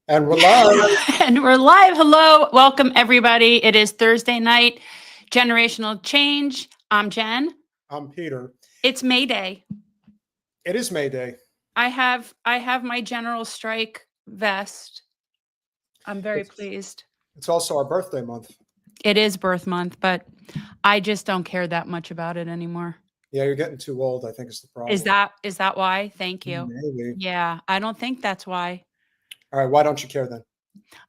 And we're live. And we're live. Hello. Welcome, everybody. It is Thursday night. Generational Change. I'm Jen. I'm Peter. It's May Day. It is May Day. I have my General Strike vest. I'm very pleased. It's also our birthday month. It is birth month, but I just don't care that much about it anymore. Yeah, you're getting too old, I think is the problem. Is that why? Thank you. Maybe. Yeah, I don't think that's why. All right, why don't you care then?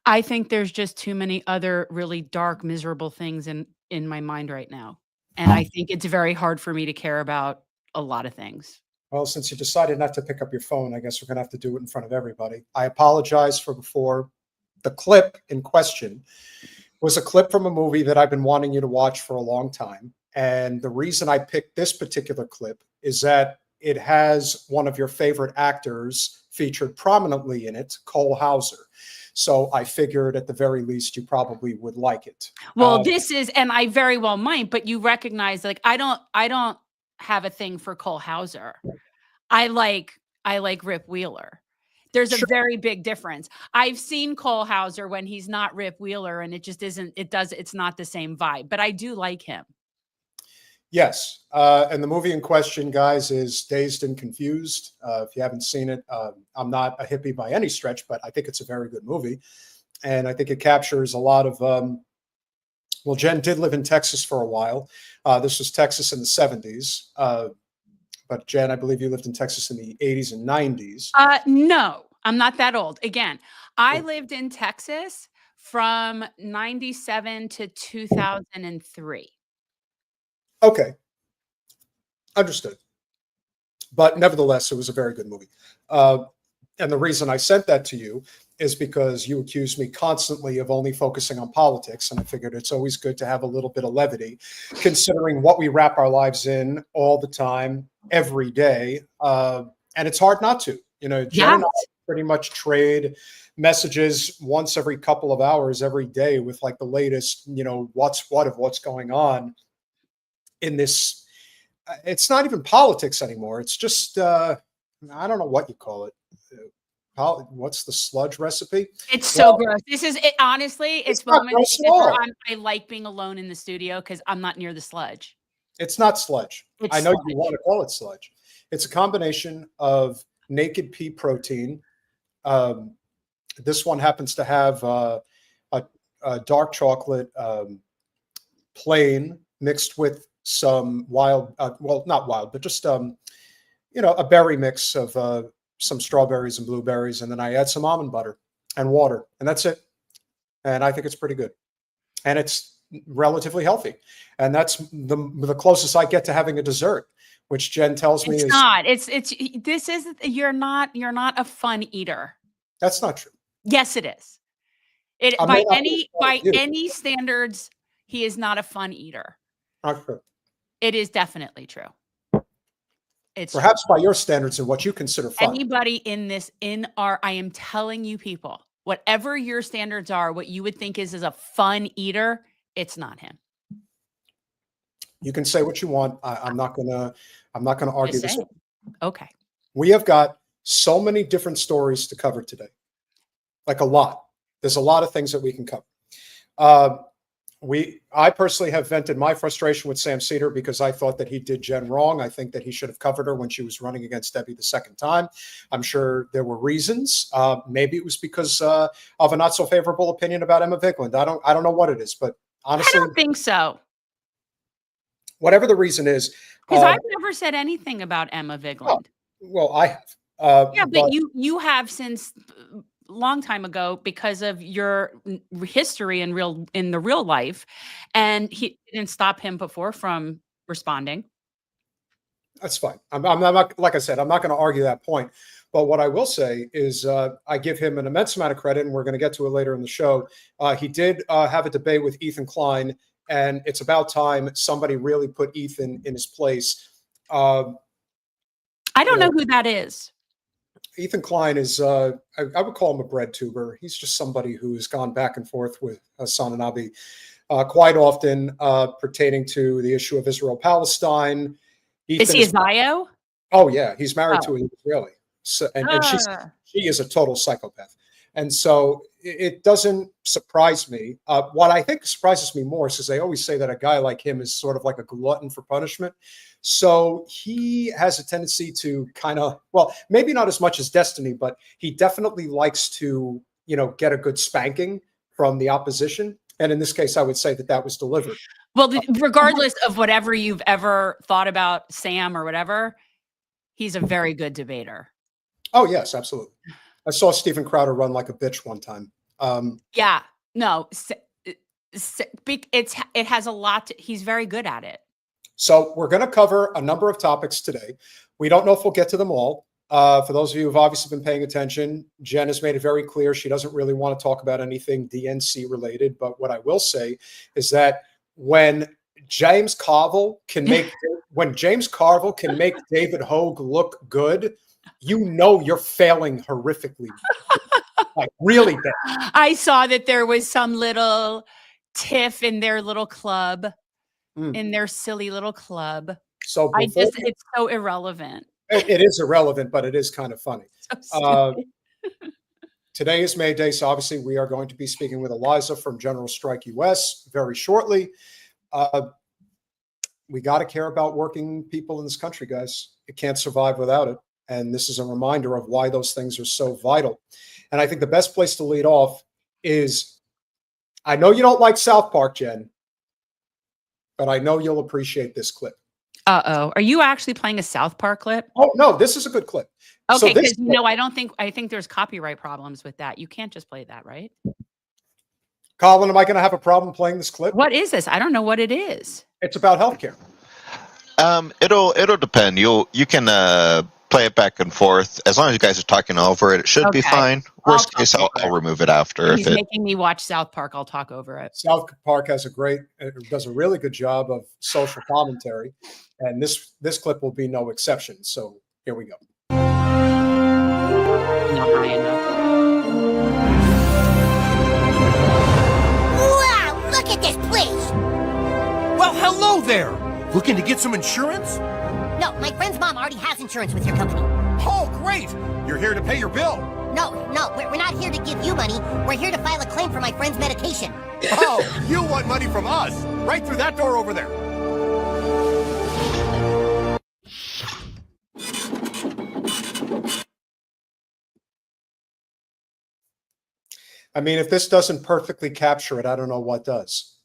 I think there's just too many other really dark, miserable things in my mind right now. And I think it's very hard for me to care about a lot of things. Well, since you decided not to pick up your phone, I guess we're going to have to do it in front of everybody. I apologize for before. The clip in question was a clip from a movie that I've been wanting you to watch for a long time. And the reason I picked this particular clip is that it has one of your favorite actors featured prominently in it, Cole Hauser. So I figured at the very least you probably would like it. Well, this is, and I very well might, but you recognize, like, I don't have a thing for Cole Hauser. I like Rip Wheeler. There's a very big difference. I've seen Cole Hauser when he's not Rip Wheeler, and it just isn't, it's not the same vibe, but I do like him. Yes. And the movie in question, guys, is Dazed and Confused. If you haven't seen it, I'm not a hippie by any stretch, but I think it's a very good movie. And I think it captures a lot of, well, Jen did live in Texas for a while. This was Texas in the 70s. But Jen, I believe you lived in Texas in the 80s and 90s. No, I'm not that old. Again, I lived in Texas from 97 to 2003. Okay. Understood. But nevertheless, it was a very good movie. And the reason I sent that to you is because you accused me constantly of only focusing on politics. And I figured it's always good to have a little bit of levity, considering what we wrap our lives in all the time, every day. And it's hard not to. You know, Jen and I pretty much trade messages once every couple of hours every day with like the latest, you know, what's going on in this. It's not even politics anymore. It's just, I don't know what you call it. What's the sludge recipe? It's so gross. This is it. Honestly, it's moments where I like being alone in the studio because I'm not near the sludge. It's not sludge. It's I know sludge. You want to call it sludge. It's a combination of naked pea protein. This one happens to have a dark chocolate plain mixed with some wild, well, not wild, but just, you know, a berry mix of some strawberries and blueberries. And then I add some almond butter and water, and that's it. And I think it's pretty good. And it's relatively healthy. And that's the closest I get to having a dessert, which Jen tells me it's not. This is, you're not a fun eater. That's not true. Yes, it is. By any standards, he is not a fun eater. Not true. It is definitely true. It's perhaps true. By your standards and what you consider fun. Anybody I am telling you people, whatever your standards are, what you would think is a fun eater, it's not him. You can say what you want. I'm not gonna argue this. Okay. We have got so many different stories to cover today. Like a lot. There's a lot of things that we can cover. I personally have vented my frustration with Sam Seder because I thought that he did Jen wrong. I think that he should have covered her when she was running against Debbie the second time. I'm sure there were reasons. Maybe it was because of a not so favorable opinion about Emma Vigeland. I don't know what it is, but honestly, I don't think so. Whatever the reason is, because I've never said anything about Emma Vigeland. Well, I have. Yeah, but you have since long time ago because of your history in the real life, and he didn't stop him before from responding. That's fine. I'm not, like I said, I'm not going to argue that point. But what I will say is I give him an immense amount of credit, and we're going to get to it later in the show. He did have a debate with Ethan Klein, and it's about time somebody really put Ethan in his place. I don't know who that is. Ethan Klein is, I would call him a bread tuber. He's just somebody who has gone back and forth with Hassan and Abi quite often pertaining to the issue of Israel-Palestine. Is he a Zio? Oh, yeah. He's married to an Israeli. So, and she is a total psychopath. And so it doesn't surprise me. What I think surprises me more is they always say that a guy like him is sort of like a glutton for punishment. So he has a tendency to kind of, well, maybe not as much as Destiny, but he definitely likes to, get a good spanking from the opposition. And in this case, I would say that that was delivered. Well, regardless of whatever you've ever thought about Sam or whatever, he's a very good debater. Oh, yes, absolutely. I saw Steven Crowder run like a bitch one time. Yeah, no, it has a lot he's very good at it. So we're going to cover a number of topics today. We don't know if we'll get to them all. For those of you who've obviously been paying attention, Jen has made it very clear she doesn't really want to talk about anything DNC related. But what I will say is that when James Carville can make David Hogg look good, you're failing horrifically. Like really bad. I saw that there was some little tiff in their little club, in their silly little club. So it's so irrelevant. It is irrelevant, but it is kind of funny. So today is May Day, so obviously we are going to be speaking with Eliza from General Strike US very shortly. We got to care about working people in this country, guys. It can't survive without it. And this is a reminder of why those things are so vital. And I think the best place to lead off is, I know you don't like South Park, Jen, but I know you'll appreciate this clip. Uh-oh. Are you actually playing a South Park clip? Oh, no, this is a good clip. Okay, because I think there's copyright problems with that. You can't just play that, right? Colin, am I going to have a problem playing this clip? What is this? I don't know what it is. It's about healthcare. It'll depend. You can play it back and forth. As long as you guys are talking over it, it should be fine. Worst case, I'll remove it after. He's making me watch South Park. I'll talk over it. South Park does a really good job of social commentary, and this clip will be no exception. So here we go. Not high enough. Wow, look at this place. Well, hello there. Looking to get some insurance? No, my friend's mom already has insurance with your company. Oh, great. You're here to pay your bill. No, we're not here to give you money. We're here to file a claim for my friend's medication. Oh, you want money from us? Right through that door over there. I mean, if this doesn't perfectly capture it, I don't know what does.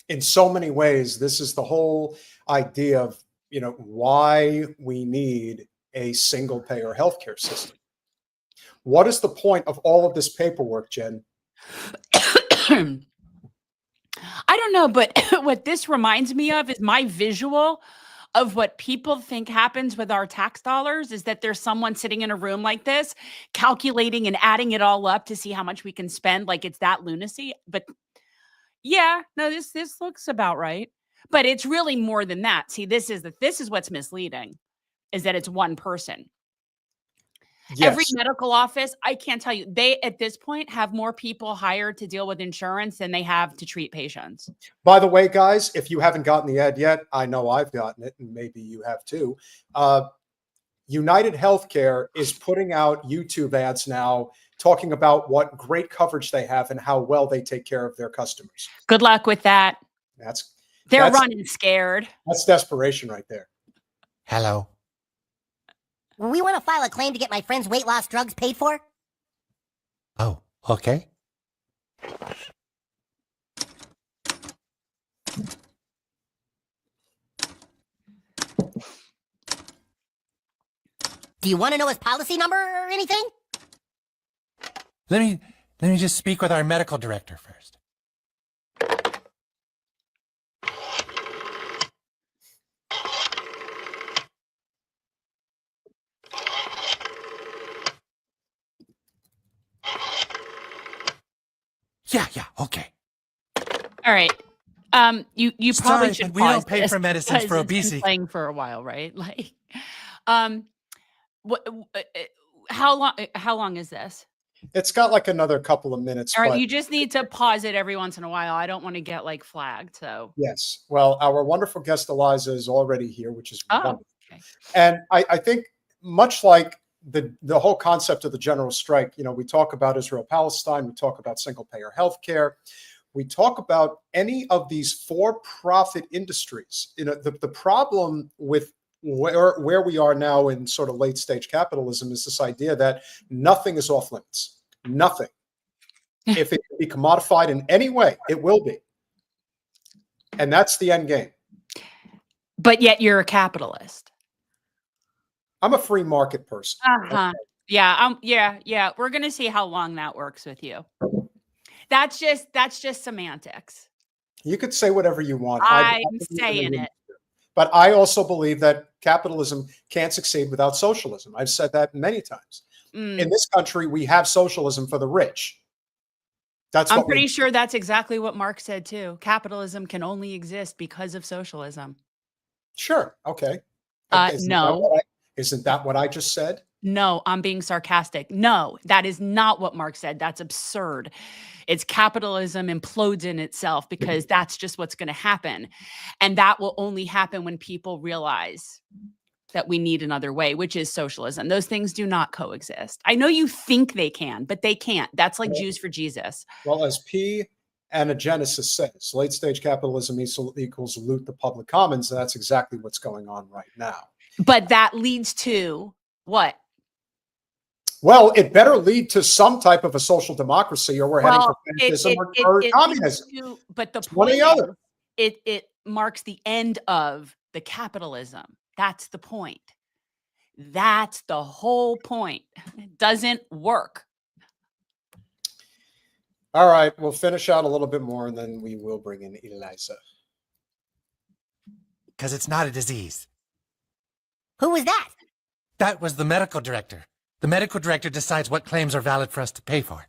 In so many ways, this is the whole idea of, why we need a single payer healthcare system. What is the point of all of this paperwork, Jen? I don't know, but what this reminds me of is my visual of what people think happens with our tax dollars is that there's someone sitting in a room like this, calculating and adding it all up to see how much we can spend. Like it's that lunacy. But yeah, no, this looks about right. But it's really more than that. See, this is what's misleading, is that it's one person. Yes. Every medical office, I can't tell you, they at this point have more people hired to deal with insurance than they have to treat patients. By the way, guys, if you haven't gotten the ad yet, I know I've gotten it, and maybe you have too. United Healthcare is putting out YouTube ads now talking about what great coverage they have and how well they take care of their customers. Good luck with that. They're running scared. That's desperation right there. Hello. We want to file a claim to get my friend's weight loss drugs paid for. Oh, okay. Do you want to know his policy number or anything? Let me just speak with our medical director first. Yeah, okay. All right. You probably Sorry, should but we don't pause pay this for medicines for because it's been obesity. playing for a while, right? Like, what? How long is this? It's got like another couple of minutes. All right, but you just need to pause it every once in a while. I don't want to get like flagged. So, yes. Well, our wonderful guest Eliza is already here, which is wonderful. okay. And I think much like the whole concept of the general strike, you know, we talk about Israel-Palestine, we talk about single-payer healthcare, we talk about any of these for-profit industries. You know, the problem with where we are now in sort of late-stage capitalism is this idea that nothing is off limits. Nothing. If it can be commodified in any way, it will be. And that's the end game. But yet you're a capitalist. I'm a free market person. Uh-huh. Yeah. Yeah. We're gonna see how long that works with you. That's just semantics. You could say whatever you want. I'm saying it. But I also believe that capitalism can't succeed without socialism. I've said that many times. In this country, we have socialism for the rich. I'm pretty sure that's exactly what Marx said too. Capitalism can only exist because of socialism. Sure. Okay. No. Isn't that what I just said? No, I'm being sarcastic. No, that is not what Marx said. That's absurd. It's capitalism implodes in itself because that's just what's going to happen. And that will only happen when people realize that we need another way, which is socialism. Those things do not coexist. I know you think they can, but they can't. That's like Jews for Jesus. Well, as P. Anagenesis says, late stage capitalism equals loot the public commons. And that's exactly what's going on right now. But that leads to what? Well, it better lead to some type of a social democracy, or we're heading for fascism or communism. But the point is, it marks the end of the capitalism. That's the point. That's the whole point. It doesn't work. All right, we'll finish out a little bit more, and then we will bring in Eliza. Because it's not a disease. Who was that? That was the medical director. The medical director decides what claims are valid for us to pay for.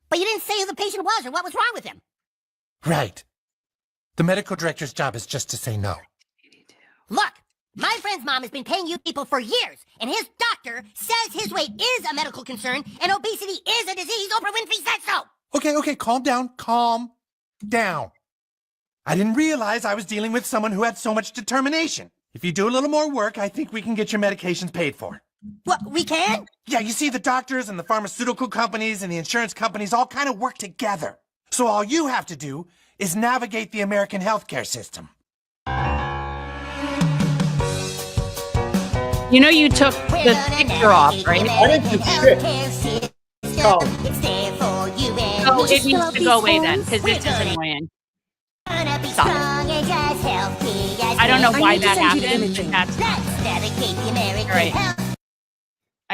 But you didn't say who the patient was or what was wrong with him. Right. The medical director's job is just to say no. Look, my friend's mom has been paying you people for years, and his doctor says his weight is a medical concern and obesity is a disease. Oprah Winfrey said so. Okay, calm down. Calm down. I didn't realize I was dealing with someone who had so much determination. If you do a little more work, I think we can get your medications paid for. What, we can? Yeah, you see, the doctors and the pharmaceutical companies and the insurance companies all kind of work together. So all you have to do is navigate the American healthcare system. You know, you took the picture off, right? I didn't do shit. Oh, it needs to go away then, because this is annoying. Stop. I don't know why that happened. That's all right.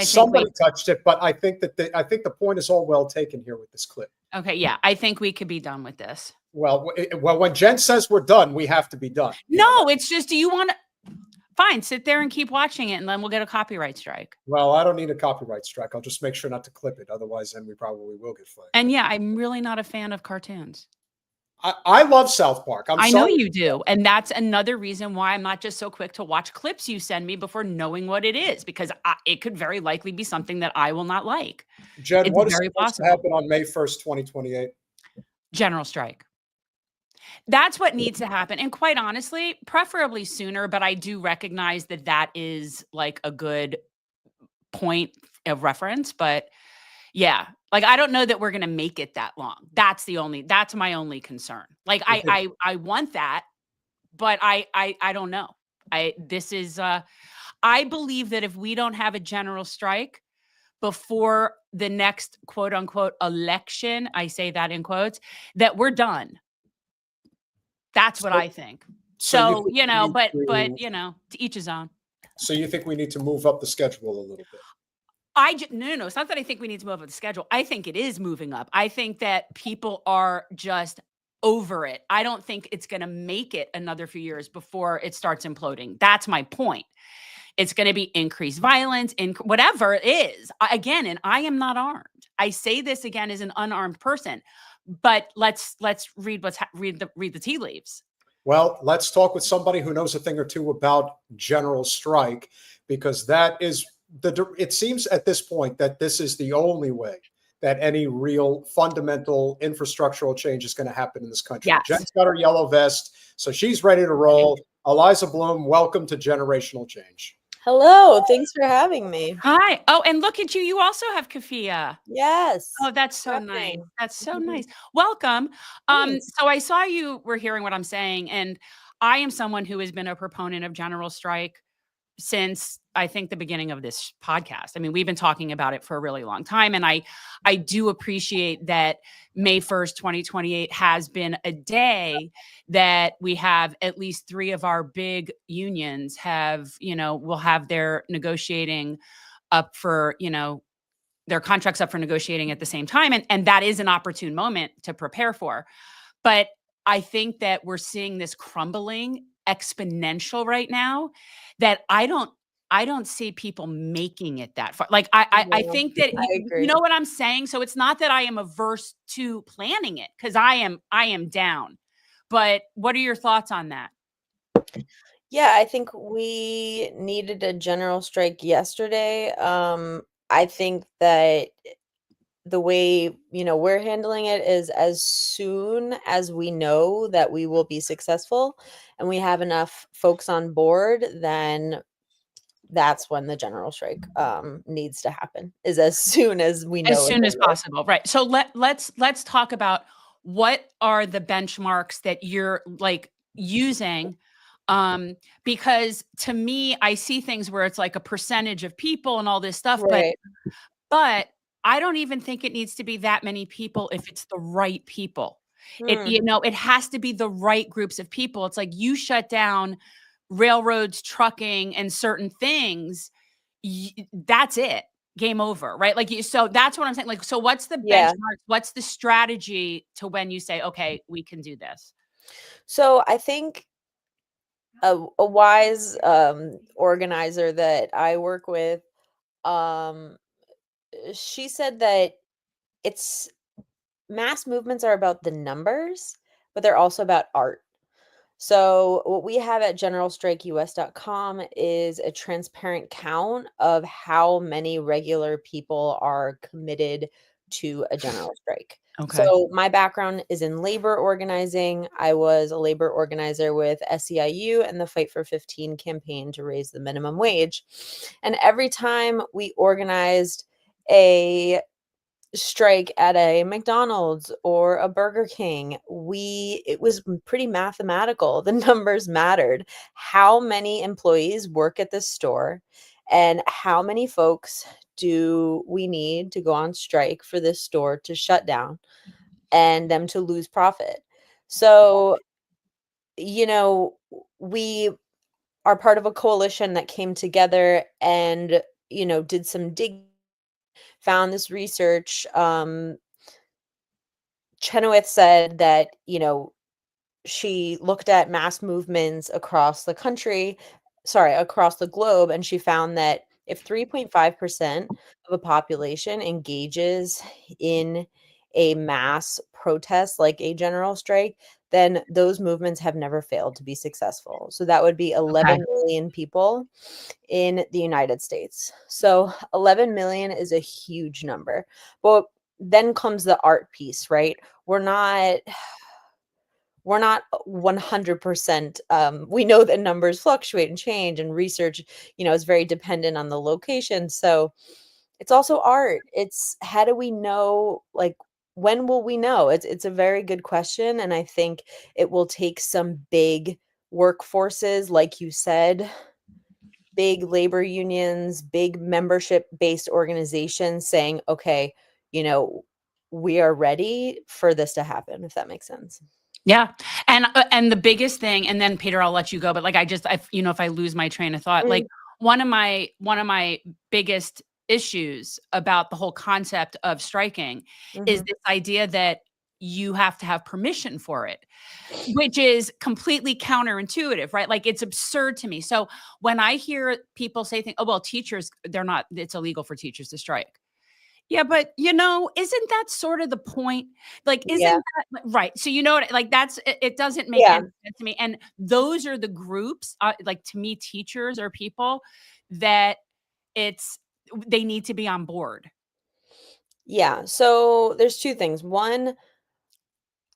Somebody touched it, but I think that the point is all well taken here with this clip. Okay, yeah, I think we could be done with this. Well, when Jen says we're done, we have to be done. No, it's just, do you want to? Fine, sit there and keep watching it, and then we'll get a copyright strike. Well, I don't need a copyright strike. I'll just make sure not to clip it. Otherwise, then we probably will get flagged. And yeah, I'm really not a fan of cartoons. I love South Park. I know you do. And that's another reason why I'm not just so quick to watch clips you send me before knowing what it is, because it could very likely be something that I will not like. Jen, what is supposed to happen on May 1st, 2028? General strike. That's what needs to happen. And quite honestly, preferably sooner, but I do recognize that that is like a good point of reference. But yeah, like, I don't know that we're going to make it that long. That's my only concern. Like, I want that, but I don't know. I believe that if we don't have a general strike before the next quote unquote election, I say that in quotes, that we're done. That's what I think. So you know, but you know, to each his own. So you think we need to move up the schedule a little bit? no, it's not that I think we need to move up the schedule. I think it is moving up. I think that people are just over it. I don't think it's going to make it another few years before it starts imploding. That's my point. It's going to be increased violence, whatever it is. Again, and I am not armed. I say this again as an unarmed person, but let's read read the tea leaves. Well, let's talk with somebody who knows a thing or two about general strike, because that is it seems at this point that this is the only way that any real fundamental infrastructural change is going to happen in this country. Yes. Jen's got her yellow vest, so she's ready to roll. Eliza Bloom, welcome to Generational Change. Hello, thanks for having me. Hi. Oh, and look at you. You also have keffiyeh. Yes. Oh, that's so nice. Prepping. That's so nice. Welcome. Thanks. So I saw you were hearing what I'm saying, and I am someone who has been a proponent of general strike since I think the beginning of this podcast. I mean, we've been talking about it for a really long time. And I do appreciate that May 1st, 2028 has been a day that we have at least 3 of our big unions will have their negotiating up for, their contracts up for negotiating at the same time. And that is an opportune moment to prepare for. But I think that we're seeing this crumbling exponential right now that I don't see people making it that far. Like I think that you know what I'm saying? So it's not that I am averse to planning it, because I am down. But what are your thoughts on that? Yeah, I think we needed a general strike yesterday. I think that the way, we're handling it is as soon as we know that we will be successful and we have enough folks on board, then that's when the general strike needs to happen, is as soon as we know. As soon as possible. Right. So let's talk about what are the benchmarks that you're like using. Because to me, I see things where it's like a percentage of people and all this stuff, Right. but I don't even think it needs to be that many people if it's the right people. It has to be the right groups of people. It's like you shut down railroads, trucking, and certain things. That's it. Game over, right? So that's what I'm saying. Like, so what's the benchmark? What's the strategy to when you say, okay, we can do this? So I think a wise organizer that I work with, she said that mass movements are about the numbers, but they're also about art. So what we have at generalstrikeus.com is a transparent count of how many regular people are committed to a general strike. Okay. So my background is in labor organizing. I was a labor organizer with SEIU and the Fight for 15 campaign to raise the minimum wage. And every time we organized a strike at a McDonald's or a Burger King, it was pretty mathematical. The numbers mattered. How many employees work at this store and how many folks do we need to go on strike for this store to shut down and them to lose profit? So, we are part of a coalition that came together and, did some digging, found this research. Chenoweth said that, she looked at mass movements across the globe, and she found that if 3.5% of a population engages in a mass protest like a general strike, then those movements have never failed to be successful. So that would be 11 million people in the United States. So 11 million is a huge number. But then comes the art piece, right? We're not 100%. We know that numbers fluctuate and change, and research, is very dependent on the location. So it's also art. It's how do we know, like, when will we know? It's a very good question. And I think it will take some big workforces, like you said, big labor unions, big membership-based organizations saying, okay, we are ready for this to happen, if that makes sense. Yeah. And the biggest thing, and then Peter, I'll let you go, but like, if I lose my train of thought, like one of my biggest issues about the whole concept of striking is Mhm. this idea that you have to have permission for it, which is completely counterintuitive, right? Like it's absurd to me. So when I hear people say things, oh, well, teachers, it's illegal for teachers to strike. Yeah, but isn't that sort of the point? Like, Yeah. isn't that right? So like it doesn't make Yeah. any sense to me. And those are the groups, like to me, teachers are people that they need to be on board. Yeah. So there's two things. One,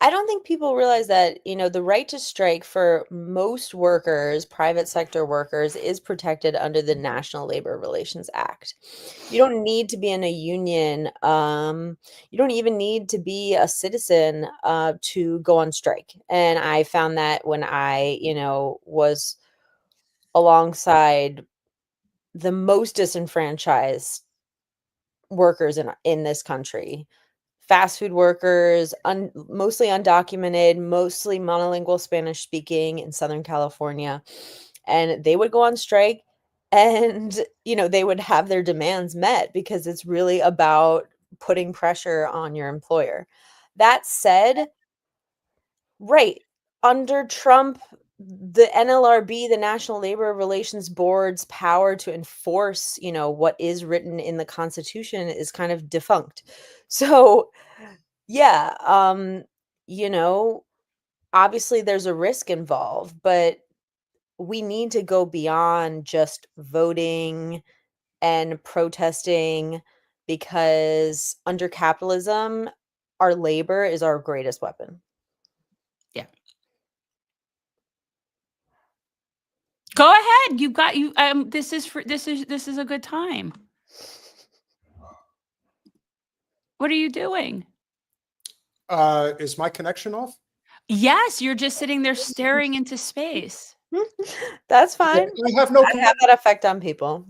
I don't think people realize that, the right to strike for most workers, private sector workers, is protected under the National Labor Relations Act. You don't need to be in a union. You don't even need to be a citizen to go on strike. And I found that when I, was alongside the most disenfranchised workers in this country, fast food workers, mostly undocumented, mostly monolingual Spanish speaking in Southern California. And they would go on strike and, they would have their demands met because it's really about putting pressure on your employer. That said, right, under Trump, the NLRB, the National Labor Relations Board's power to enforce, what is written in the Constitution is kind of defunct. So, yeah, obviously there's a risk involved, but we need to go beyond just voting and protesting because under capitalism, our labor is our greatest weapon. Yeah. Go ahead. You've got you. This is a good time. What are you doing? Is my connection off? Yes, you're just sitting there staring into space. That's fine. I have no. I have that effect on people.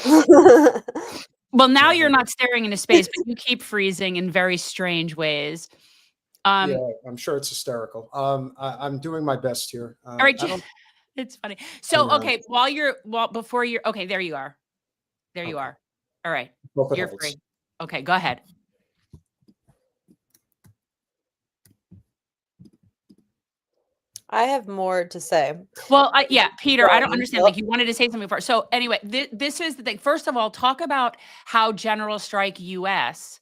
Well, now you're not staring into space, but you keep freezing in very strange ways. Yeah, I'm sure it's hysterical. I'm doing my best here. All right, it's funny. So, okay, before you're okay, there you are. There you are. All right, you're free. Okay, go ahead. I have more to say. Well, yeah, Peter, I don't understand. Like you wanted to say something first. So anyway, this is the thing. First of all, talk about how General Strike US,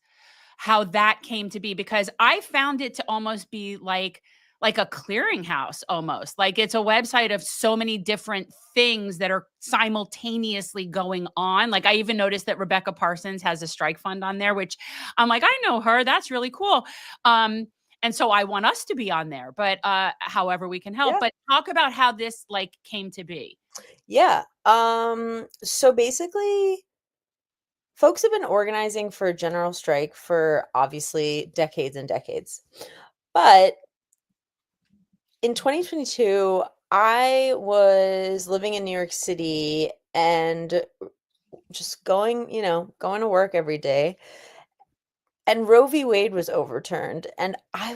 how that came to be, because I found it to almost be like a clearinghouse almost. Like it's a website of so many different things that are simultaneously going on. Like I even noticed that Rebecca Parsons has a strike fund on there, which I'm like, I know her. That's really cool. And so I want us to be on there, but however we can help. Yeah. But talk about how this like came to be. Yeah. So basically, folks have been organizing for a general strike for obviously decades and decades. But in 2022, I was living in New York City and just going to work every day. And Roe v. Wade was overturned. And I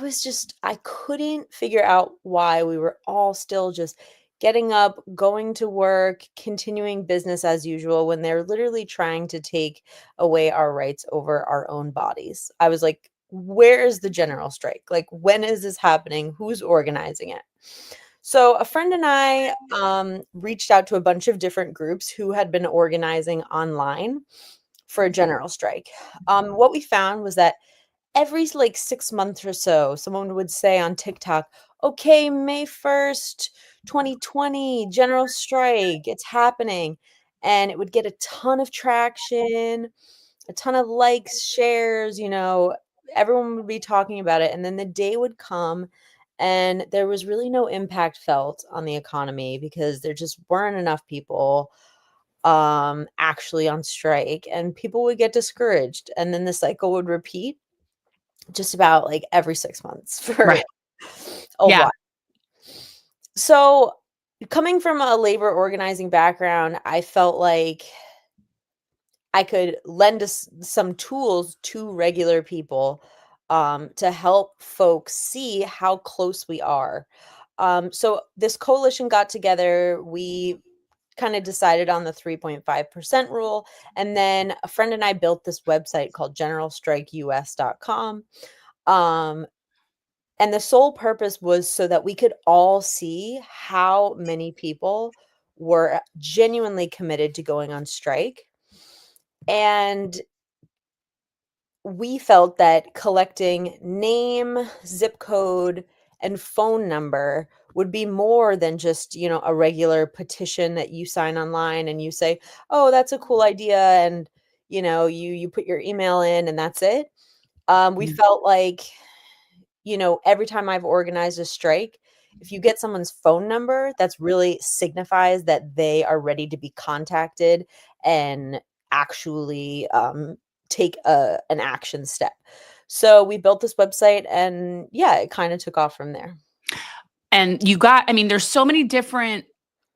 couldn't figure out why we were all still just getting up, going to work, continuing business as usual when they're literally trying to take away our rights over our own bodies. I was like, where is the general strike? Like, when is this happening? Who's organizing it? So a friend and I reached out to a bunch of different groups who had been organizing online for a general strike. What we found was that every 6 months or so, someone would say on TikTok, okay, May 1st, 2020, general strike, it's happening. And it would get a ton of traction, a ton of likes, shares, everyone would be talking about it. And then the day would come and there was really no impact felt on the economy because there just weren't enough people actually on strike, and people would get discouraged, and then the cycle would repeat just about every 6 months for a while. So coming from a labor organizing background, I felt like I could lend some tools to regular people to help folks see how close we are. So this coalition got together. We kind of decided on the 3.5% rule. And then a friend and I built this website called generalstrikeus.com. And the sole purpose was so that we could all see how many people were genuinely committed to going on strike. And we felt that collecting name, zip code, and phone number would be more than just, a regular petition that you sign online and you say, oh, that's a cool idea. And, you put your email in and that's it. We felt like, every time I've organized a strike, if you get someone's phone number, that's really signifies that they are ready to be contacted and actually take an action step. So we built this website and it kind of took off from there. And there's so many different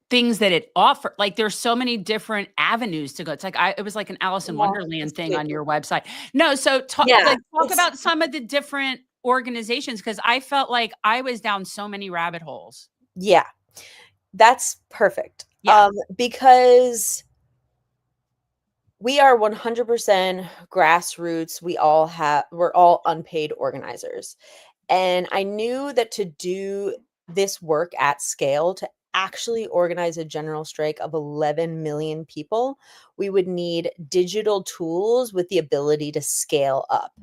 things that it offer. Like there's so many different avenues to go. It's like it was like an Alice in Wonderland thing on your website. No, so talk about some of the different organizations, because I felt like I was down so many rabbit holes. Yeah, that's perfect. Yeah. Because we are 100% grassroots. We're all unpaid organizers. And I knew that to do this work at scale, to actually organize a general strike of 11 million people, we would need digital tools with the ability to scale up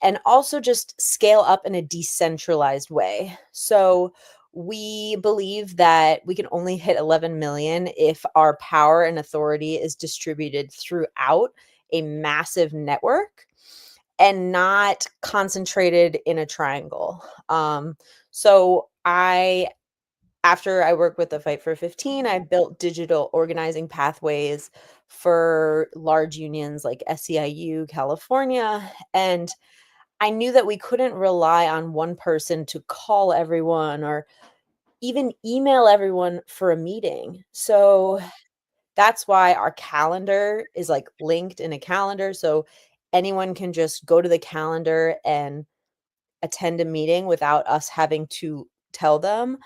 and also just scale up in a decentralized way. So we believe that we can only hit 11 million if our power and authority is distributed throughout a massive network and not concentrated in a triangle. So after I worked with the Fight for 15, I built digital organizing pathways for large unions like SEIU, California. And I knew that we couldn't rely on one person to call everyone or even email everyone for a meeting. So that's why our calendar is like linked in a calendar. So anyone can just go to the calendar and attend a meeting without us having to tell them.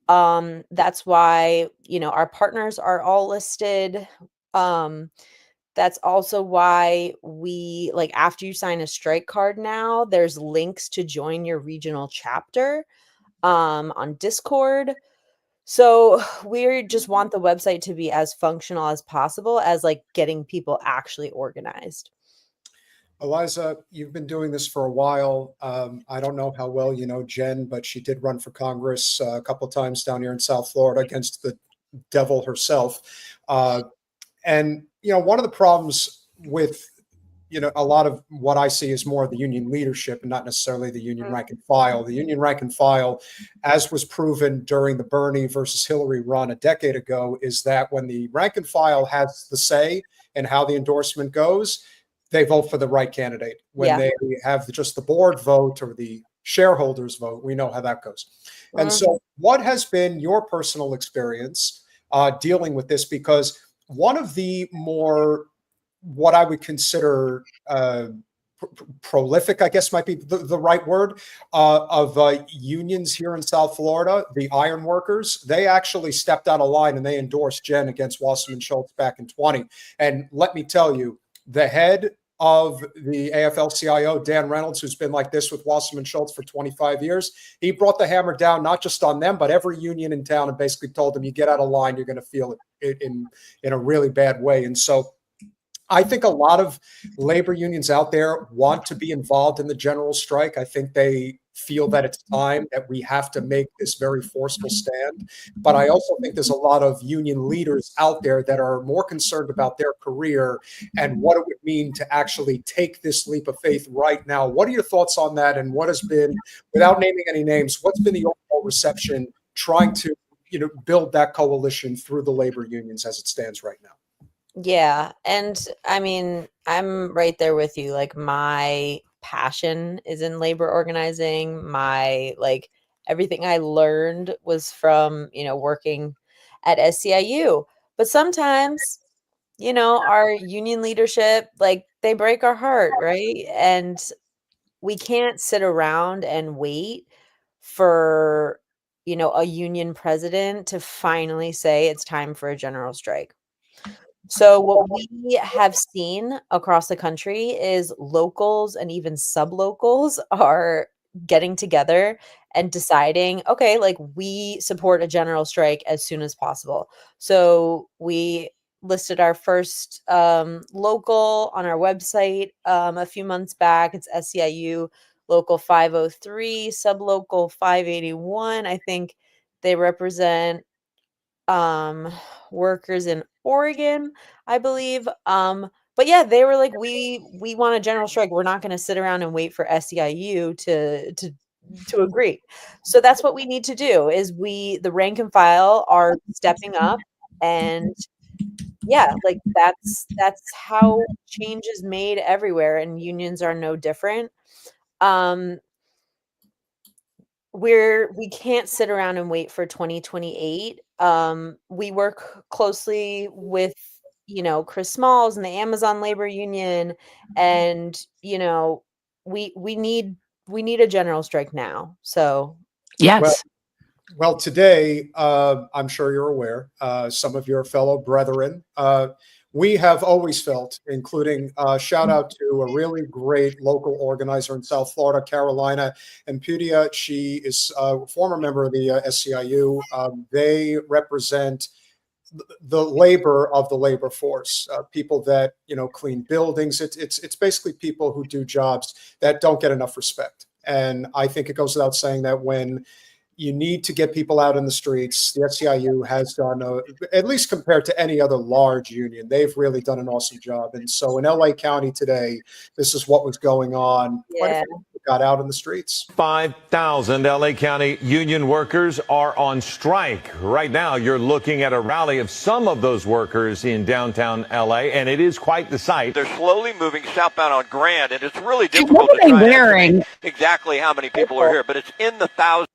That's why, our partners are all listed. That's also why we, like, after you sign a strike card now, there's links to join your regional chapter on Discord. So we just want the website to be as functional as possible as like getting people actually organized. Eliza, you've been doing this for a while. I don't know how well you know Jen, but she did run for Congress a couple of times down here in South Florida against the devil herself. And one of the problems with a lot of what I see is more of the union leadership and not necessarily the union rank and file. The union rank and file, as was proven during the Bernie versus Hillary run a decade ago, is that when the rank and file has the say in how the endorsement goes, they vote for the right candidate. When they have just the board vote or the shareholders vote, we know how that goes. And so what has been your personal experience dealing with this? Because one of the more, what I would consider prolific, I guess might be the right word, of unions here in South Florida, the iron workers, they actually stepped out of line and they endorsed Jen against Wasserman Schultz back in 20. And let me tell you, the head of the AFL-CIO, Dan Reynolds, who's been like this with Wasserman Schultz for 25 years, he brought the hammer down, not just on them, but every union in town, and basically told them, you get out of line, you're going to feel it in a really bad way. And so I think a lot of labor unions out there want to be involved in the general strike. I think they feel that it's time that we have to make this very forceful stand. But I also think there's a lot of union leaders out there that are more concerned about their career and what it would mean to actually take this leap of faith right now. What are your thoughts on that? And what has been, without naming any names, what's been the overall reception trying to build that coalition through the labor unions as it stands right now? Yeah. And I mean, I'm right there with you. Like, my passion is in labor organizing. Everything I learned was from, working at SCIU. But sometimes, our union leadership, like, they break our heart, right? And we can't sit around and wait for you know, a union president to finally say it's time for a general strike. So what we have seen across the country is locals and even sub-locals are getting together and deciding, okay, like we support a general strike as soon as possible. So we listed our first local on our website a few months back. It's SEIU Local 503, Sublocal 581. I think they represent workers in Oregon, I believe. But yeah, they were like, we want a general strike. We're not going to sit around and wait for SEIU to agree. So that's what we need to do is the rank and file are stepping up, and yeah, like that's how change is made everywhere, and unions are no different. We can't sit around and wait for 2028. We work closely with, you know, Chris Smalls and the Amazon Labor Union, and you know, we need a general strike now. So Yes. Well, today, I'm sure you're aware, some of your fellow brethren, we have always felt, including shout out to a really great local organizer in South Florida, Carolina and Medea. She is a former member of the SEIU. They represent the labor of the labor force, people that, you know, clean buildings. It's basically people who do jobs that don't get enough respect. And I think it goes without saying that when you need to get people out in the streets, the SEIU has done, at least compared to any other large union, they've really done an awesome job. And so in LA County today, this is what was going on. Quite a yeah. few people got out in the streets. 5,000 LA County union workers are on strike. Right now, you're looking at a rally of some of those workers in downtown LA, and it is quite the sight. They're slowly moving southbound on Grand, and it's really Hey, difficult what to are they try and wearing? estimate exactly how many people are here, but it's in the thousands.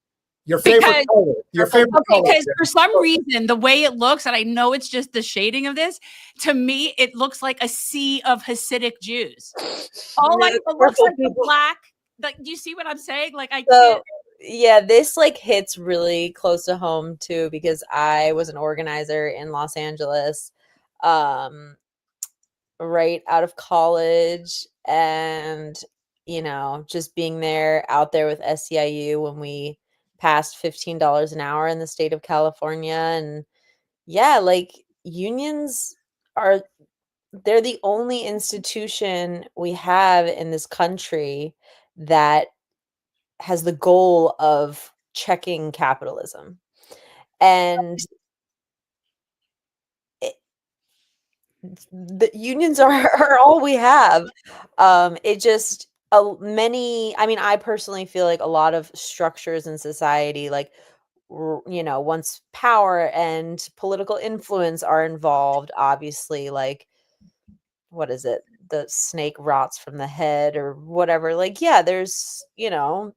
Your favorite color. Your favorite color. Because for some reason, the way it looks, and I know it's just the shading of this, to me, it looks like a sea of Hasidic Jews. All like, it looks like the black. Like, do you see what I'm saying? Like, I can't. Yeah, this like hits really close to home too, because I was an organizer in Los Angeles, right out of college, and you know, just being out there with SEIU when we passed $15 an hour in the state of California. And yeah, like unions they're the only institution we have in this country that has the goal of checking capitalism. And the unions are all we have. It just I mean, I personally feel like a lot of structures in society, like, you know, once power and political influence are involved, obviously, like, what is it? The snake rots from the head or whatever. Like, yeah, there's, you know,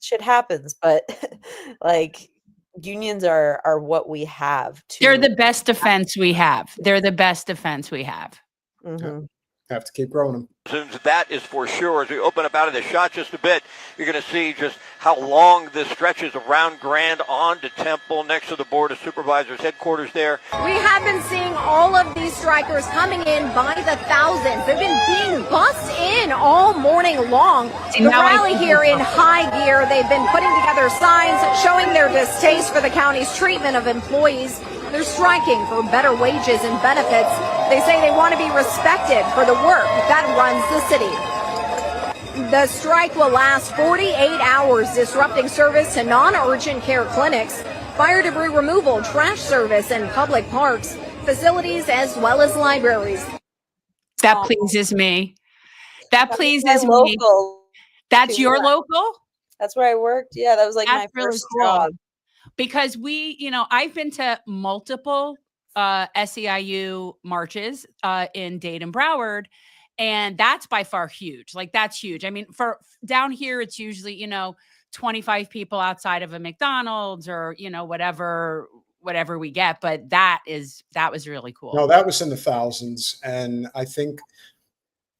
shit happens, but like unions are what we have. They're the best defense we have. They're the best defense we have. Mm-hmm. Have to keep growing them. That is for sure. As we open up out of the shot just a bit, you're going to see just how long this stretches around Grand on to Temple, next to the Board of Supervisors headquarters there. We have been seeing all of these strikers coming in by the thousands. They've been being bussed in all morning long. The rally here in high gear. They've been putting together signs showing their distaste for the county's treatment of employees. They're striking for better wages and benefits. They say they want to be respected for the work that runs the city. The strike will last 48 hours, disrupting service to non-urgent care clinics, fire debris removal, trash service, and public parks, facilities, as well as libraries. That pleases me. That pleases me. That's your local? That's where I worked. Yeah, that was like my first job. Because you know, I've been to multiple SEIU marches in Dade and Broward, and that's by far huge. Like, that's huge. I mean, for down here, it's usually, you know, 25 people outside of a McDonald's or, you know, whatever we get. But that was really cool. No, that was in the thousands. And I think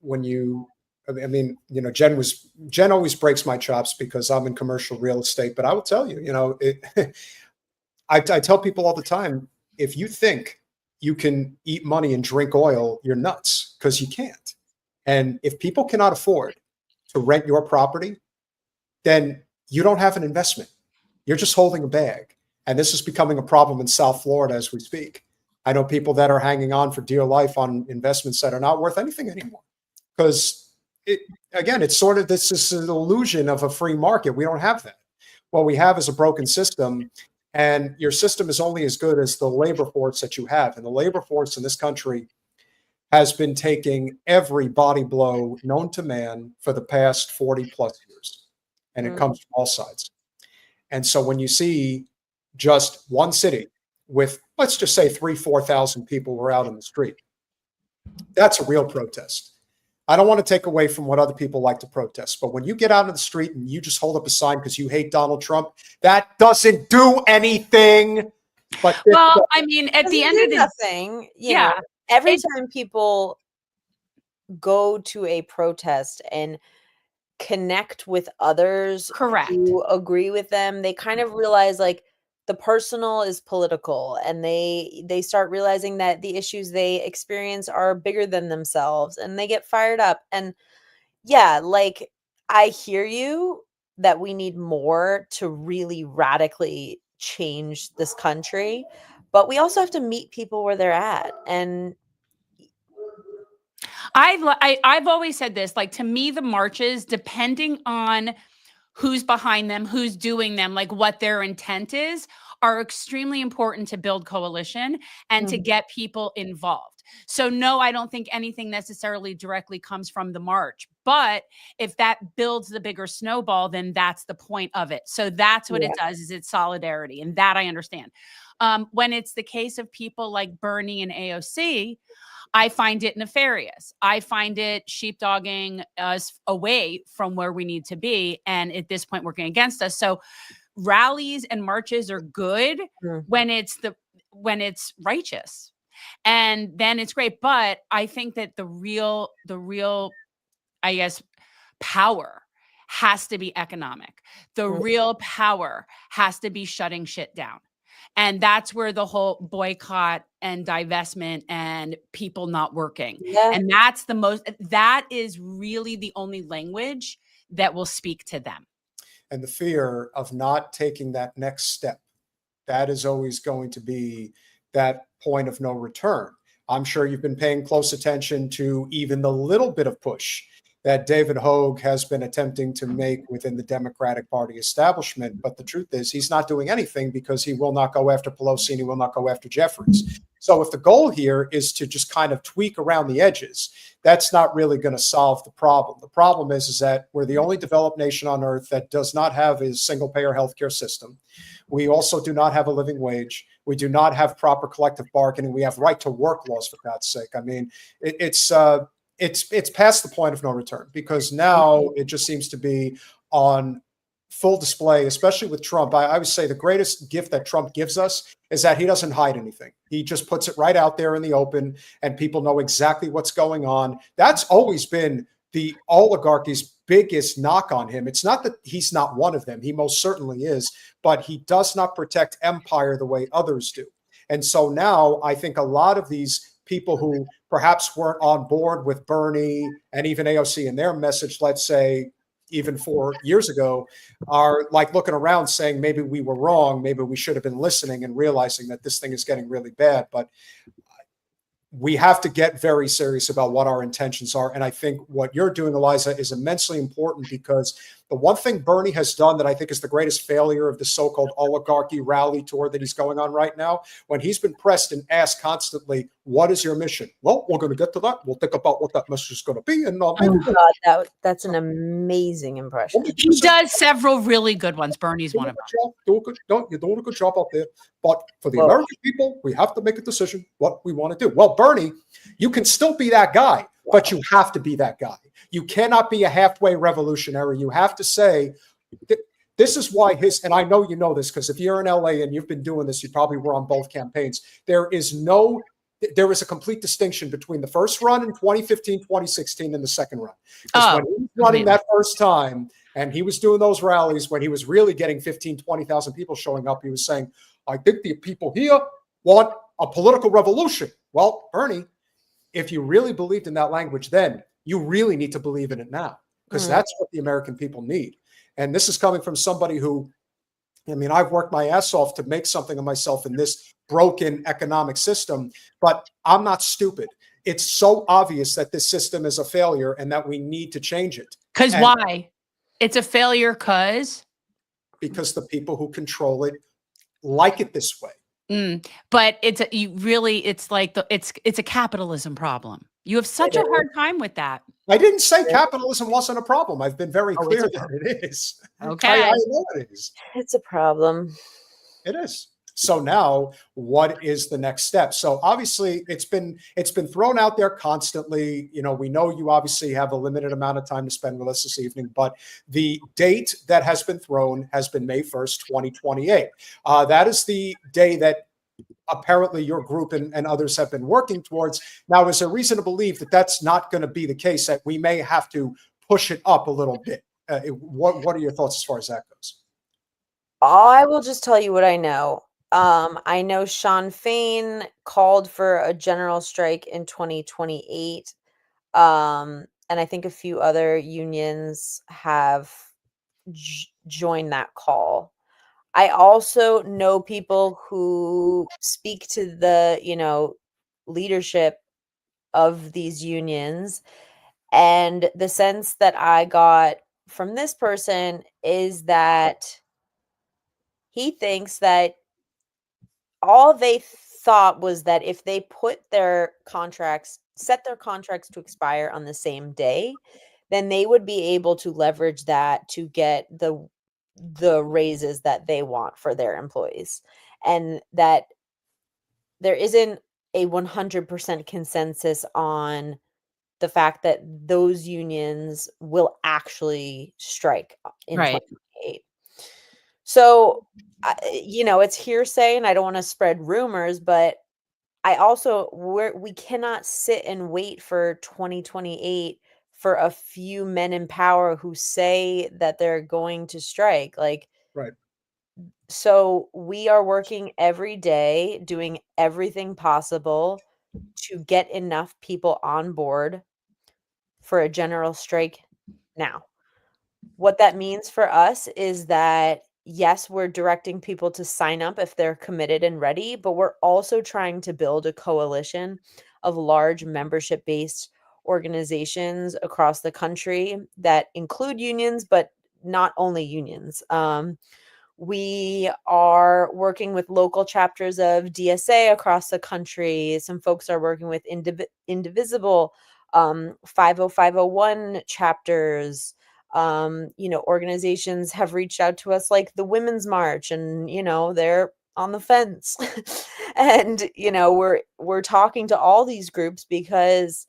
when you I mean, you know, Jen always breaks my chops because I'm in commercial real estate, but I will tell you, you know, I tell people all the time, if you think you can eat money and drink oil, you're nuts, because you can't. And if people cannot afford to rent your property, then you don't have an investment. You're just holding a bag. And this is becoming a problem in South Florida as we speak. I know people that are hanging on for dear life on investments that are not worth anything anymore. Because it's sort of this is an illusion of a free market. We don't have that. What we have is a broken system, and your system is only as good as the labor force that you have. And the labor force in this country has been taking every body blow known to man for the past 40 plus years. And it comes from all sides. And so when you see just one city with, let's just say 4,000 people were out in the street, that's a real protest. I don't want to take away from what other people like to protest, but when you get out in the street and you just hold up a sign because you hate Donald Trump, that doesn't do anything. But well, I mean, at the end of the nothing, you know, every time people go to a protest and connect with others who agree with them, they kind of realize like the personal is political, and they start realizing that the issues they experience are bigger than themselves, and they get fired up. And yeah, like I hear you that we need more to really radically change this country, but we also have to meet people where they're at. And I've always said this, like, to me, the marches, depending on who's behind them, who's doing them, like what their intent is, are extremely important to build coalition and to get people involved. So no, I don't think anything necessarily directly comes from the march, but if that builds the bigger snowball, then that's the point of it. So that's what it does, is it's solidarity. And that I understand. When it's the case of people like Bernie and AOC, I find it nefarious. I find it sheepdogging us away from where we need to be. And at this point, working against us. So rallies and marches are good when it's righteous. And then it's great. But I think that the real, I guess, power has to be economic. The real power has to be shutting shit down. And that's where the whole boycott and divestment and people not working. And that is really the only language that will speak to them. And the fear of not taking that next step, that is always going to be that point of no return. I'm sure you've been paying close attention to even the little bit of push that David Hogg has been attempting to make within the Democratic Party establishment. But the truth is he's not doing anything, because he will not go after Pelosi and he will not go after Jeffries. So if the goal here is to just kind of tweak around the edges, that's not really going to solve the problem. The problem is that we're the only developed nation on earth that does not have a single payer healthcare system. We also do not have a living wage. We do not have proper collective bargaining. We have right to work laws, for God's sake. I mean, it's past the point of no return, because now it just seems to be on full display, especially with Trump. I would say the greatest gift that Trump gives us is that he doesn't hide anything. He just puts it right out there in the open, and people know exactly what's going on. That's always been the oligarchy's biggest knock on him. It's not that he's not one of them. He most certainly is, but he does not protect empire the way others do. And so now I think a lot of these people who perhaps weren't on board with Bernie and even AOC in their message, let's say even 4 years ago, are like looking around saying, maybe we were wrong. Maybe we should have been listening and realizing that this thing is getting really bad. But we have to get very serious about what our intentions are. And I think what you're doing, Eliza, is immensely important, because the one thing Bernie has done that I think is the greatest failure of the so-called oligarchy rally tour that he's going on right now, when he's been pressed and asked constantly, what is your mission? Well, we're going to get to that. We'll think about what that message is going to be. And God, that's an amazing impression. He does several really good ones. Bernie's one of them. You're doing a good job out there. But for the American people, we have to make a decision what we want to do. Well, Bernie, you can still be that guy, but you have to be that guy. You cannot be a halfway revolutionary. You have to say, this is why and I know you know this, because if you're in LA and you've been doing this, you probably were on both campaigns. There is no there was a complete distinction between the first run in 2015, 2016, and the second run. Because when he was running that first time, and he was doing those rallies, when he was really getting 15, 20,000 people showing up, he was saying, I think the people here want a political revolution. Well, Bernie, if you really believed in that language then, you really need to believe in it now, because that's what the American people need. And this is coming from somebody who, I mean, I've worked my ass off to make something of myself in this broken economic system, but I'm not stupid. It's so obvious that this system is a failure and that we need to change it. Because why? It's a failure because the people who control it like it this way. But it's a capitalism problem. You have such a hard time with that. I didn't say capitalism wasn't a problem. I've been very clear that it is. Okay. I know it is. It's a problem. It is. So now, what is the next step? So obviously, it's been thrown out there constantly. You know, we know you obviously have a limited amount of time to spend with us this evening, but the date that has been thrown has been May 1st, 2028. That is the day that apparently your group and others have been working towards. Now, is there reason to believe that that's not going to be the case, that we may have to push it up a little bit? What are your thoughts as far as that goes? I will just tell you what I know. I know Sean Fain called for a general strike in 2028. And I think a few other unions have joined that call. I also know people who speak to the, leadership of these unions. And the sense that I got from this person is that he thinks that all they thought was that if they set their contracts to expire on the same day, then they would be able to leverage that to get the raises that they want for their employees. And that there isn't a 100% consensus on the fact that those unions will actually strike in 2028. So, it's hearsay and I don't want to spread rumors, but I also, we cannot sit and wait for 2028 for a few men in power who say that they're going to strike. Right. So we are working every day, doing everything possible to get enough people on board for a general strike now. What that means for us is that, yes, we're directing people to sign up if they're committed and ready, but we're also trying to build a coalition of large membership-based organizations across the country that include unions, but not only unions. We are working with local chapters of DSA across the country. Some folks are working with Indivisible, 50501 chapters. Organizations have reached out to us like the Women's March, and they're on the fence. And we're talking to all these groups because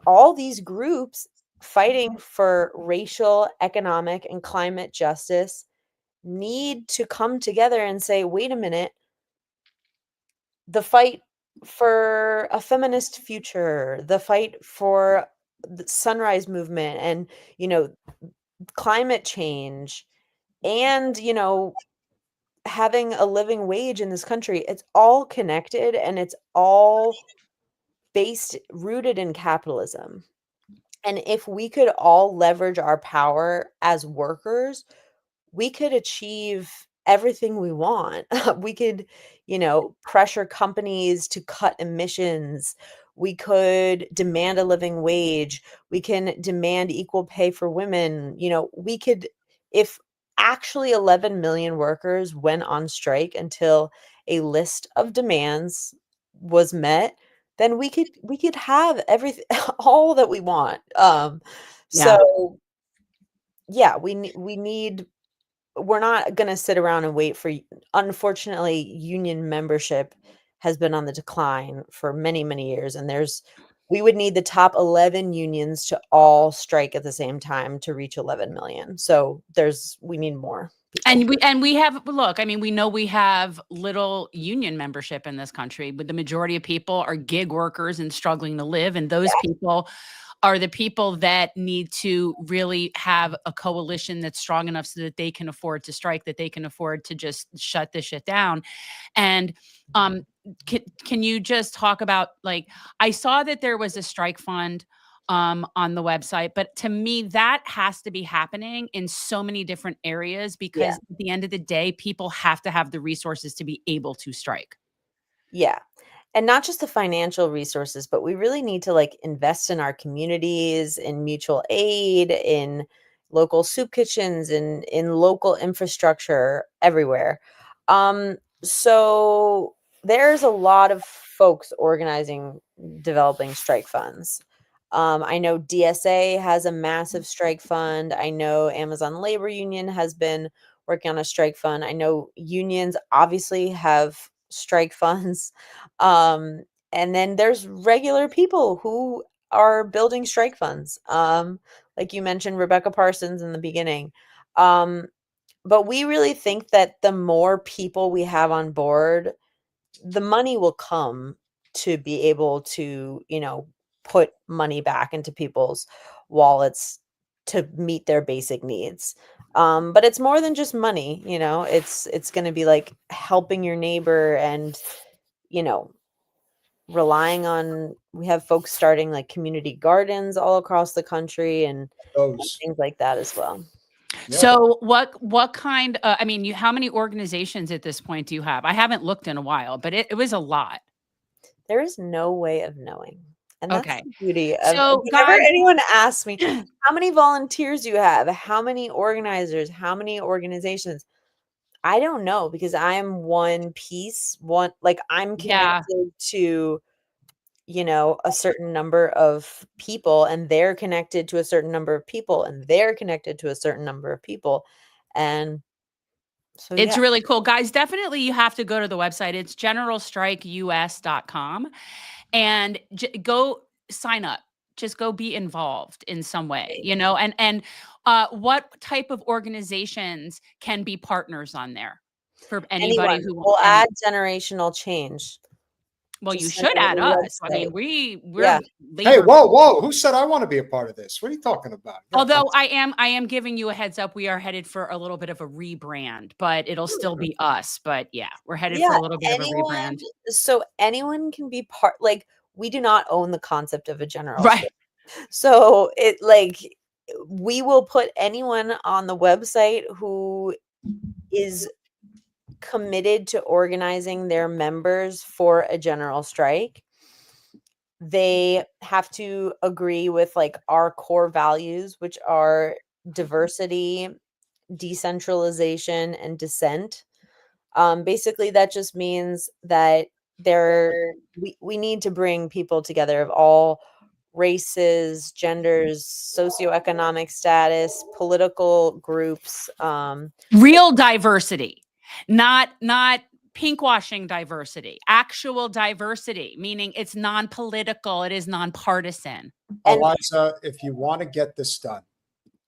all these groups fighting for racial, economic, and climate justice need to come together and say, wait a minute, the fight for a feminist future, the fight for the sunrise movement and, climate change and, having a living wage in this country, it's all connected and it's all rooted in capitalism. And if we could all leverage our power as workers, we could achieve everything we want. We could, pressure companies to cut emissions. We could demand a living wage. We can demand equal pay for women. We could, if actually 11 million workers went on strike until a list of demands was met, then we could have everything, all that we want. So yeah, we need, we're not going to sit around and wait for, unfortunately, union membership has been on the decline for many, many years. And we would need the top 11 unions to all strike at the same time to reach 11 million. So we need more people. And we have, look, I mean, we know we have little union membership in this country, but the majority of people are gig workers and struggling to live. And those people are the people that need to really have a coalition that's strong enough so that they can afford to strike, that they can afford to just shut this shit down. And can you just talk about, like, I saw that there was a strike fund on the website, but to me, that has to be happening in so many different areas, because at the end of the day, people have to have the resources to be able to strike. Yeah. And not just the financial resources, but we really need to like invest in our communities, in mutual aid, in local soup kitchens, in local infrastructure everywhere. So there's a lot of folks organizing, developing strike funds. I know DSA has a massive strike fund. I know Amazon Labor Union has been working on a strike fund. I know unions obviously have strike funds. And then there's regular people who are building strike funds. Like you mentioned, Rebecca Parsons in the beginning. But we really think that the more people we have on board, the money will come to be able to, put money back into people's wallets to meet their basic needs. But it's more than just money, it's going to be like helping your neighbor and, relying on, we have folks starting like community gardens all across the country and things like that as well. Yeah. So what kind, I mean, how many organizations at this point do you have? I haven't looked in a while, but it was a lot. There is no way of knowing. And that's Okay. the beauty of, So, whenever guys- anyone asks me, how many volunteers do you have? How many organizers? How many organizations? I don't know, because I am one piece, I'm connected to, a certain number of people, and they're connected to a certain number of people, and they're connected to a certain number of people. And so, it's really cool. Guys, definitely you have to go to the website. It's generalstrikeus.com and go sign up. Just go be involved in some way, and what type of organizations can be partners on there for anybody who will add generational change. Well, you Just send should me add the us. I website. mean, we're Yeah. Hey, whoa! Who said I want to be a part of this? What are you talking about? Although I am giving you a heads up, we are headed for a little bit of a rebrand, but it'll still be us. But yeah, we're headed for a little bit of a rebrand. So anyone can be part. Like, we do not own the concept of a general Right. strike. So we will put anyone on the website who is committed to organizing their members for a general strike. They have to agree with like our core values, which are diversity, decentralization, and dissent. Basically, that just means that we need to bring people together of all races, genders, socioeconomic status, political groups. Real diversity, not pinkwashing diversity, actual diversity, meaning it's non-political, it is nonpartisan. Eliza, if you want to get this done,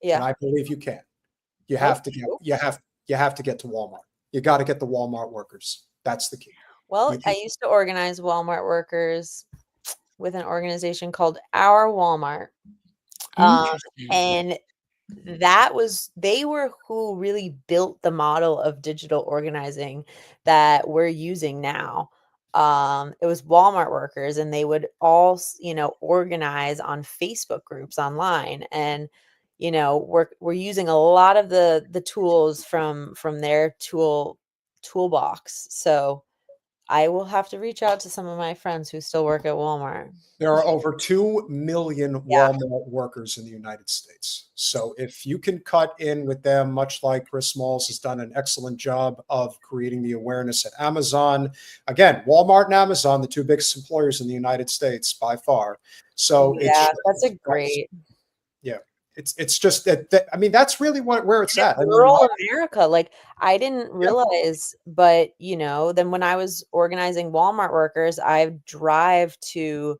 and I believe you can, you have to get to Walmart. You got to get the Walmart workers. That's the key. Well, I used to organize Walmart workers with an organization called Our Walmart. And they were who really built the model of digital organizing that we're using now. It was Walmart workers, and they would all, organize on Facebook groups online. And, we're using a lot of the tools from their toolbox. So I will have to reach out to some of my friends who still work at Walmart. There are over 2 million Walmart workers in the United States. So if you can cut in with them, much like Chris Smalls has done an excellent job of creating the awareness at Amazon. Again, Walmart and Amazon, the two biggest employers in the United States by far. So that's a great. Yeah. It's just that I mean, that's really where it's at. Rural America. Like, I didn't realize, but then when I was organizing Walmart workers, I drive to,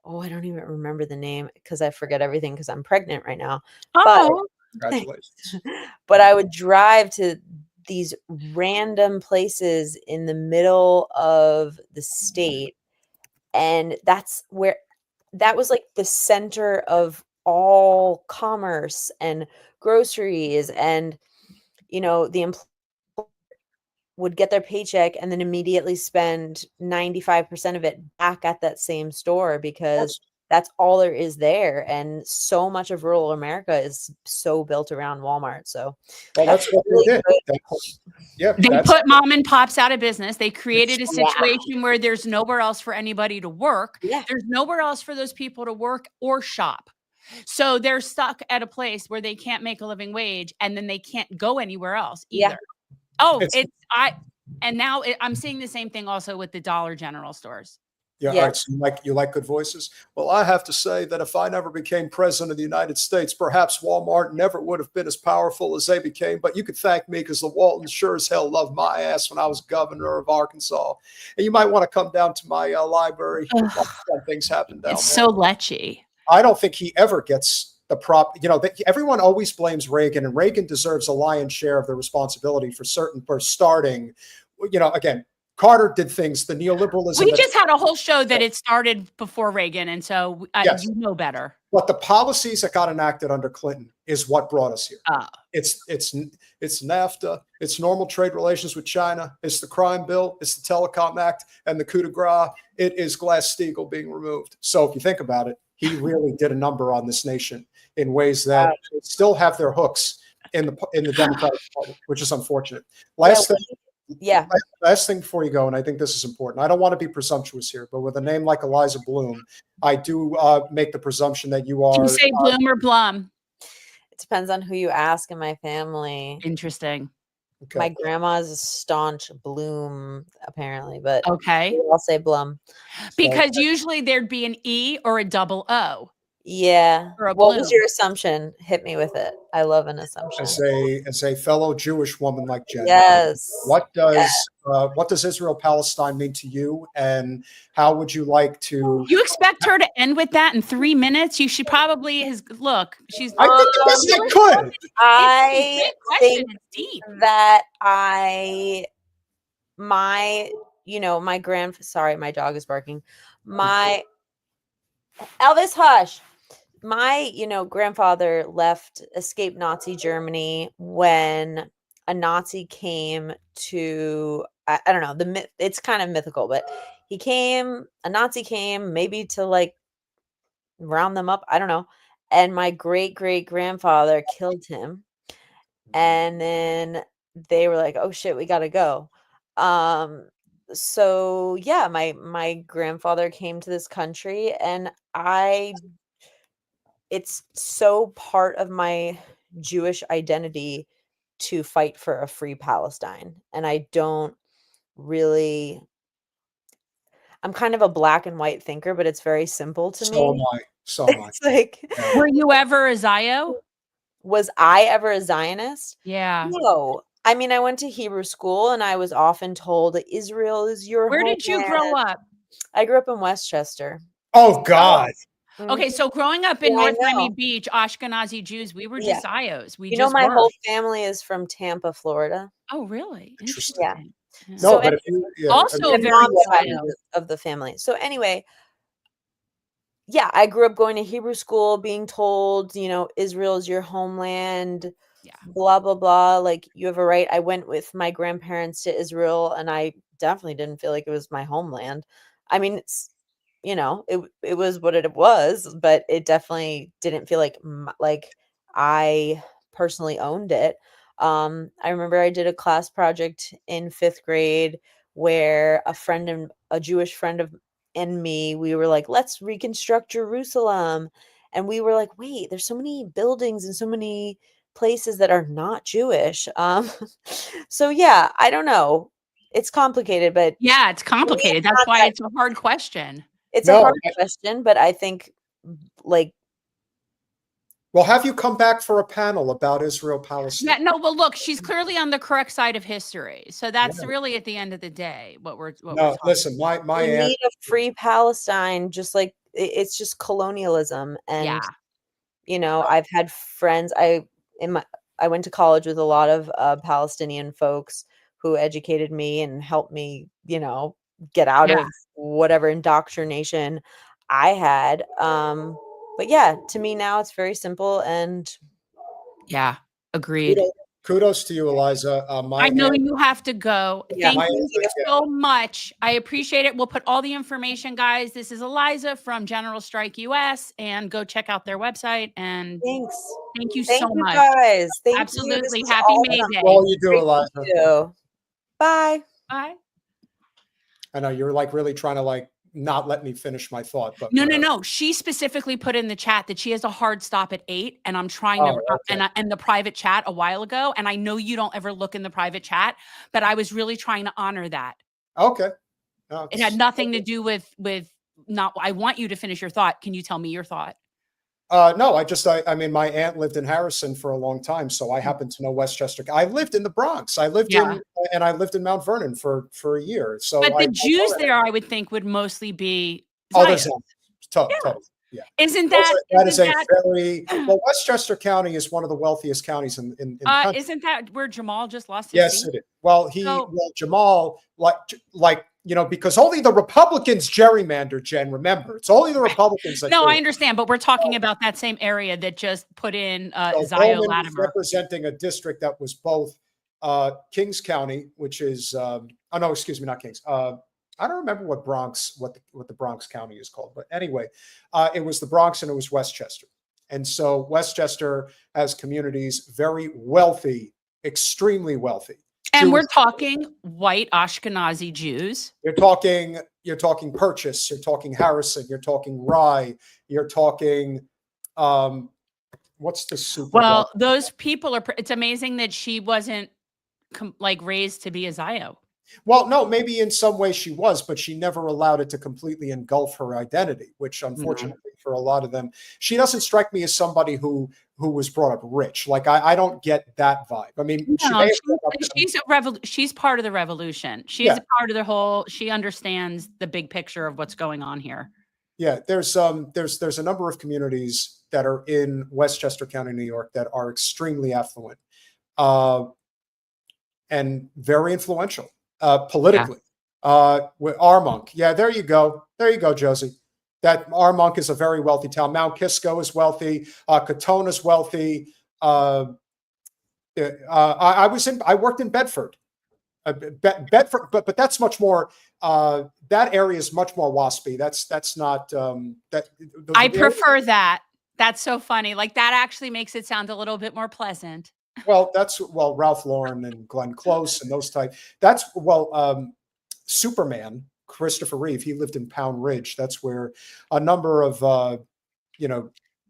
I don't even remember the name because I forget everything because I'm pregnant right now. But Congratulations. But I would drive to these random places in the middle of the state, and that was like the center of all commerce and groceries, and the employee would get their paycheck and then immediately spend 95% of it back at that same store because that's all there is there. And so much of rural America is so built around Walmart. So that's what really they did. They put mom and pops out of business. They created a situation where there's nowhere else for anybody to work. Yeah. There's nowhere else for those people to work or shop. So they're stuck at a place where they can't make a living wage, and then they can't go anywhere else either. Yeah. I'm seeing the same thing also with the Dollar General stores. Yeah. All right. So you like good voices? Well, I have to say that if I never became president of the United States, perhaps Walmart never would have been as powerful as they became. But you could thank me because the Waltons sure as hell loved my ass when I was governor of Arkansas. And you might want to come down to my library. Things happen down there. It's so lechy. I don't think he ever gets the prop. Everyone always blames Reagan, and Reagan deserves a lion's share of the responsibility for starting. Again, Carter did things. The neoliberalism. We just had a whole show that it started before Reagan, and so yes. You know better. But the policies that got enacted under Clinton is what brought us here. It's NAFTA. It's normal trade relations with China. It's the crime bill. It's the Telecom Act and the coup de grace. It is Glass-Steagall being removed. So if you think about it, he really did a number on this nation in ways that still have their hooks in the Democratic Party, which is unfortunate. Last thing before you go, and I think this is important. I don't want to be presumptuous here, but with a name like Eliza Bloom, I do make the presumption that you are. Do you say Bloom or Blum? It depends on who you ask in my family. Interesting. Okay. My grandma's a staunch Bloom, apparently, but okay, I'll say Blum. Because usually there'd be an E or a double O. Yeah. What was your assumption? Hit me with it. I love an assumption. As a fellow Jewish woman like Jen, yes. What does Israel-Palestine mean to you, and how would you like to? You expect her to end with that in 3 minutes? You should probably look. She's. I think the best I could. I think it's deep. That my sorry, my dog is barking. My Elvis, hush. My, grandfather escaped Nazi Germany when a Nazi came to, I don't know, it's kind of mythical, but a Nazi came maybe to round them up. I don't know. And my great grandfather killed him. And then they were like, oh shit, we got to go. So yeah, my grandfather came to this country, and it's so part of my Jewish identity to fight for a free Palestine. And I'm kind of a black and white thinker, but it's very simple to me. So am I. It's were you ever a Zio? Was I ever a Zionist? Yeah. No. I mean, I went to Hebrew school, and I was often told that Israel is your Where did you grow up? I grew up in Westchester. Oh, God. Okay, so growing up in North Miami Beach, Ashkenazi Jews, we were just Zios. My whole family is from Tampa, Florida. Oh, really? Interesting. Yeah. No, but also very side of the family. So anyway, yeah, I grew up going to Hebrew school, being told, Israel is your homeland. Yeah. Blah, blah, blah. You have a right. I went with my grandparents to Israel, and I definitely didn't feel like it was my homeland. I mean, it's, it was what it was, but it definitely didn't feel like I personally owned it. I remember I did a class project in 5th grade where a Jewish friend and me, we were like, let's reconstruct Jerusalem. And we were like, wait, there's so many buildings and so many places that are not Jewish. So yeah, I don't know. It's complicated, but yeah, it's complicated. That's why it's a hard question. It's a hard question, but I think well, have you come back for a panel about Israel-Palestine? Yeah, no, well, look, she's clearly on the correct side of history. So that's really at the end of the day what we're listen, my aunt, need a free Palestine, just it's just colonialism. And I've had friends, I went to college with a lot of Palestinian folks who educated me and helped me, get out of whatever indoctrination I had. But yeah, to me now it's very simple and agreed. Kudos to you, Eliza. I know you have to go. Yeah. Thank you so much. I appreciate it. We'll put all the information, guys. This is Eliza from General Strike US, and go check out their website. And thanks. Thank you Thank so you much. guys. Thank Absolutely. you. This was Happy awesome. May Day. All you do, Great Eliza. to you. Bye. Bye. I know you're like really trying to like not let me finish my thought, but No. She specifically put in the chat that she has a hard stop at 8, and I'm trying to and the private chat a while ago. And I know you don't ever look in the private chat, but I was really trying to honor that. Okay. It had nothing to do with not. I want you to finish your thought. Can you tell me your thought? No, I mean, my aunt lived in Harrison for a long time, so I happen to know Westchester. I lived in the Bronx. I lived in Mount Vernon for a year. So, but the Jews there, I would think, would mostly be. There's totally. Yeah. Isn't that very well? Westchester County is one of the wealthiest counties in the country. Isn't that where Jamal just lost his Yes, seat? it is. Well, Jamal, because only the Republicans gerrymander, Jen, remember. It's only the Republicans that No, do I it. understand, but we're talking about that same area that just put in So Zio Bowman is Latimer. representing a district that was both Kings County, which is not Kings. I don't remember what the Bronx County is called, but anyway, it was the Bronx and it was Westchester. And so Westchester has communities very wealthy, extremely wealthy. And we're talking white Ashkenazi Jews. You're talking Purchase, you're talking Harrison, you're talking Rye, you're talking what's the super? Well, those people are. It's amazing that she wasn't raised to be a Zio. Well, no, maybe in some way she was, but she never allowed it to completely engulf her identity, which unfortunately for a lot of them, she doesn't strike me as somebody who was brought up rich. Like I don't get that vibe. I mean, she's part of the revolution. She's a part of the whole. She understands the big picture of what's going on here. Yeah, there's a number of communities that are in Westchester County, New York, that are extremely affluent and very influential. Politically, with Armonk. Yeah, there you go, Josie. That Armonk is a very wealthy town. Mount Kisco is wealthy. Katona is wealthy. I worked in Bedford, Bedford, but that's much more. That area is much more waspy. That's not that. I prefer that. That's so funny. Like that actually makes it sound a little bit more pleasant. Well, Ralph Lauren and Glenn Close and those type. Superman, Christopher Reeve, he lived in Pound Ridge. That's where a number of,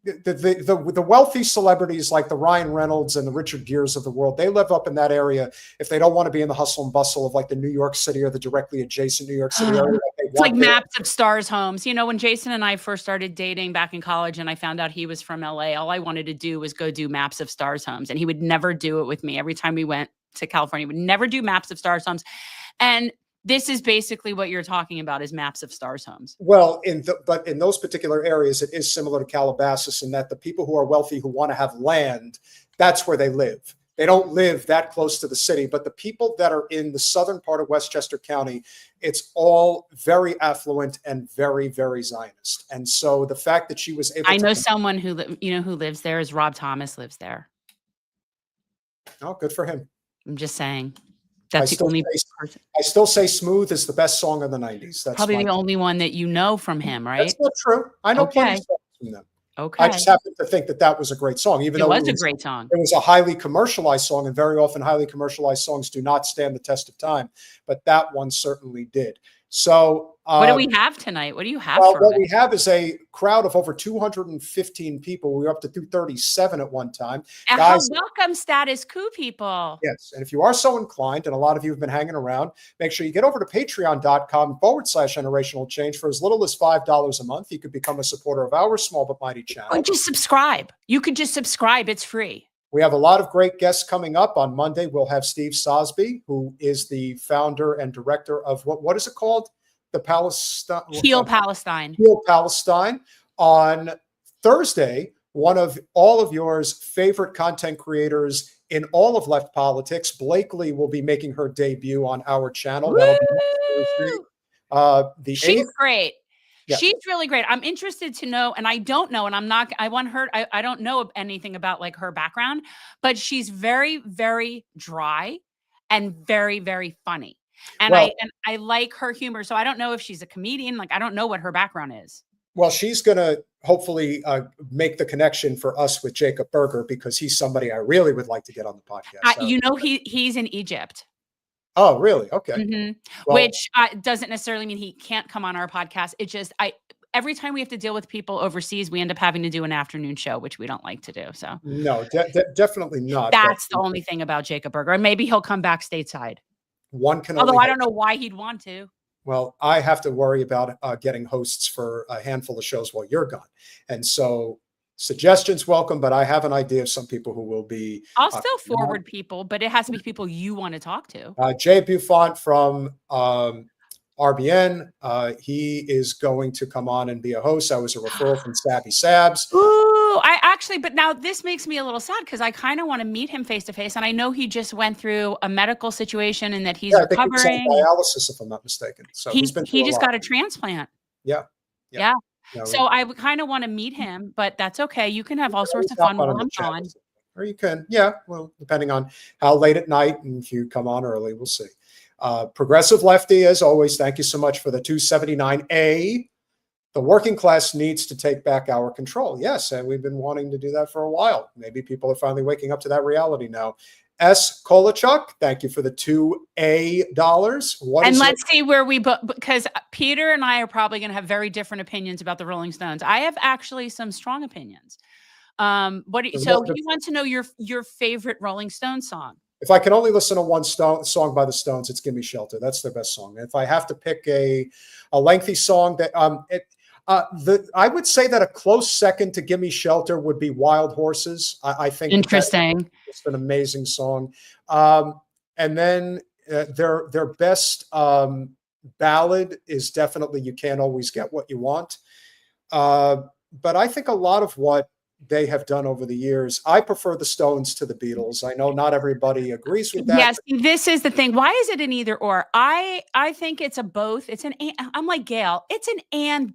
the wealthy celebrities like the Ryan Reynolds and the Richard Geres of the world, they live up in that area if they don't want to be in the hustle and bustle of like the New York City or the directly adjacent New York City area. It's like maps of stars homes. You know, when Jason and I first started dating back in college and I found out he was from LA, all I wanted to do was go do maps of stars homes. And he would never do it with me. Every time we went to California, he would never do maps of stars homes. And this is basically what you're talking about is maps of stars homes. Well, but in those particular areas, it is similar to Calabasas in that the people who are wealthy who want to have land, that's where they live. They don't live that close to the city, but the people that are in the southern part of Westchester County, it's all very affluent and very, very Zionist. And so the fact that she was able I know someone who lives there is Rob Thomas lives there. Oh, good for him. I'm just saying. That's the only person. I still say Smooth is the best song of the 90s. That's probably the only one that you know from him, right? That's not true. I know plenty of songs from them. Okay. I just happen to think that was a great song, even though it was a great song. It was a highly commercialized song, and very often highly commercialized songs do not stand the test of time. But that one certainly did. So what do we have tonight? What do you have for us? We have is a crowd of over 215 people. We were up to 237 at one time. Guys, welcome status quo people. Yes. And if you are so inclined, and a lot of you have been hanging around, make sure you get over to patreon.com/generational change. For as little as $5 a month, you could become a supporter of our small but mighty channel. Or just subscribe. You could just subscribe. It's free. We have a lot of great guests coming up. On Monday, we'll have Steve Sosby, who is the founder and director of what is it called? The Palestine. Heal Palestine. Heal Palestine. On Thursday, one of all of yours favorite content creators in all of left politics. Blakely will be making her debut on our channel. That'll be next Thursday. The She's 8th. great. Yeah. She's really great. I'm interested to know, and I don't know, and I want her, I don't know anything about like her background, but she's very, very dry and very, very funny. And I like her humor. So I don't know if she's a comedian. Like, I don't know what her background is. Well, she's going to hopefully make the connection for us with Jacob Berger, because he's somebody I really would like to get on the podcast. You know, he's in Egypt. Oh, really? Okay. Mm-hmm. Well, which doesn't necessarily mean he can't come on our podcast. It just, every time we have to deal with people overseas, we end up having to do an afternoon show, which we don't like to do. So no, definitely not. That's the only thing about Jacob Berger. And maybe he'll come back stateside. One can Although I don't know why he'd want to. Well, I have to worry about getting hosts for a handful of shows while you're gone. And so suggestions welcome, but I have an idea of some people who will be. I'll still forward people, but it has to be people you want to talk to. Jay Buffont from RBN. He is going to come on and be a host. I was a referral from Savvy Sabs. Ooh, but now this makes me a little sad because I kind of want to meet him face to face. And I know he just went through a medical situation and that he's recovering. I think he was on dialysis, if I'm not mistaken. So he just got a transplant. Yeah. So I would kind of want to meet him, but that's okay. You can have all sorts of fun while I'm gone. Or you can, well, depending on how late at night, and if you come on early, we'll see. Progressive Lefty, as always, thank you so much for the 279A. The working class needs to take back our control. Yes, and we've been wanting to do that for a while. Maybe people are finally waking up to that reality now. S. Kolachuk, thank you for the $2 And let's see where we because Peter and I are probably going to have very different opinions about the Rolling Stones. I have actually some strong opinions. He wants to know your favorite Rolling Stones song. If I can only listen to one song by the Stones, it's "Gimme Shelter." That's their best song. If I have to pick a lengthy song, that I would say that a close second to "Gimme Shelter" would be "Wild Horses." I think interesting. It's an amazing song. And then their best ballad is definitely "You Can't Always Get What You Want." But I think a lot of what they have done over the years, I prefer the Stones to the Beatles. I know not everybody agrees with that. Yes, this is the thing. Why is it an either or? I think it's a both. It's an I'm like Gail. It's an and,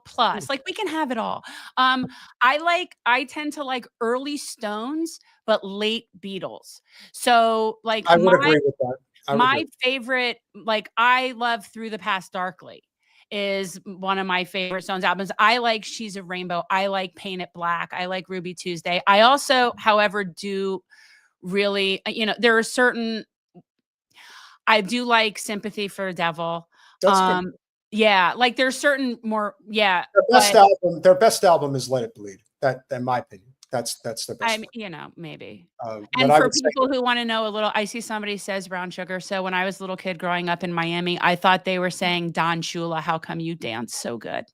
plus. Like we can have it all. I tend to like early Stones, but late Beatles. So like I would agree with that. My favorite, like I love Through the Past Darkly. Is one of my favorite Stones albums. I like She's a Rainbow. I like Paint It Black. I like Ruby Tuesday. I also, however, do really, there are certain, I do like Sympathy for the Devil. That's good. Yeah, like there's certain more, yeah. Their best album is Let It Bleed. That, in my opinion, that's the best. Maybe. And for people who want to know a little, I see somebody says Brown Sugar. So when I was a little kid growing up in Miami, I thought they were saying Don Shula, how come you dance so good?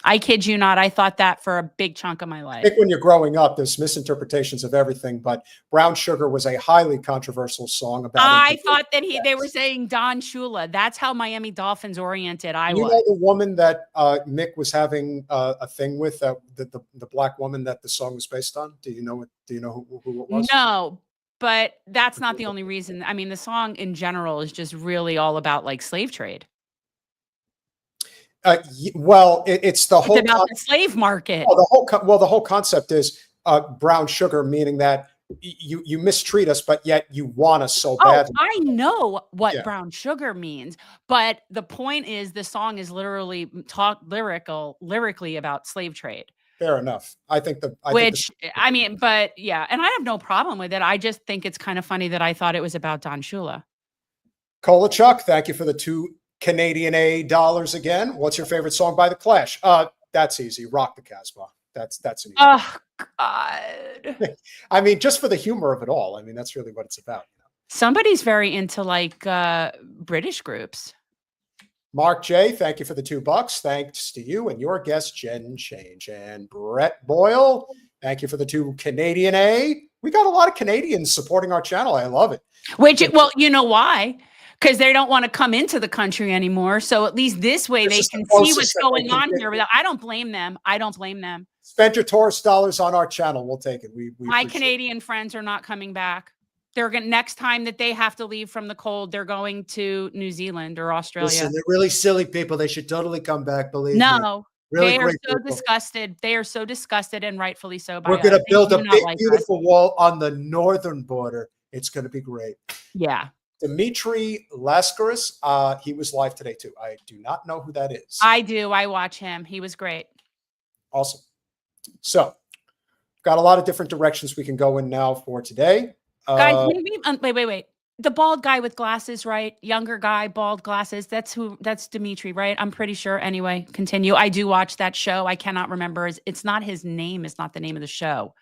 I kid you not. I thought that for a big chunk of my life. I think when you're growing up, there's misinterpretations of everything, but Brown Sugar was a highly controversial song about. I thought that they were saying Don Shula. That's how Miami Dolphins oriented I was. You know the woman that Mick was having a thing with, the black woman that the song was based on? Do you know who it was? No, but that's not the only reason. I mean, the song in general is just really all about like slave trade. It's the whole about the slave market. The whole concept is brown sugar, meaning that you mistreat us, but yet you want us so badly. I know what brown sugar means, but the point is the song is literally lyrically about slave trade. Fair enough. And I have no problem with it. I just think it's kind of funny that I thought it was about Don Shula. Kolachuk, thank you for the $2 Canadian dollars again. What's your favorite song by The Clash? That's easy. Rock the Casbah. That's an easy. Oh God. I mean, just for the humor of it all. I mean, that's really what it's about. Somebody's very into like British groups. Mark J, thank you for the $2. Thanks to you and your guest, Jen Change. And Brett Boyle, thank you for the $2 Canadian. We got a lot of Canadians supporting our channel. I love it. You know why? because they don't want to come into the country anymore. So at least this way they can see what's going on here. I don't blame them. I don't blame them. Spend your tourist dollars on our channel. We'll take it. My Canadian friends are not coming back. They're going next time that they have to leave from the cold, they're going to New Zealand or Australia. Listen, they're really silly people. They should totally come back. Believe me. No, really they are so people. Disgusted. They are so disgusted, and rightfully so. By We're going to build a big, like beautiful wall on the northern border. It's going to be great. Yeah. Dimitri Lascaris, he was live today too. I do not know who that is. I do. I watch him. He was great. Awesome. So, got a lot of different directions we can go in now for today. Guys, maybe, wait. The bald guy with glasses, right? Younger guy, bald glasses. That's Dimitri, right? I'm pretty sure. Anyway, continue. I do watch that show. I cannot remember. It's not his name. It's not the name of the show.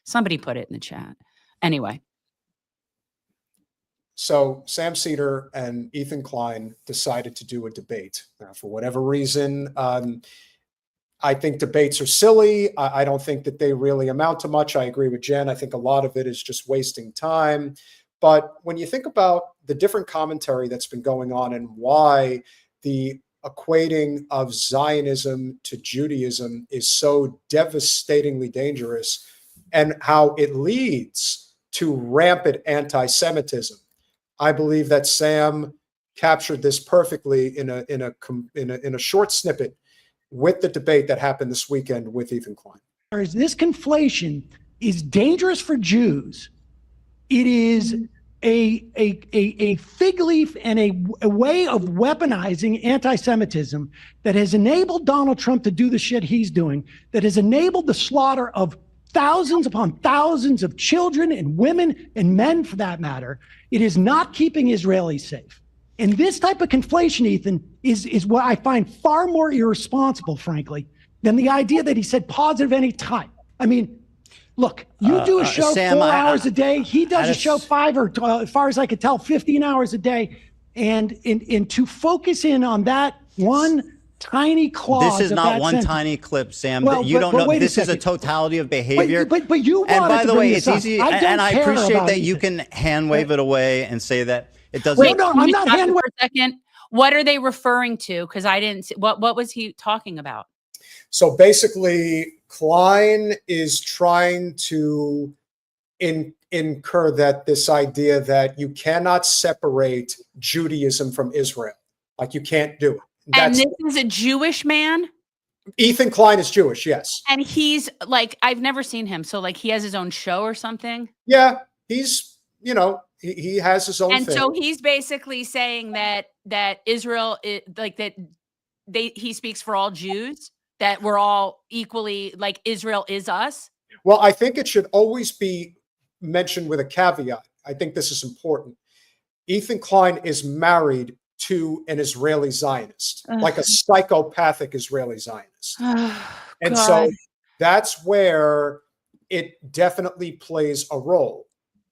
Somebody put it in the chat. Anyway. So Sam Seder and Ethan Klein decided to do a debate. Now, for whatever reason, I think debates are silly. I don't think that they really amount to much. I agree with Jen. I think a lot of it is just wasting time. But when you think about the different commentary that's been going on and why the equating of Zionism to Judaism is so devastatingly dangerous and how it leads to rampant anti-Semitism, I believe that Sam captured this perfectly in a short snippet with the debate that happened this weekend with Ethan Klein. This conflation is dangerous for Jews. It is a fig leaf and a way of weaponizing anti-Semitism that has enabled Donald Trump to do the shit he's doing, that has enabled the slaughter of thousands upon thousands of children and women and men, for that matter. It is not keeping Israelis safe. And this type of conflation, Ethan, is what I find far more irresponsible, frankly, than the idea that he said positive any time. I mean, look, you do a show Sam, 4 hours a day. He does a show 5 or, as far as I could tell, 15 hours a day. And to focus in on that one tiny clause. This is not one sentence. Tiny clip, Sam. Well, you don't know. This is a second. totality of behavior. But you and by the way, it's up. easy. And I appreciate that you can hand wave it away and say that it doesn't. Wait, no, I'm not hand waving. For a second. What are they referring to? Because I didn't see, what was he talking about? So basically, Klein is trying to incur that this idea that you cannot separate Judaism from Israel. Like you can't do it. And this is a Jewish man? Ethan Klein is Jewish, yes. And he's like, I've never seen him. So like he has his own show or something? Yeah, he's, he has his own and thing. So he's basically saying that Israel, he speaks for all Jews, that we're all equally, like Israel is us? Well, I think it should always be mentioned with a caveat. I think this is important. Ethan Klein is married to an Israeli Zionist, like a psychopathic Israeli Zionist. And so that's where it definitely plays a role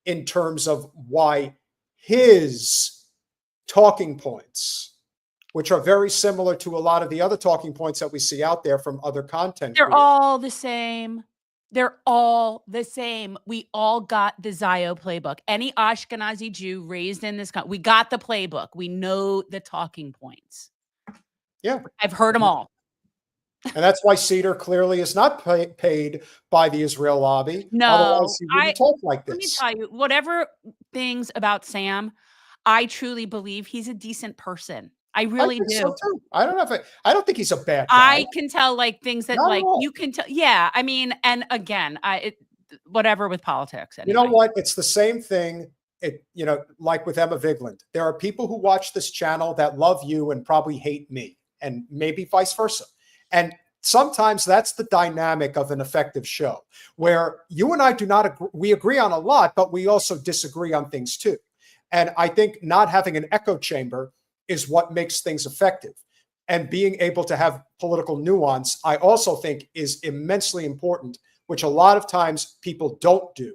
in terms of why his talking points, which are very similar to a lot of the other talking points that we see out there from other content. They're all the same. They're all the same. We all got the Zio playbook. Any Ashkenazi Jew raised in this country, we got the playbook. We know the talking points. Yeah. I've heard them all. And that's why Seder clearly is not paid by the Israel lobby. No, otherwise he wouldn't talk like this. Let me tell you, whatever things about Sam, I truly believe he's a decent person. I really do. So too. I don't think he's a bad guy. I can tell like things that Not like at all. you can tell. Yeah. I mean, and again, whatever with politics. Anyway. You know what? It's the same thing. Like with Emma Vigeland, there are people who watch this channel that love you and probably hate me, and maybe vice versa. And sometimes that's the dynamic of an effective show, where you and I do not agree. We agree on a lot, but we also disagree on things too. And I think not having an echo chamber is what makes things effective. And being able to have political nuance, I also think is immensely important, which a lot of times people don't do.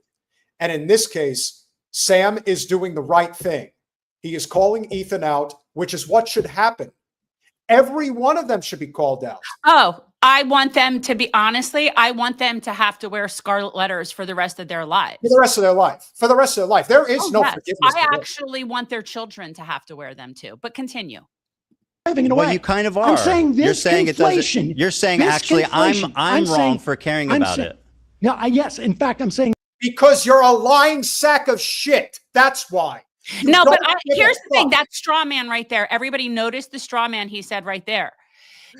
And in this case, Sam is doing the right thing. He is calling Ethan out, which is what should happen. Every one of them should be called out. Oh, I want them to be, honestly, I want them to have to wear scarlet letters for the rest of their lives. For the rest of their life. For the rest of their life. There is no forgiveness. I actually want their children to have to wear them too. But continue. Well, you kind of are. I'm saying this you're saying it doesn't. conflation. You're saying This actually, conflation. I'm wrong saying- for caring I'm about saying- it. No, yes. In fact, I'm saying because you're a lying sack of shit. That's why. No, but here's the thing. That straw man right there. Everybody noticed the straw man he said right there.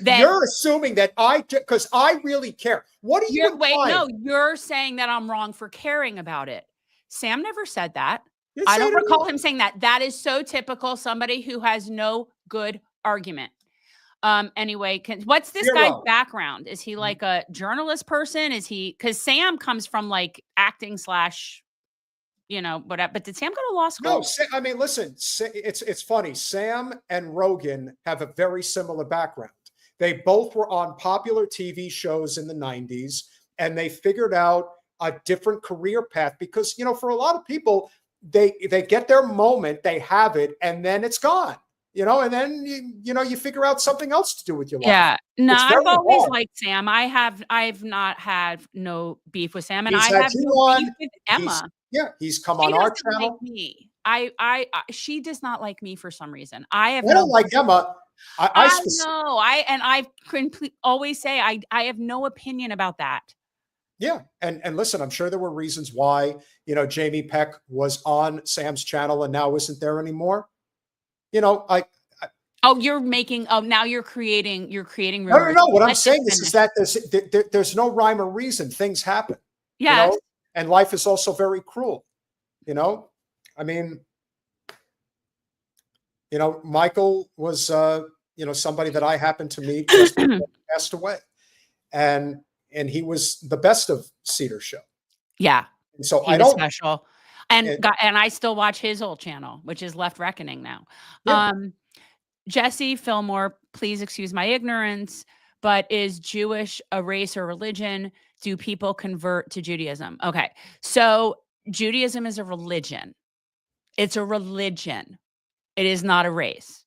That you're assuming that because I really care. What are you wait, no, you're saying that I'm wrong for caring about it. Sam never said that. I don't recall him saying that. That is so typical. Somebody who has no good argument. Anyway, what's this guy's background? Is he like a journalist person? Is he, because Sam comes from like acting / whatever. But did Sam go to law school? No, I mean, listen, it's funny. Sam and Rogan have a very similar background. They both were on popular TV shows in the 90s, and they figured out a different career path because, for a lot of people, they get their moment, they have it, and then it's gone. And then you figure out something else to do with your life. Yeah, no, I've always liked Sam. I've not had no beef with Sam, and I have no beef with Emma. He's come on our channel. Like me. She does not like me for some reason. I don't like Emma. I know. I always say I have no opinion about that. Yeah, and listen, I'm sure there were reasons why Jamie Peck was on Sam's channel and now isn't there anymore. You're making. Oh, now you're creating. Rumors. No. What I'm saying is that there's no rhyme or reason. Things happen. Yeah. And life is also very cruel. I mean, Michael was somebody that I happened to meet just passed away, and he was the best of Seder show. Yeah. And so I don't special. And I still watch his old channel, which is Left Reckoning now. Yeah. Jesse Fillmore, please excuse my ignorance, but is Jewish a race or religion? Do people convert to Judaism? Okay. So Judaism is a religion. It's a religion. It is not a race.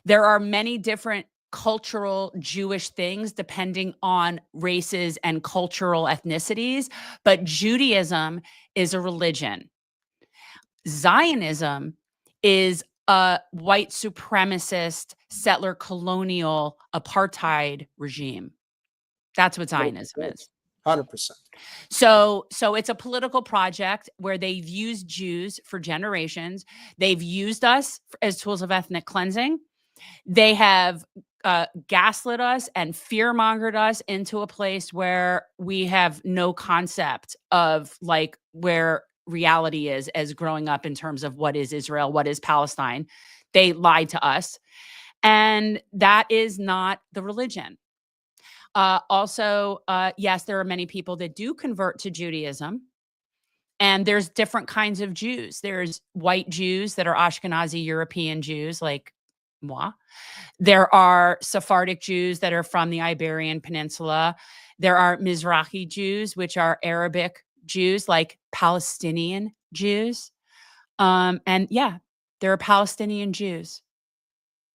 There are many different cultural Jewish things depending on races and cultural ethnicities, but Judaism is a religion. Zionism is a white supremacist, settler colonial apartheid regime. That's what Zionism is. 100%. So it's a political project where they've used Jews for generations. They've used us as tools of ethnic cleansing. They have gaslit us and fear-mongered us into a place where we have no concept of like where reality is as growing up in terms of what is Israel, what is Palestine. They lied to us. And that is not the religion. Also, yes, there are many people that do convert to Judaism. And there's different kinds of Jews. There's white Jews that are Ashkenazi European Jews like moi. There are Sephardic Jews that are from the Iberian Peninsula. There are Mizrahi Jews, which are Arabic Jews, like Palestinian Jews. And yeah, there are Palestinian Jews.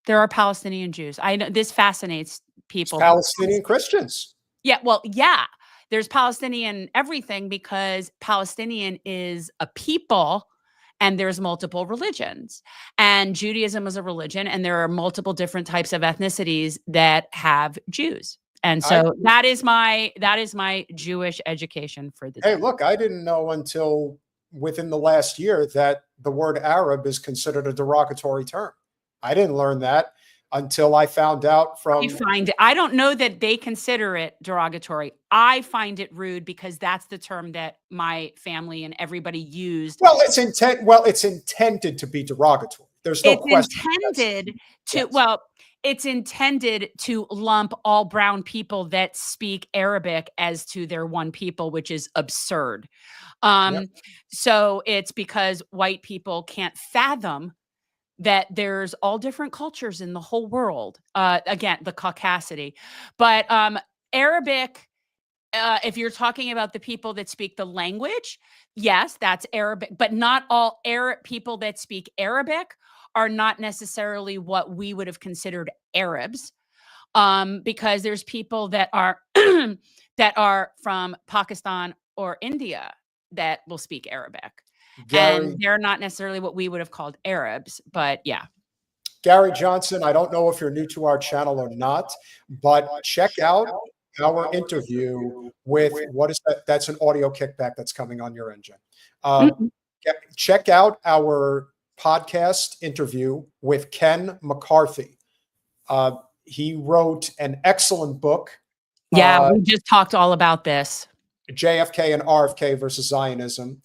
There are Palestinian Jews. I know this fascinates people. It's Palestinian Christians. Yeah, well, yeah. There's Palestinian everything because Palestinian is a people and there's multiple religions. And Judaism is a religion and there are multiple different types of ethnicities that have Jews. And so that is my Jewish education for the day. Hey, look, I didn't know until within the last year that the word Arab is considered a derogatory term. I didn't learn that until I found out from... I don't know that they consider it derogatory. I find it rude because that's the term that my family and everybody used. Well, it's intended to be derogatory. There's no question. It's intended to lump all brown people that speak Arabic as to their one people, which is absurd. So it's because white people can't fathom that there's all different cultures in the whole world. Again, the caucasity. But Arabic, if you're talking about the people that speak the language, yes, that's Arabic. But not all Arab people that speak Arabic are not necessarily what we would have considered Arabs. because there's people that are that are from Pakistan or India that will speak Arabic. And they're not necessarily what we would have called Arabs, but yeah. Gary Johnson, I don't know if you're new to our channel or not, but check out our interview with, what is that? That's an audio kickback that's coming on your engine. Check out our podcast interview with Ken McCarthy. He wrote an excellent book. Yeah, we just talked all about this. JFK and RFK versus Zionism.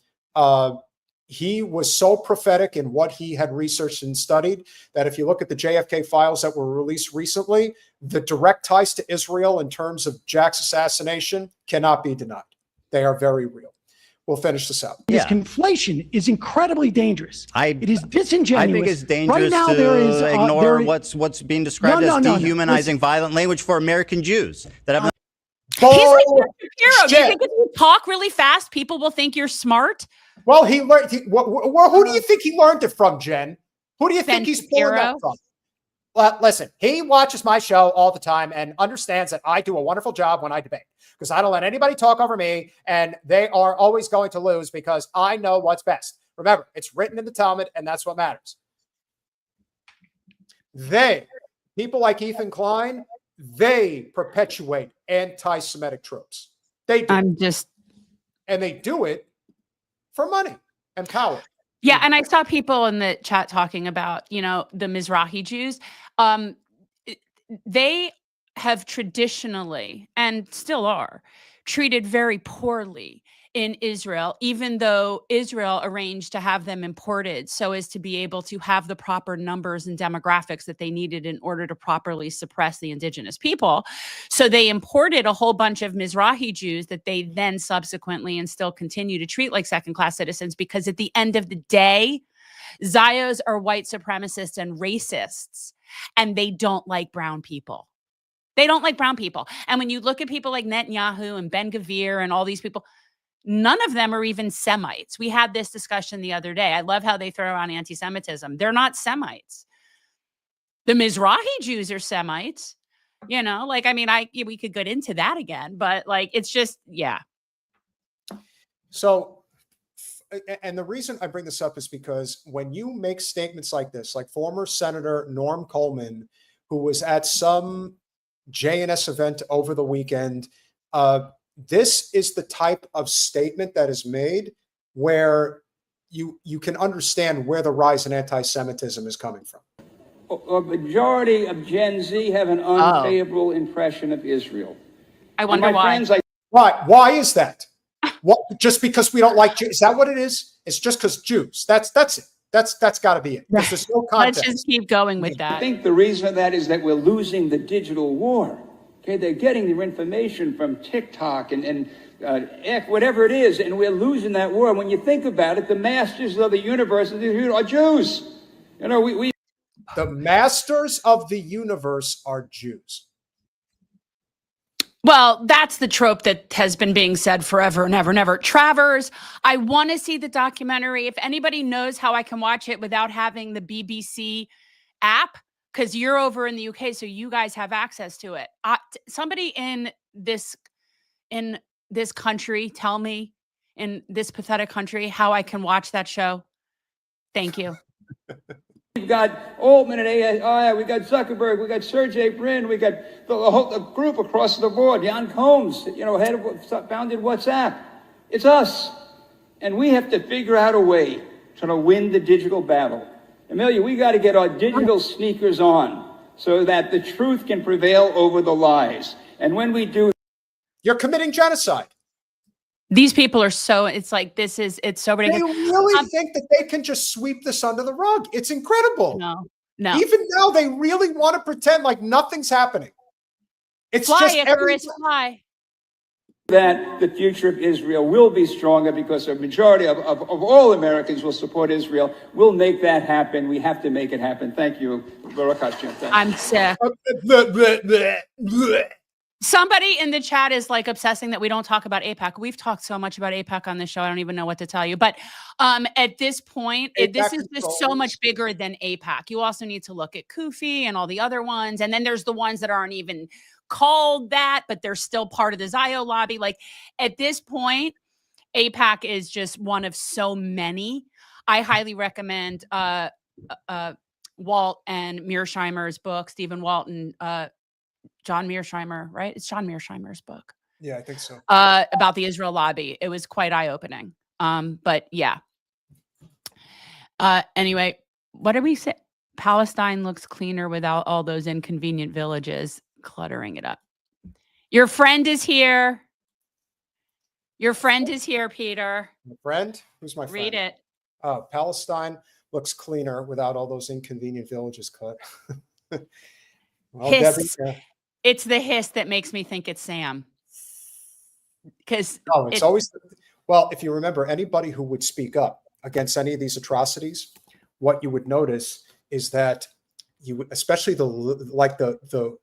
He was so prophetic in what he had researched and studied that if you look at the JFK files that were released recently, the direct ties to Israel in terms of Jack's assassination cannot be denied. They are very real. We'll finish this out. This conflation is incredibly dangerous. It is disingenuous. I think it's dangerous right now, to ignore what's being described as dehumanizing violent language for American Jews that have. He's like Shapiro. Do you think if you talk really fast, people will think you're smart? Well, he learned. Who do you think he learned it from, Jen? Who do you think he's pulling that from? Well, listen, he watches my show all the time and understands that I do a wonderful job when I debate because I don't let anybody talk over me, and they are always going to lose because I know what's best. Remember, it's written in the Talmud, and that's what matters. People like Ethan Klein, they perpetuate anti-Semitic tropes. They do. And they do it for money and power. Yeah, and I saw people in the chat talking about, the Mizrahi Jews. They have traditionally, and still are, treated very poorly in Israel, even though Israel arranged to have them imported so as to be able to have the proper numbers and demographics that they needed in order to properly suppress the indigenous people. So they imported a whole bunch of Mizrahi Jews that they then subsequently and still continue to treat like second-class citizens, because at the end of the day, Zios are white supremacists and racists, and they don't like brown people. They don't like brown people. And when you look at people like Netanyahu and Ben-Gvir and all these people, none of them are even Semites. We had this discussion the other day. I love how they throw around anti-Semitism. They're not Semites. The Mizrahi Jews are Semites. We could get into that again, but it's just, yeah. So, and the reason I bring this up is because when you make statements like this, like former Senator Norm Coleman, who was at some JNS event over the weekend, this is the type of statement that is made where you can understand where the rise in anti-Semitism is coming from. A majority of Gen Z have an unfavorable impression of Israel. I wonder why. Why is that? What, just because we don't like Jews? Is that what it is? It's just because Jews. That's it. That's got to be it. There's no context. Let's just keep going with that. I think the reason for that is that we're losing the digital war. Okay, they're getting their information from TikTok and whatever it is, and we're losing that war. When you think about it, the masters of the universe are Jews. The masters of the universe are Jews. Well, that's the trope that has been being said forever and ever and ever. Travers, I want to see the documentary. If anybody knows how I can watch it without having the BBC app, because you're over in the UK, so you guys have access to it. Somebody in this country, tell me, in this pathetic country, how I can watch that show. Thank you. We've got Altman and AI, we got Zuckerberg, we got Sergey Brin, we got the whole group across the board. Jan Combs, founded WhatsApp. It's us. And we have to figure out a way to win the digital battle. Amelia, we got to get our digital sneakers on so that the truth can prevail over the lies. And when we do, you're committing genocide. These people are so, it's so ridiculous. They really think that they can just sweep this under the rug. It's incredible. No. Even now, they really want to pretend like nothing's happening. It's fly, just Icarus, fly. That the future of Israel will be stronger because a majority of all Americans will support Israel. We'll make that happen. We have to make it happen. Thank you. I'm sick. Somebody in the chat is like obsessing that we don't talk about AIPAC. We've talked so much about AIPAC on this show. I don't even know what to tell you. But at this point, this is just so much bigger than AIPAC. You also need to look at Kufi and all the other ones. And then there's the ones that aren't even called that, but they're still part of the Zio lobby. Like at this point, AIPAC is just one of so many. I highly recommend Walt and Mearsheimer's book, Stephen Walt and John Mearsheimer, right? It's John Mearsheimer's book. Yeah, I think so. About the Israel lobby. It was quite eye-opening. But yeah. Anyway, what did we say? Palestine looks cleaner without all those inconvenient villages cluttering it up. Your friend is here. Your friend is here, Peter. My friend? Who's my friend? Read it. Oh, Palestine looks cleaner without all those inconvenient villages cut. Well, Hiss. Debbie, It's the hiss that makes me think it's Sam. Because it's always well, if you remember, anybody who would speak up against any of these atrocities, what you would notice is that you would, especially the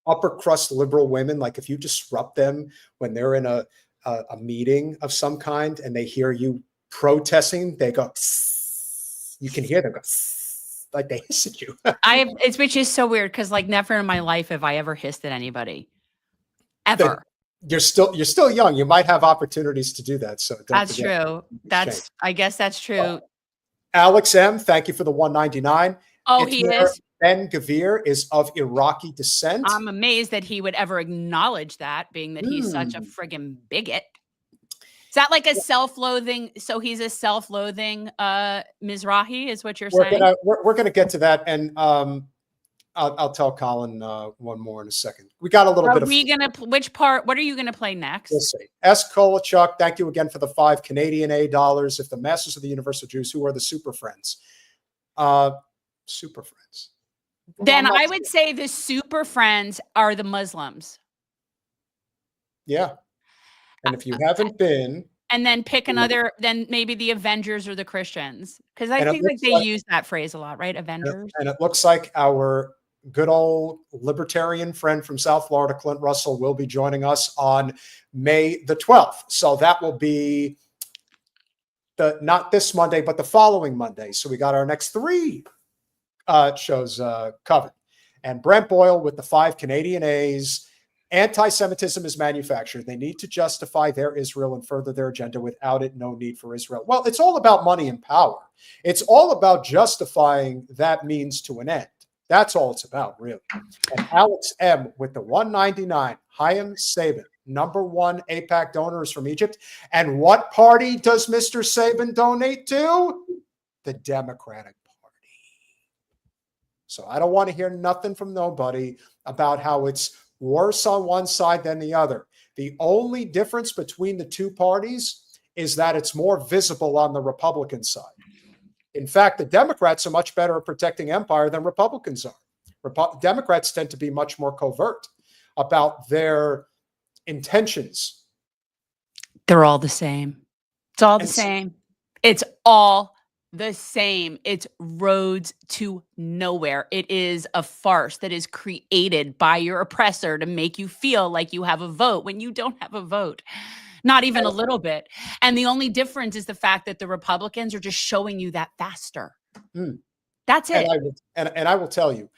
upper crust liberal women, like if you disrupt them when they're in a meeting of some kind and they hear you protesting, they go, you can hear them go, like they hiss at you. Which is so weird because like never in my life have I ever hissed at anybody. Ever. You're still young. You might have opportunities to do that. So that's true. I guess that's true. Alex M, thank you for the 199. Oh, he is. Ben-Gvir is of Iraqi descent. I'm amazed that he would ever acknowledge that, being that he's such a friggin' bigot. Is that like a self-loathing? So he's a self-loathing Mizrahi, is what you're saying? We're gonna get to that, and I'll tell Colin one more in a second. We got a little bit of. Which part? What are you gonna play next? We'll see. S. Kolachuk, thank you again for the 5 Canadian $8. If the Masters of the Universal Jews, who are the super friends? Super friends. Then I would say the super friends are the Muslims. Yeah. And if you haven't been. And then pick another, then maybe the Avengers or the Christians. Because I think like they use that phrase a lot, right? Avengers. And it looks like our good old libertarian friend from South Florida, Clint Russell, will be joining us on May the 12th. So that will be not this Monday, but the following Monday. So we got our next 3 shows covered. And Brent Boyle with the 5 Canadian A's. Anti-Semitism is manufactured. They need to justify their Israel and further their agenda. Without it, no need for Israel. Well, it's all about money and power. It's all about justifying that means to an end. That's all it's about, really. And Alex M with the 199, Chaim Sabin, #1 AIPAC donors from Egypt. And what party does Mr. Sabin donate to? The Democratic Party. So I don't want to hear nothing from nobody about how it's worse on one side than the other. The only difference between the two parties is that it's more visible on the Republican side. In fact, the Democrats are much better at protecting empire than Republicans are. Democrats tend to be much more covert about their intentions. They're all the same. It's all the same. It's all the same. It's roads to nowhere. It is a farce that is created by your oppressor to make you feel like you have a vote when you don't have a vote. Not even a little bit. And the only difference is the fact that the Republicans are just showing you that faster. That's it. And I will tell you,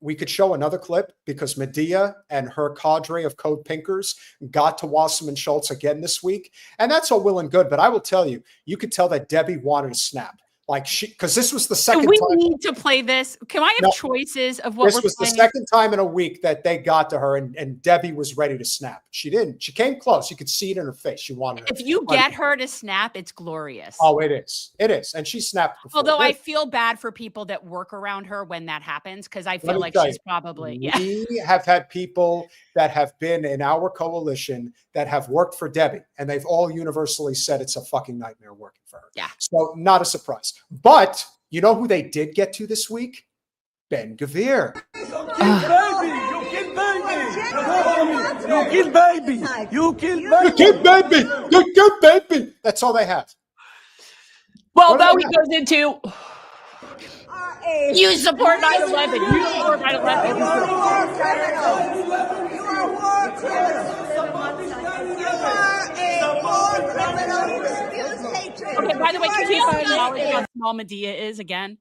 we could show another clip because Medea and her cadre of CodePinkers got to Wasserman Schultz again this week. And that's all well and good. But I will tell you, you could tell that Debbie wanted to snap. Like because this was the second time. We need to play this. Can I have choices of what we're playing? This was the second time in a week that they got to her and Debbie was ready to snap. She didn't. She came close. You could see it in her face. She wanted If you get her to snap, it's glorious. Oh, it is. It is. And she snapped before. Although I feel bad for people that work around her when that happens because I feel like she's probably, We have had people that have been in our coalition that have worked for Debbie, and they've all universally said it's a fucking nightmare working for her. Yeah. So not a surprise. But you know who they did get to this week? Ben-Gvir. You kill baby. You kill baby. That's all they have. Well, now he goes into you support 9/11. You support 9/11. Okay, by the way, can you acknowledge how small Medea is again?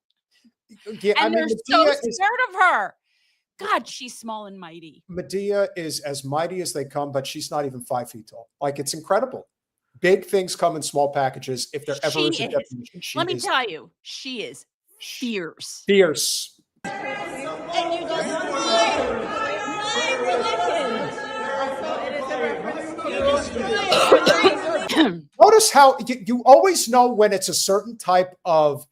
Yeah, And I mean, they're so scared of her. God, she's small and mighty. Medea is as mighty as they come, but she's not even 5 feet tall. Like, it's incredible. Big things come in small packages. If there ever is a definition, Let me tell you, she is fierce. Fierce. And you destroy my religion. Notice how you always know when it's a certain type of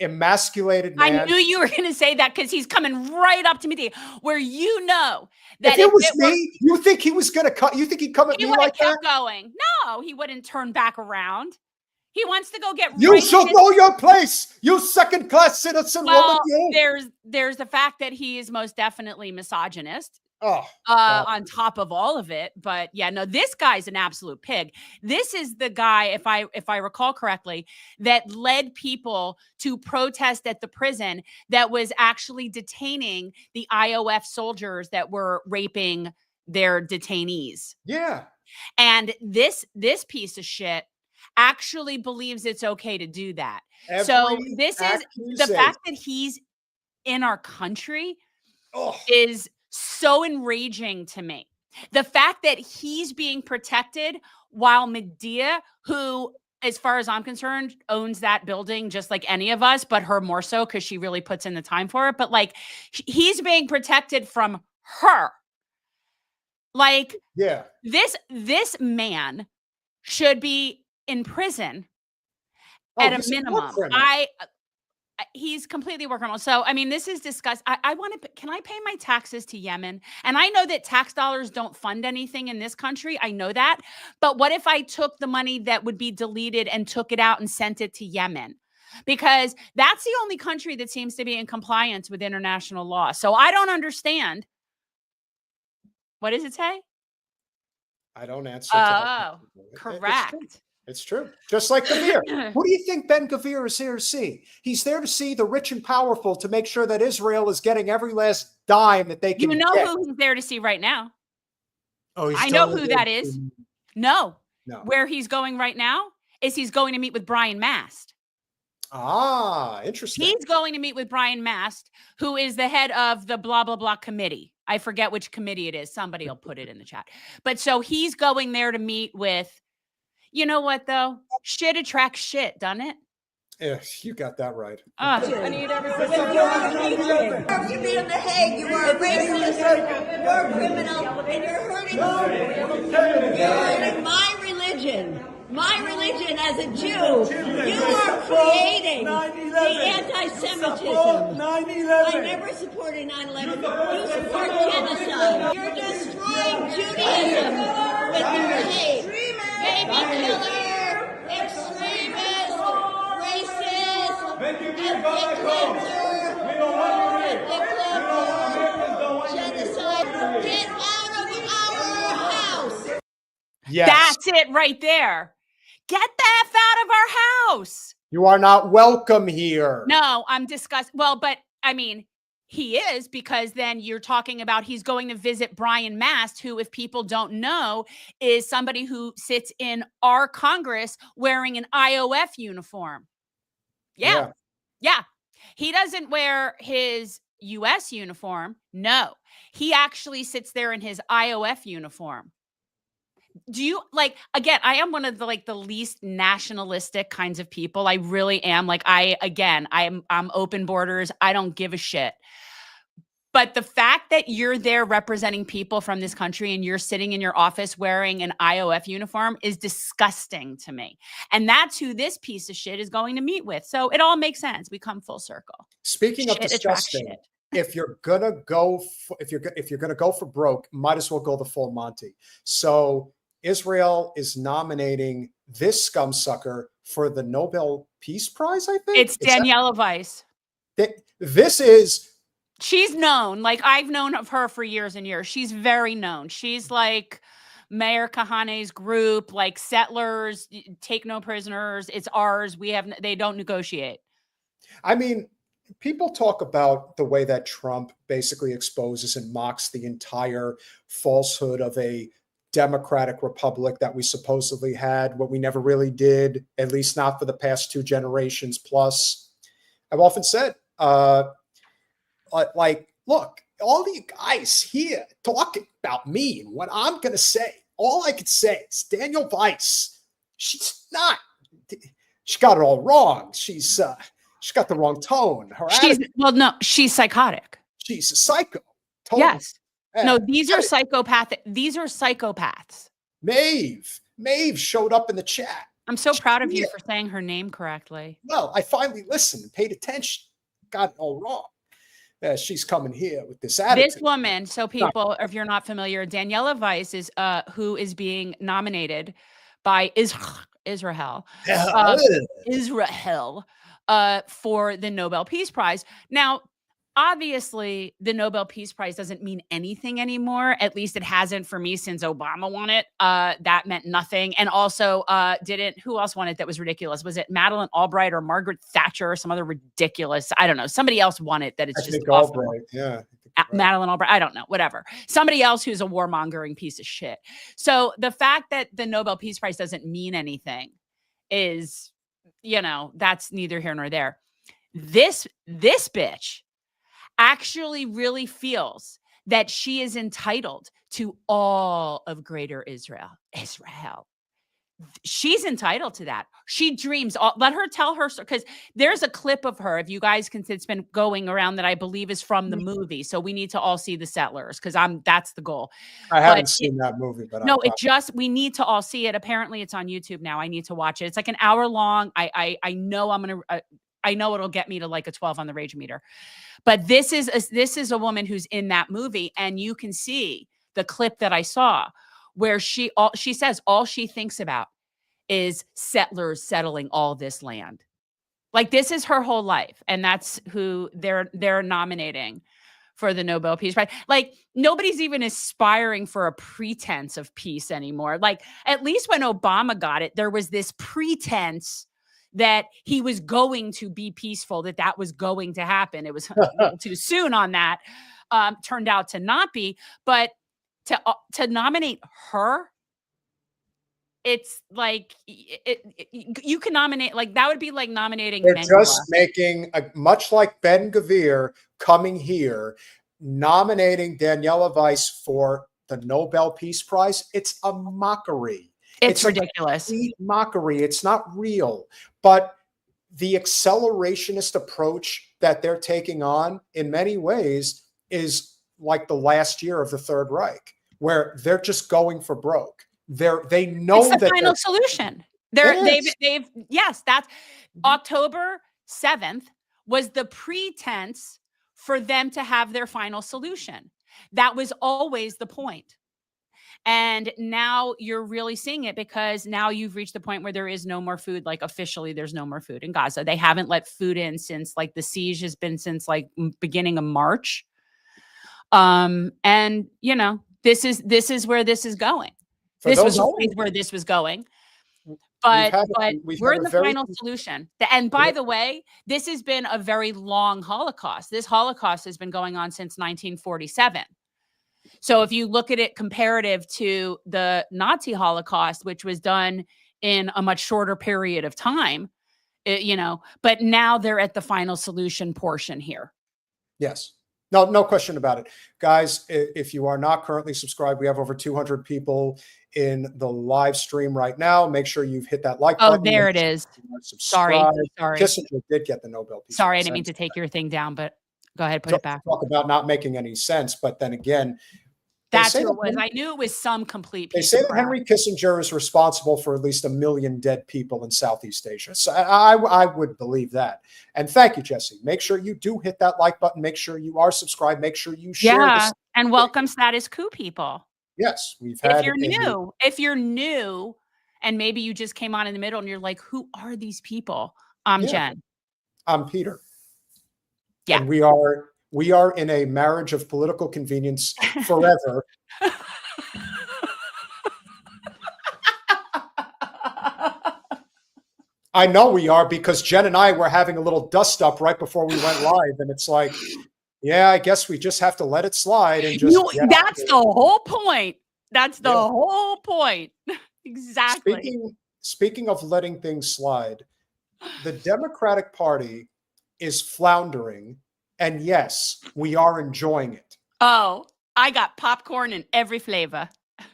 emasculated man. I knew you were going to say that because he's coming right up to me, where you know that if it was me, you think he was going to cut? You think he'd come at me like that? Going. No, he wouldn't turn back around. He wants to go get. You should know your place. You second-class citizen woman. There's the fact that he is most definitely misogynist. Oh, on top of all of it. But yeah, no, this guy's an absolute pig. This is the guy, if I recall correctly, that led people to protest at the prison that was actually detaining the IOF soldiers that were raping their detainees. Yeah. And this piece of shit actually believes it's okay to do that. So this is the fact that he's in our country is so enraging to me. The fact that he's being protected while Medea, who, as far as I'm concerned, owns that building just like any of us, but her more so because she really puts in the time for it. But like, he's being protected from her. Like, yeah, this man should be in prison at a minimum. He's completely war criminal. So, I mean, this is disgusting. I want to, can I pay my taxes to Yemen? And I know that tax dollars don't fund anything in this country. I know that. But what if I took the money that would be deleted and took it out and sent it to Yemen? Because that's the only country that seems to be in compliance with international law. So I don't understand. What does it say? I don't answer. Oh, correct. It's true. Just like Gvir. What do you think Ben-Gvir is here to see? He's there to see the rich and powerful, to make sure that Israel is getting every last dime that they can get. You know who he's there to see right now? Oh, I know who that is. No. Where he's going right now is he's going to meet with Brian Mast. Ah, interesting. He's going to meet with Brian Mast, who is the head of the blah, blah, blah committee. I forget which committee it is. Somebody will put it in the chat. But so he's going there to meet with, you know what, though? Shit attracts shit, doesn't it? Yeah, you got that right. I need everybody. If you be in the Hague, you are a racist, you're a criminal, and you're hurting my religion. My religion as a Jew. You are creating the anti-Semitism. I never supported 9/11. You support genocide. You're destroying Judaism with your hate. Baby killer, extremist, racist, genocide. Get out of our house. Yes. That's it right there. Get the F out of our house. You are not welcome here. No, I'm disgusted. Well, but I mean, he is, because then you're talking about he's going to visit Brian Mast, who, if people don't know, is somebody who sits in our Congress wearing an IOF uniform. Yeah. He doesn't wear his U.S. uniform. No, he actually sits there in his IOF uniform. Do you like, again, I am one of the least nationalistic kinds of people. I really am. Like, I'm open borders. I don't give a shit. But the fact that you're there representing people from this country and you're sitting in your office wearing an IOF uniform is disgusting to me. And that's who this piece of shit is going to meet with. So it all makes sense. We come full circle. Speaking of disgusting, if you're gonna go if you're gonna go for broke, might as well go the full Monty. So Israel is nominating this scumsucker for the Nobel Peace Prize, I think. It's Daniella Weiss. She's known. Like, I've known of her for years and years. She's very known. She's like Mayor Kahane's group, like settlers, take no prisoners. It's ours. They don't negotiate. I mean, people talk about the way that Trump basically exposes and mocks the entire falsehood of a democratic republic that we supposedly had, what we never really did, at least not for the past 2 generations plus. I've often said, like, look, all you guys here talking about me and what I'm going to say, all I could say is Daniel Weiss, she got it all wrong. She's got the wrong tone. She's psychotic. She's a psycho. Totally. Yes. No, these are psychopathic. These are psychopaths. Maeve showed up in the chat. I'm so proud of you for saying her name correctly. Well, I finally listened and paid attention. Got it all wrong. She's coming here with this attitude. This woman, so people, if you're not familiar, Daniella Weiss is who is being nominated by Israel for the Nobel Peace Prize. Now, obviously, the Nobel Peace Prize doesn't mean anything anymore. At least it hasn't for me since Obama won it. That meant nothing. And also, who else won it that was ridiculous? Was it Madeleine Albright or Margaret Thatcher or some other ridiculous? I don't know. Somebody else won it that it's just awful. Albright, yeah. Madeleine Albright, I don't know, whatever. Somebody else who's a warmongering piece of shit. So the fact that the Nobel Peace Prize doesn't mean anything is, that's neither here nor there. This bitch actually really feels that she is entitled to all of greater Israel. She's entitled to that. She dreams. Let her tell her, because there's a clip of her, if you guys can, it's been going around that I believe is from the movie. So we need to all see The Settlers, because that's the goal. I haven't seen that movie, but no, we need to all see it. Apparently it's on YouTube now. I need to watch it. It's like an hour long. I know I know it'll get me to like a 12 on the rage meter. But this is a woman who's in that movie, and you can see the clip that I saw where she says all she thinks about is settlers settling all this land. Like, this is her whole life, and that's who they're nominating for the Nobel Peace Prize. Like, nobody's even aspiring for a pretense of peace anymore. Like, at least when Obama got it, there was this pretense that he was going to be peaceful, that was going to happen. It was a little too soon on that. Turned out to not be, but to nominate her, it's like you can nominate, like, that would be like nominating. They're just making much like Ben-Gvir coming here, nominating Daniella Weiss for the Nobel Peace Prize. It's a mockery. It's ridiculous. A mockery. It's not real. But the accelerationist approach that they're taking on in many ways is like the last year of the Third Reich, where they're just going for broke. They know it's the final solution. Yes, that's October 7th was the pretense for them to have their final solution. That was always the point. And now you're really seeing it, because now you've reached the point where there is no more food. Like, officially, there's no more food in Gaza. They haven't let food in since, like, the siege has been since like beginning of March. And this is where this is going. This was always where this was going. But we're in the final solution. And by the way, this has been a very long Holocaust. This Holocaust has been going on since 1947. So if you look at it comparative to the Nazi Holocaust, which was done in a much shorter period of time, but now they're at the final solution portion here. Yes. No question about it. Guys, if you are not currently subscribed, we have over 200 people in the live stream right now. Make sure you've hit that like button. Oh, there it is. Sorry. Kissinger did get the Nobel Peace Prize. Sorry, I didn't mean to take your thing down, but go ahead, put it back. Talk about not making any sense, but then again, that's who it was. I knew it was some complete. They say that Henry Kissinger is responsible for at least 1 million dead people in Southeast Asia. So I would believe that. And thank you, Jesse. Make sure you do hit that like button. Make sure you are subscribed. Make sure you share. Yeah, and welcome Status Coup people. Yes, we've had. If you're new, and maybe you just came on in the middle and you're like, who are these people? I'm Jen. I'm Peter. Yeah, and we are in a marriage of political convenience forever. I know we are, because Jen and I were having a little dust up right before we went live, and it's like, yeah, I guess we just have to let it slide and just. That's the whole point. That's the whole point. Exactly. Speaking of letting things slide, the Democratic Party is floundering, and yes, we are enjoying it. Oh, I got popcorn in every flavor.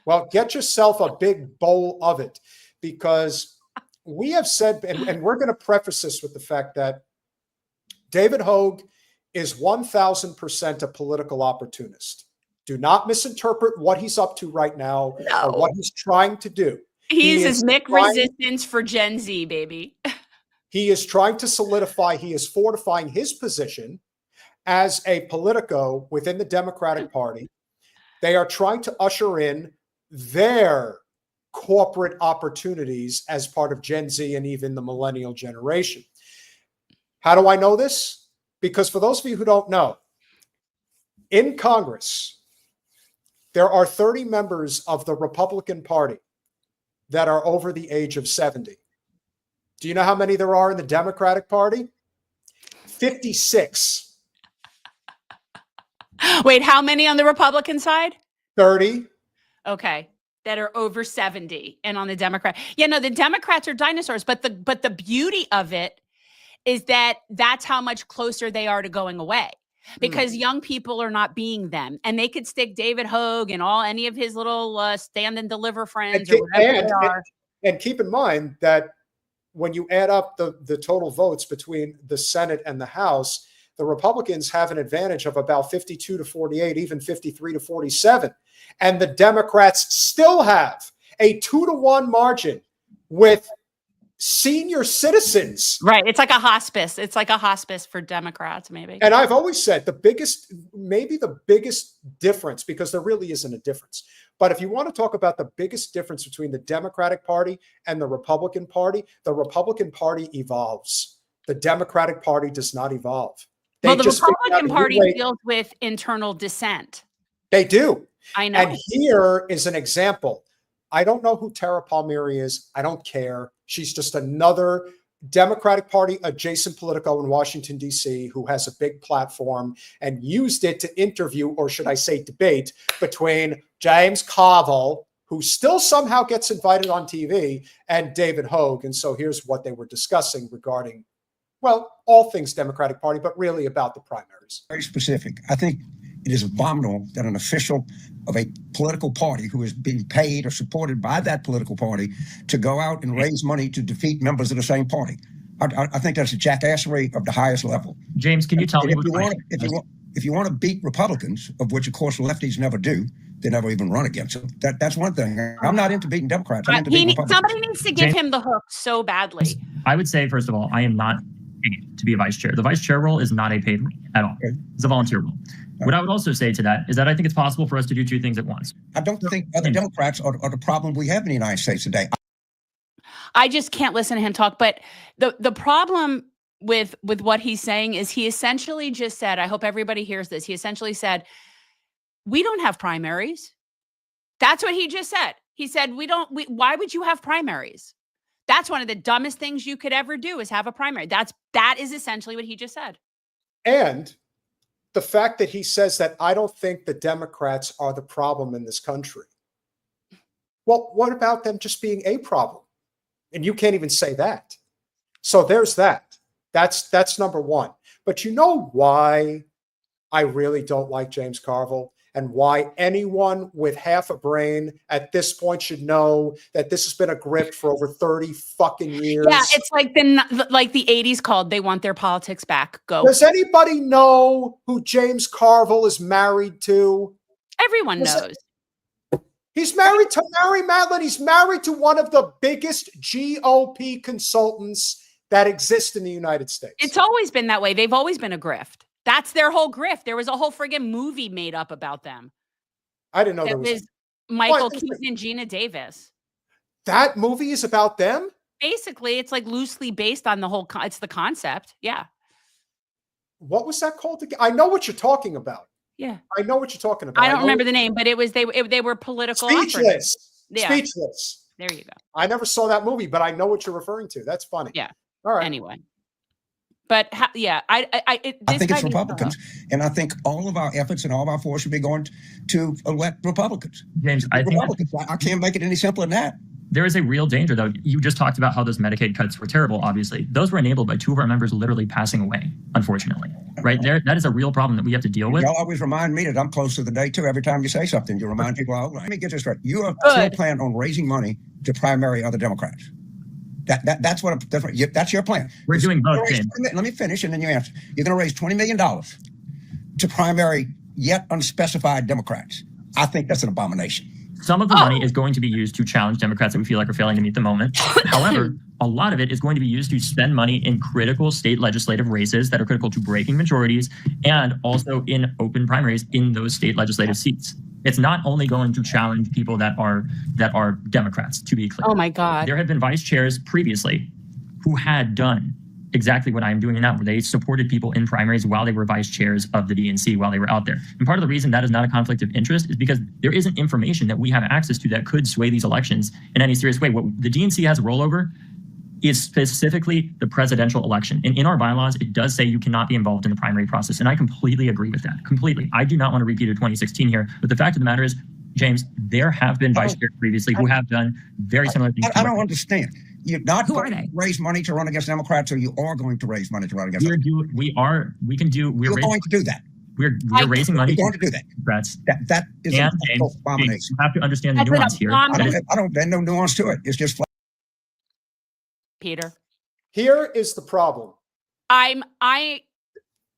Well, get yourself a big bowl of it, because we have said, and we're going to preface this with the fact that David Hogg is 1,000% a political opportunist. Do not misinterpret what he's up to right now or what he's trying to do. He's his Mick resistance for Gen Z, baby. He is trying to solidify, he is fortifying his position as a politico within the Democratic Party. They are trying to usher in their corporate opportunities as part of Gen Z and even the millennial generation. How do I know this? Because for those of you who don't know, in Congress, there are 30 members of the Republican Party that are over the age of 70. Do you know how many there are in the Democratic Party? 56. Wait, how many on the Republican side? 30. Okay. That are over 70. And on the Democrat. Yeah, no, the Democrats are dinosaurs. But the beauty of it is that that's how much closer they are to going away. Because young people are not being them. And they could stick David Hogg and any of his little stand and deliver friends or whatever they are. And keep in mind that when you add up the total votes between the Senate and the House, the Republicans have an advantage of about 52 to 48, even 53 to 47. And the Democrats still have a 2-to-1 margin with senior citizens. Right. It's like a hospice. It's like a hospice for Democrats, maybe. And I've always said maybe the biggest difference, because there really isn't a difference. But if you want to talk about the biggest difference between the Democratic Party and the Republican Party evolves. The Democratic Party does not evolve. The Republican Party deals with internal dissent. They do. I know. And here is an example. I don't know who Tara Palmieri is. I don't care. She's just another Democratic Party adjacent politico in Washington, D.C., who has a big platform and used it to interview, or should I say debate, between James Carville, who still somehow gets invited on TV, and David Hogg. And so here's what they were discussing regarding, well, all things Democratic Party, but really about the primaries. Very specific. I think it is abominable that an official of a political party who is being paid or supported by that political party to go out and raise money to defeat members of the same party. I think that's a jackassery of the highest level. James, can you tell me if you want to beat Republicans, of which of course lefties never do, they never even run against them. That's one thing. I'm not into beating Democrats. I'm into beating Republicans. Somebody needs to give him the hook so badly. I would say, first of all, I am not paid to be a vice chair. The vice chair role is not a paid role at all. It's a volunteer role. What I would also say to that is that I think it's possible for us to do two things at once. I don't think other Democrats are the problem we have in the United States today. I just can't listen to him talk. But the problem with what he's saying is he essentially just said, I hope everybody hears this. He essentially said, we don't have primaries. That's what he just said. He said, why would you have primaries? That's one of the dumbest things you could ever do, is have a primary. That is essentially what he just said. And the fact that he says that I don't think the Democrats are the problem in this country. Well, what about them just being a problem? And you can't even say that. So there's that. That's number one. But you know why I really don't like James Carville, and why anyone with half a brain at this point should know that this has been a grift for over 30 fucking years. Yeah, it's like the 80s called They Want Their Politics Back. Go. Does anybody know who James Carville is married to? Everyone knows. He's married to Mary Madeline. He's married to one of the biggest GOP consultants that exist in the United States. It's always been that way. They've always been a grift. That's their whole grift. There was a whole friggin' movie made up about them. I didn't know there was. Michael Keaton and Gina Davis. That movie is about them? Basically, it's like loosely based on the whole, it's the concept. Yeah. What was that called again? I know what you're talking about. Yeah. I know what you're talking about. I don't remember the name, but it was, they were political. Speechless. Yeah. Speechless. There you go. I never saw that movie, but I know what you're referring to. That's funny. Yeah. All right. Anyway. But yeah, I think it's Republicans, and I think all of our efforts and all of our force should be going to elect Republicans. James, I think I can't make it any simpler than that. There is a real danger, though. You just talked about how those Medicaid cuts were terrible, obviously. Those were enabled by 2 of our members literally passing away, unfortunately. Right there, that is a real problem that we have to deal with. Y'all always remind me that I'm close to the day, too. Every time you say something, you remind people. Let me get this right. You are still planning on raising money to primary other Democrats. That's your plan. We're doing both, James. Let me finish, and then you answer. You're going to raise $20 million to primary yet unspecified Democrats. I think that's an abomination. Some of the money is going to be used to challenge Democrats that we feel like are failing to meet the moment. However, a lot of it is going to be used to spend money in critical state legislative races that are critical to breaking majorities and also in open primaries in those state legislative seats. It's not only going to challenge people that are Democrats, to be clear. Oh my God. There have been vice chairs previously who had done exactly what I'm doing now, where they supported people in primaries while they were vice chairs of the DNC while they were out there. And part of the reason that is not a conflict of interest is because there isn't information that we have access to that could sway these elections in any serious way. What the DNC has a rollover is specifically the presidential election. And in our bylaws, it does say you cannot be involved in the primary process. And I completely agree with that. Completely. I do not want to repeat a 2016 here. But the fact of the matter is, James, there have been vice chairs previously who have done very similar things. I don't understand. You're not going to raise money to run against Democrats, or you are going to raise money to run against them? You're going to do that. We're raising money. We're going to do that. Democrats. That is an abomination. James, you have to understand the nuance here. I don't there's no nuance to it. It's just flat. Peter. Here is the problem.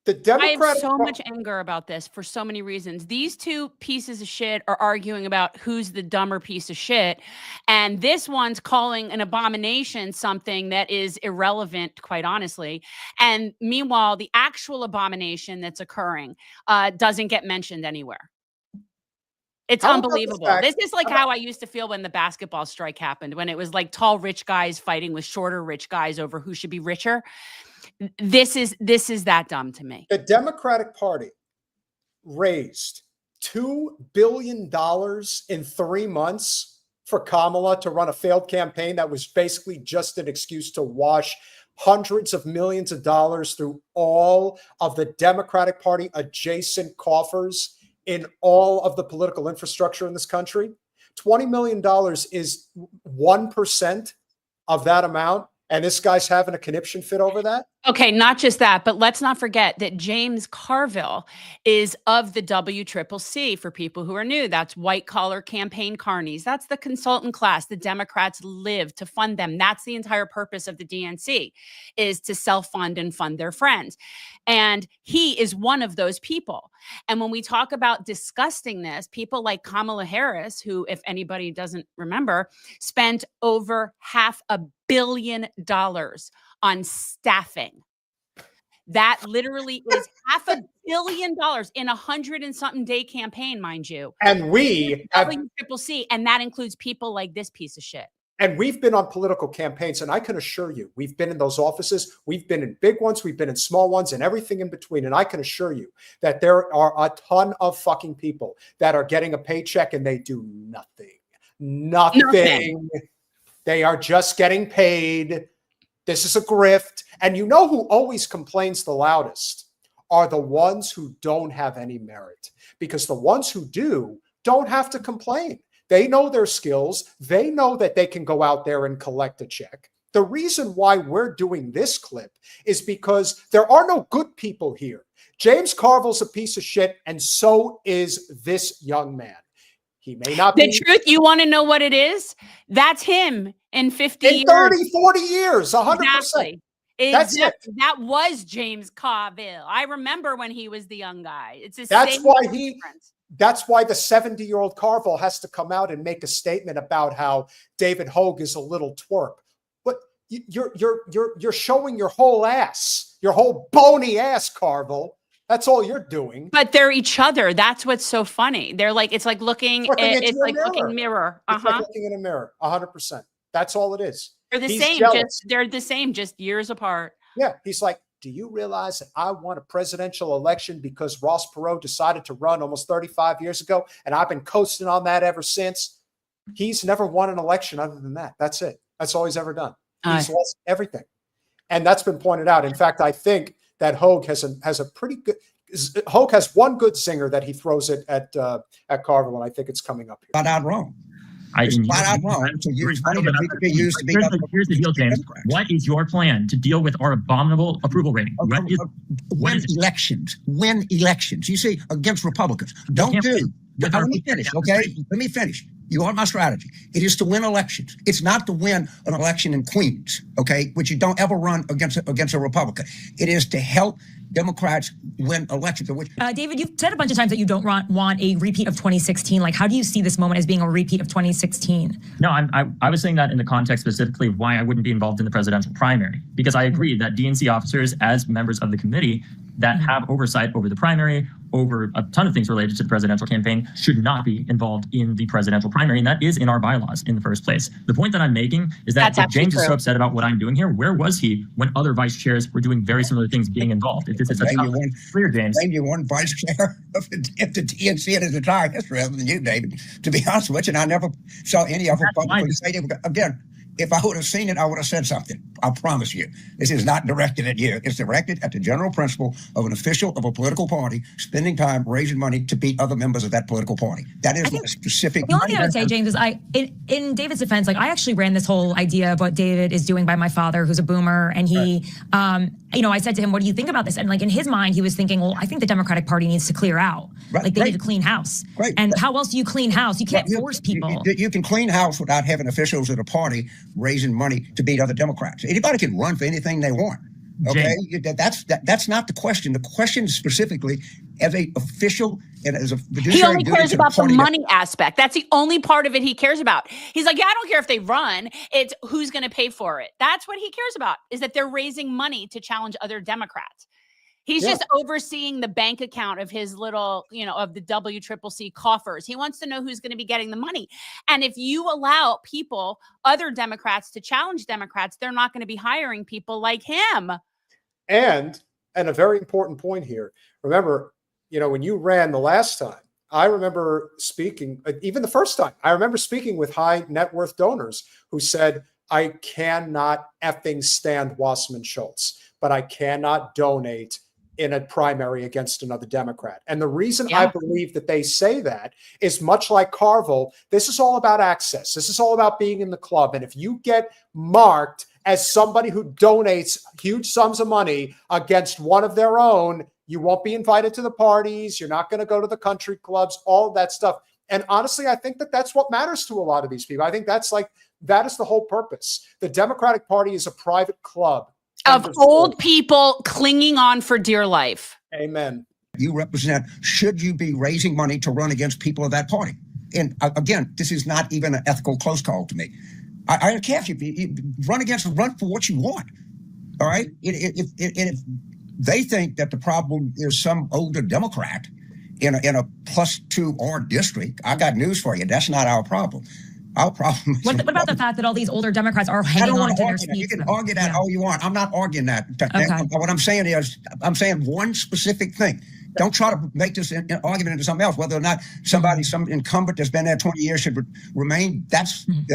The Democratic I have so much anger about this for so many reasons. These two pieces of shit are arguing about who's the dumber piece of shit. And this one's calling an abomination something that is irrelevant, quite honestly. And meanwhile, the actual abomination that's occurring doesn't get mentioned anywhere. It's unbelievable. This is like how I used to feel when the basketball strike happened, when it was like tall rich guys fighting with shorter rich guys over who should be richer. This is that dumb to me. The Democratic Party raised $2 billion in 3 months for Kamala to run a failed campaign that was basically just an excuse to wash hundreds of millions of dollars through all of the Democratic Party adjacent coffers in all of the political infrastructure in this country. $20 million is 1% of that amount. And this guy's having a conniption fit over that? Okay, not just that, but let's not forget that James Carville is of the WCCC. For people who are new, that's white collar campaign carnies. That's the consultant class. The Democrats live to fund them. That's the entire purpose of the DNC, is to self-fund and fund their friends. And he is one of those people. And when we talk about disgustingness, people like Kamala Harris, who, if anybody doesn't remember, spent over $500 million on staffing. That literally is $500 million in 100 and something day campaign, mind you. And we have WCCC, and that includes people like this piece of shit. And we've been on political campaigns, and I can assure you, we've been in those offices. We've been in big ones, we've been in small ones, and everything in between. And I can assure you that there are a ton of fucking people that are getting a paycheck and they do nothing. Nothing. They are just getting paid. This is a grift. And you know who always complains the loudest are the ones who don't have any merit, because the ones who do don't have to complain. They know their skills. They know that they can go out there and collect a check. The reason why we're doing this clip is because there are no good people here. James Carville's a piece of shit, and so is this young man. He may not be. The truth, you want to know what it is? That's him in 50 years. 30, 40 years, 100%. Exactly. That's it. That was James Carville. I remember when he was the young guy. It's the That's same why difference. That's why the 70-year-old Carville has to come out and make a statement about how David Hogg is a little twerp. But you're showing your whole ass, your whole bony ass, Carville. That's all you're doing. But they're each other. That's what's so funny. They're like, it's like looking mirror. It's like looking in a mirror, 100%. That's all it is. They're the same. They're the same, just years apart. Yeah. He's like, do you realize that I won a presidential election because Ross Perot decided to run almost 35 years ago, and I've been coasting on that ever since? He's never won an election other than that. That's it. That's all he's ever done. He's lost everything. And that's been pointed out. In fact, I think that Hogg has a pretty good. Hogg has one good zinger that he throws it at Carville, and I think it's coming up here. Flat out wrong. It's flat out wrong to use money to be used to be. Here's the deal, James. What is your plan to deal with our abominable approval rating? Win elections. Win elections. You see, against Republicans. Let me finish, okay? Let me finish. You want my strategy. It is to win elections. It's not to win an election in Queens, okay, which you don't ever run against a Republican. It is to help Democrats win elections. David, you've said a bunch of times that you don't want a repeat of 2016. Like, how do you see this moment as being a repeat of 2016? No, I was saying that in the context specifically of why I wouldn't be involved in the presidential primary, because I agree that DNC officers, as members of the committee that have oversight over the primary, over a ton of things related to the presidential campaign, should not be involved in the presidential primary. And that is in our bylaws in the first place. The point that I'm making is that if James is so upset about what I'm doing here, where was he when other vice chairs were doing very similar things being involved? If this is clear, James. Name you one vice chair of the DNC in its entire history, other than you, David. To be honest with you, and I never saw any of them publicly say it. Again, if I would have seen it, I would have said something. I promise you. This is not directed at you. It's directed at the general principle of an official of a political party spending time raising money to beat other members of that political party. That is a specific. The only thing I would say, James, is in David's defense, like, I actually ran this whole idea of what David is doing by my father, who's a boomer, and he, I said to him, "What do you think about this?" And like in his mind, he was thinking, "Well, I think the Democratic Party needs to clear out. Like they need to clean house. And how else do you clean house? You can't force people. You can clean house without having officials of the party raising money to beat other Democrats. Anybody can run for anything they want. Okay, that's not the question. The question is specifically as a official and as a fiduciary. He only cares about the money aspect. That's the only part of it he cares about. He's like, yeah, I don't care if they run. It's who's going to pay for it. That's what he cares about, is that they're raising money to challenge other Democrats. He's just overseeing the bank account of his little, of the WCCC coffers. He wants to know who's going to be getting the money. And if you allow people, other Democrats, to challenge Democrats, they're not going to be hiring people like him. And a very important point here. Remember, when you ran the last time, I remember speaking, even the first time, I remember speaking with high net worth donors who said, I cannot effing stand Wasserman Schultz, but I cannot donate in a primary against another Democrat. And the reason I believe that they say that is much like Carville. This is all about access. This is all about being in the club. And if you get marked as somebody who donates huge sums of money against one of their own, you won't be invited to the parties. You're not going to go to the country clubs, all of that stuff. And honestly, I think that that's what matters to a lot of these people. I think that is the whole purpose. The Democratic Party is a private club of old people clinging on for dear life. Amen. You represent, should you be raising money to run against people of that party? And again, this is not even an ethical close call to me. I don't care if you run for what you want. All right. If they think that the problem is some older Democrat in a +2R district, I got news for you. That's not our problem. Our problem is what about the fact that all these older Democrats are hanging on to their seats? You can argue that all you want. I'm not arguing that. Okay. What I'm saying is, I'm saying one specific thing. Don't try to make this an argument into something else. Whether or not some incumbent that's been there 20 years should remain,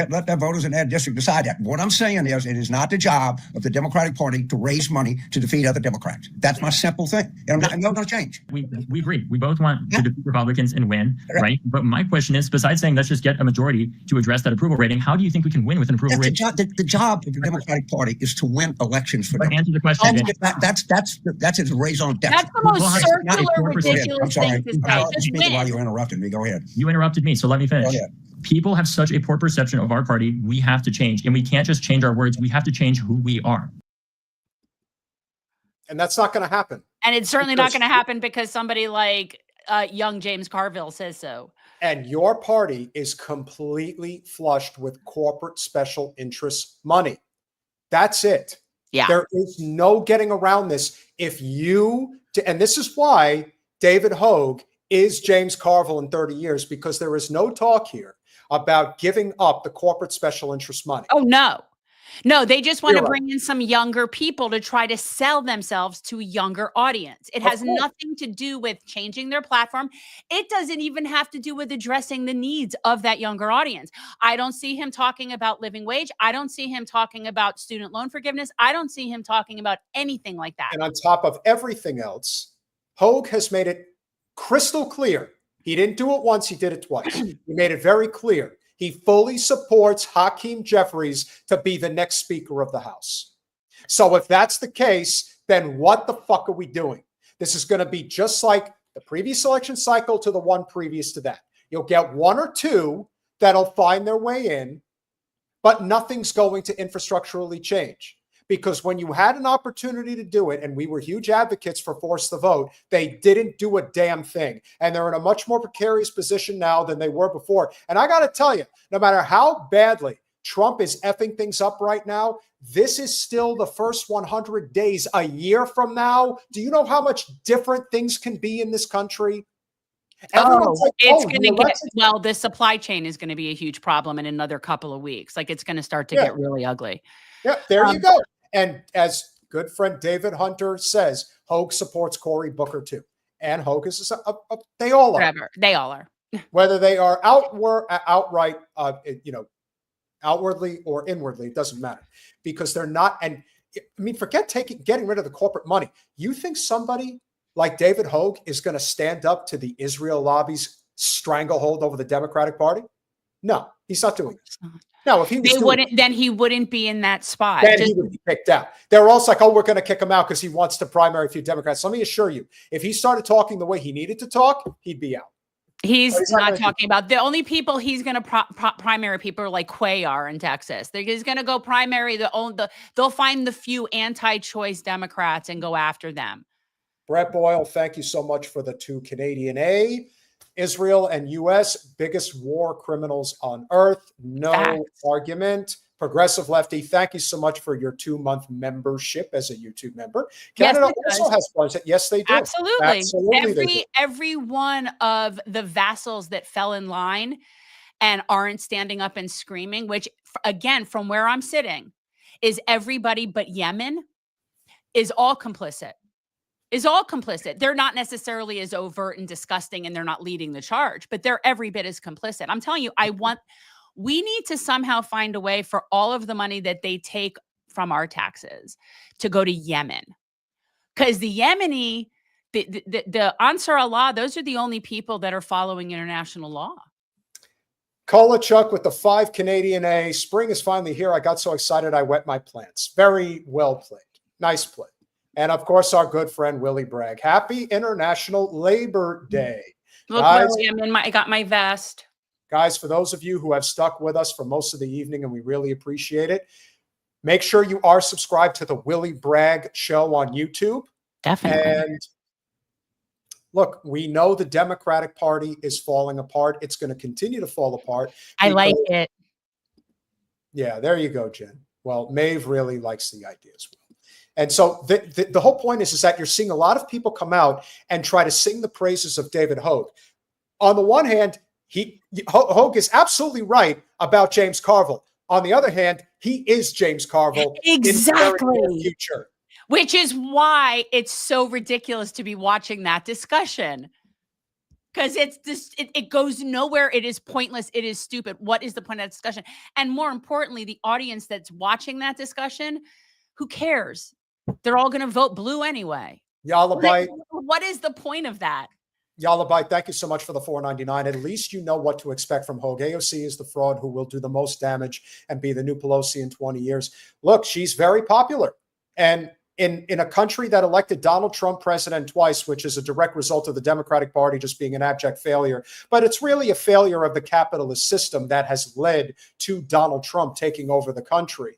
let their voters in their district decide that. What I'm saying is, it is not the job of the Democratic Party to raise money to defeat other Democrats. That's my simple thing. And I'm not going to change. We agree. We both want to defeat Republicans and win, right? But my question is, besides saying let's just get a majority to address that approval rating, how do you think we can win with an approval rating? The job of the Democratic Party is to win elections for them. Answer the question. That's its raison d'etre. That's the most circular, ridiculous thing to say. Just win. While you interrupted me, go ahead. You interrupted me, so let me finish. People have such a poor perception of our party. We have to change, and we can't just change our words. We have to change who we are. And that's not going to happen. And it's certainly not going to happen because somebody like young James Carville says so. And your party is completely flushed with corporate special interest money. That's it. Yeah. There is no getting around this. And this is why David Hogg is James Carville in 30 years, because there is no talk here about giving up the corporate special interest money. Oh, no. No, they just want You're to right. bring in some younger people to try to sell themselves to a younger audience. It has nothing to do with changing their platform. It doesn't even have to do with addressing the needs of that younger audience. I don't see him talking about living wage. I don't see him talking about student loan forgiveness. I don't see him talking about anything like that. And on top of everything else, Hogg has made it crystal clear. He didn't do it once, he did it twice. He made it very clear. He fully supports Hakeem Jeffries to be the next Speaker of the House. So if that's the case, then what the fuck are we doing? This is going to be just like the previous election cycle to the one previous to that. You'll get one or two that'll find their way in, but nothing's going to infrastructurally change. Because when you had an opportunity to do it, and we were huge advocates for force the vote, they didn't do a damn thing. And they're in a much more precarious position now than they were before. And I got to tell you, no matter how badly Trump is effing things up right now, this is still the first 100 days. A year from now, do you know how much different things can be in this country? Everyone's like, it's going to get, well, the supply chain is going to be a huge problem in another couple of weeks. Like, it's going to start to get really ugly. Yeah, there you go. And as good friend David Hunter says, Hogg supports Cory Booker too. And Hogg is they all are. Whatever. They all are. Whether they are outright, outwardly or inwardly, it doesn't matter, because they're not. And I mean, forget getting rid of the corporate money. You think somebody like David Hogg is going to stand up to the Israel lobby's stranglehold over the Democratic Party? No, he's not doing this. No, if he was then he wouldn't be in that spot. Then he would be kicked out. They're also like, oh, we're going to kick him out because he wants to primary a few Democrats. Let me assure you, if he started talking the way he needed to talk, he'd be out. He's not talking about the only people he's going to primary people are like Cuellar in Texas. He's going to go primary they'll find the few anti-choice Democrats and go after them. Brett Boyle, thank you so much for the 2 Canadian A. Israel and U.S. biggest war criminals on earth. No argument. Progressive Lefty, thank you so much for your 2-month membership as a YouTube member. Canada also has ones. Yes, they do. Absolutely. Every one of the vassals that fell in line and aren't standing up and screaming, which, again, from where I'm sitting, is everybody but Yemen, is all complicit. They're not necessarily as overt and disgusting, and they're not leading the charge, but they're every bit as complicit. I'm telling you, we need to somehow find a way for all of the money that they take from our taxes to go to Yemen. Because the Yemeni, the Ansar Allah, those are the only people that are following international law. Kolachuk with the 5 Canadian A. Spring is finally here. I got so excited I wet my plants. Very well played. Nice play. And of course, our good friend Willie Bragg. Happy International Labor Day. Look, guys, Willie, I got my vest. Guys, for those of you who have stuck with us for most of the evening, and we really appreciate it, make sure you are subscribed to the Willie Bragg Show on YouTube. Definitely. And look, we know the Democratic Party is falling apart. It's going to continue to fall apart. I like it. Yeah, there you go, Jen. Well, Maeve really likes the idea as well. And so the whole point is that you're seeing a lot of people come out and try to sing the praises of David Hogg. On the one hand, Hogg is absolutely right about James Carville. On the other hand, he is James Carville. Exactly. In the future. Which is why it's so ridiculous to be watching that discussion. Because it goes nowhere. It is pointless. It is stupid. What is the point of that discussion? And more importantly, the audience that's watching that discussion, who cares? They're all going to vote blue anyway. Yalabai. What is the point of that? Yalabai, thank you so much for the $4.99. At least you know what to expect from Hogg. AOC is the fraud who will do the most damage and be the new Pelosi in 20 years. Look, she's very popular. And in a country that elected Donald Trump president twice, which is a direct result of the Democratic Party just being an abject failure, but it's really a failure of the capitalist system that has led to Donald Trump taking over the country.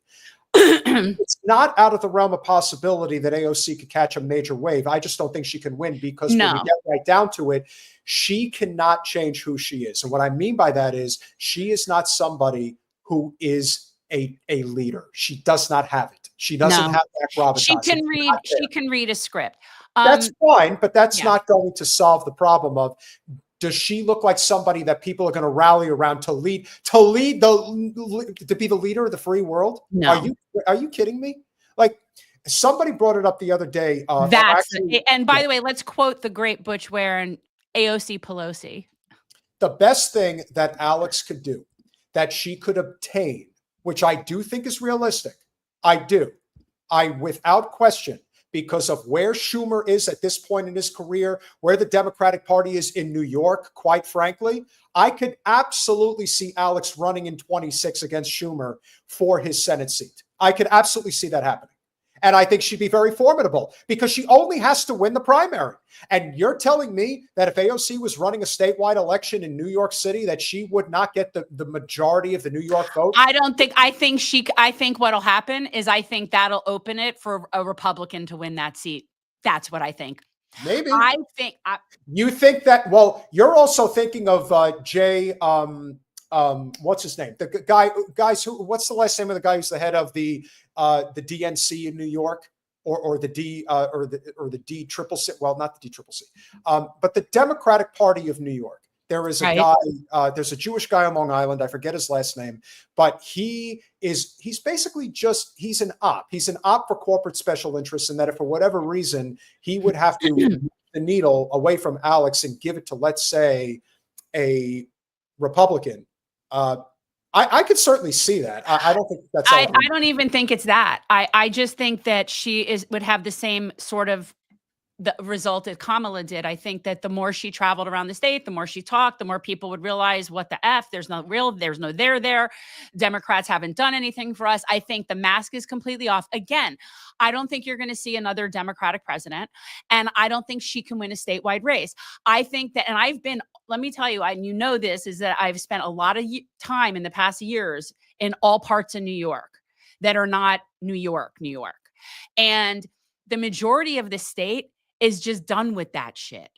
It's not out of the realm of possibility that AOC could catch a major wave. I just don't think she can win because when we get right down to it, she cannot change who she is. And what I mean by that is she is not somebody who is a leader. She does not have it. She doesn't have that gravitas. She can read a script. That's fine, but that's not going to solve the problem of Does she look like somebody that people are going to rally around to lead to be the leader of the free world? No. Are you kidding me? Like, somebody brought it up the other day. And by the way, let's quote the great Butch Ware and AOC Pelosi. The best thing that Alex could do, that she could obtain, which I do think is realistic. Without question, because of where Schumer is at this point in his career, where the Democratic Party is in New York, quite frankly, I could absolutely see Alex running in 26 against Schumer for his Senate seat. I could absolutely see that happening. And I think she'd be very formidable because she only has to win the primary. And you're telling me that if AOC was running a statewide election in New York City, that she would not get the majority of the New York vote? I think what'll happen is I think that'll open it for a Republican to win that seat. That's what I think. Maybe. You think that, well, you're also thinking of Jay, what's his name? What's the last name of the guy who's the head of the DNC in New York, or the D triple C? Well, not the D triple C, but the Democratic Party of New York. There is a guy. There's a Jewish guy on Long Island. I forget his last name, but he's basically he's an op. He's an op for corporate special interests, and that if for whatever reason he would have to move the needle away from Alex and give it to, let's say, a Republican. I could certainly see that. I don't think that's. I don't even think it's that. I just think that she would have the same sort of the result that Kamala did. I think that the more she traveled around the state, the more she talked, the more people would realize what the F. There's no there. Democrats haven't done anything for us. I think the mask is completely off. Again, I don't think you're going to see another Democratic president, and I don't think she can win a statewide race. I think that, and let me tell you, and you know this, is that I've spent a lot of time in the past years in all parts of New York that are not New York. And the majority of the state is just done with that shit.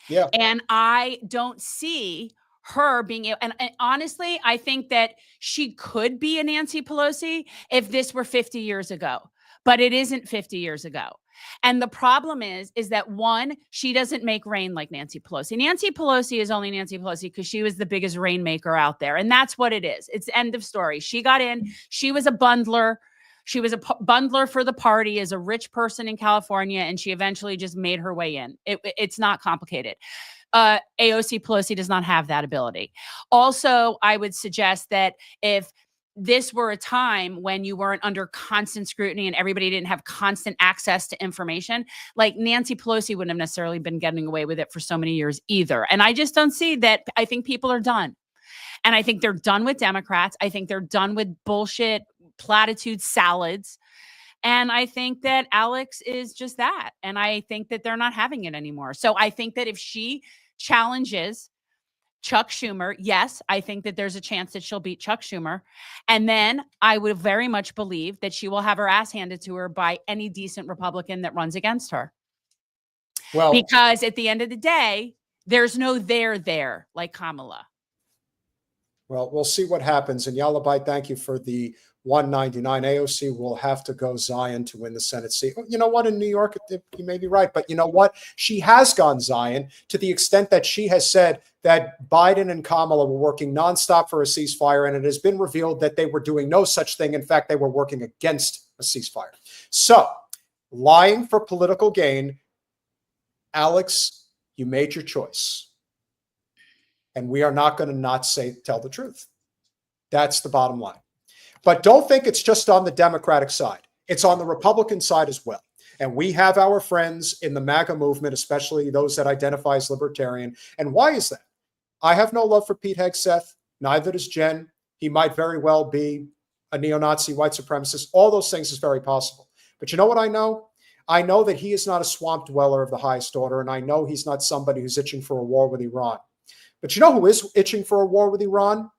Yeah. And I don't see her being able, and honestly, I think that she could be a Nancy Pelosi if this were 50 years ago, but it isn't 50 years ago. And the problem is that one, she doesn't make rain like Nancy Pelosi. Nancy Pelosi is only Nancy Pelosi because she was the biggest rainmaker out there. And that's what it is. It's end of story. She got in, she was a bundler. She was a bundler for the party as a rich person in California, and she eventually just made her way in. It's not complicated. AOC Pelosi does not have that ability. Also, I would suggest that if this were a time when you weren't under constant scrutiny and everybody didn't have constant access to information, like Nancy Pelosi wouldn't have necessarily been getting away with it for so many years either. And I just don't see that. I think people are done. And I think they're done with Democrats. I think they're done with bullshit platitude salads. And I think that Alex is just that. And I think that they're not having it anymore. So I think that if she challenges Chuck Schumer, yes, I think that there's a chance that she'll beat Chuck Schumer. And then I would very much believe that she will have her ass handed to her by any decent Republican that runs against her. Well, because at the end of the day, there's no there like Kamala. Well, we'll see what happens. And Yalabai, thank you for the 199. AOC will have to go Zion to win the Senate seat. You know what? In New York, you may be right. But you know what? She has gone Zion to the extent that she has said that Biden and Kamala were working nonstop for a ceasefire. And it has been revealed that they were doing no such thing. In fact, they were working against a ceasefire. So lying for political gain, Alex, you made your choice. And we are not going to tell the truth. That's the bottom line. But don't think it's just on the Democratic side. It's on the Republican side as well. And we have our friends in the MAGA movement, especially those that identify as libertarian. And why is that? I have no love for Pete Hegseth. Neither does Jen. He might very well be a neo-Nazi, white supremacist. All those things is very possible. But you know what I know? I know that he is not a swamp dweller of the highest order. And I know he's not somebody who's itching for a war with Iran. But you know who is itching for a war with Iran?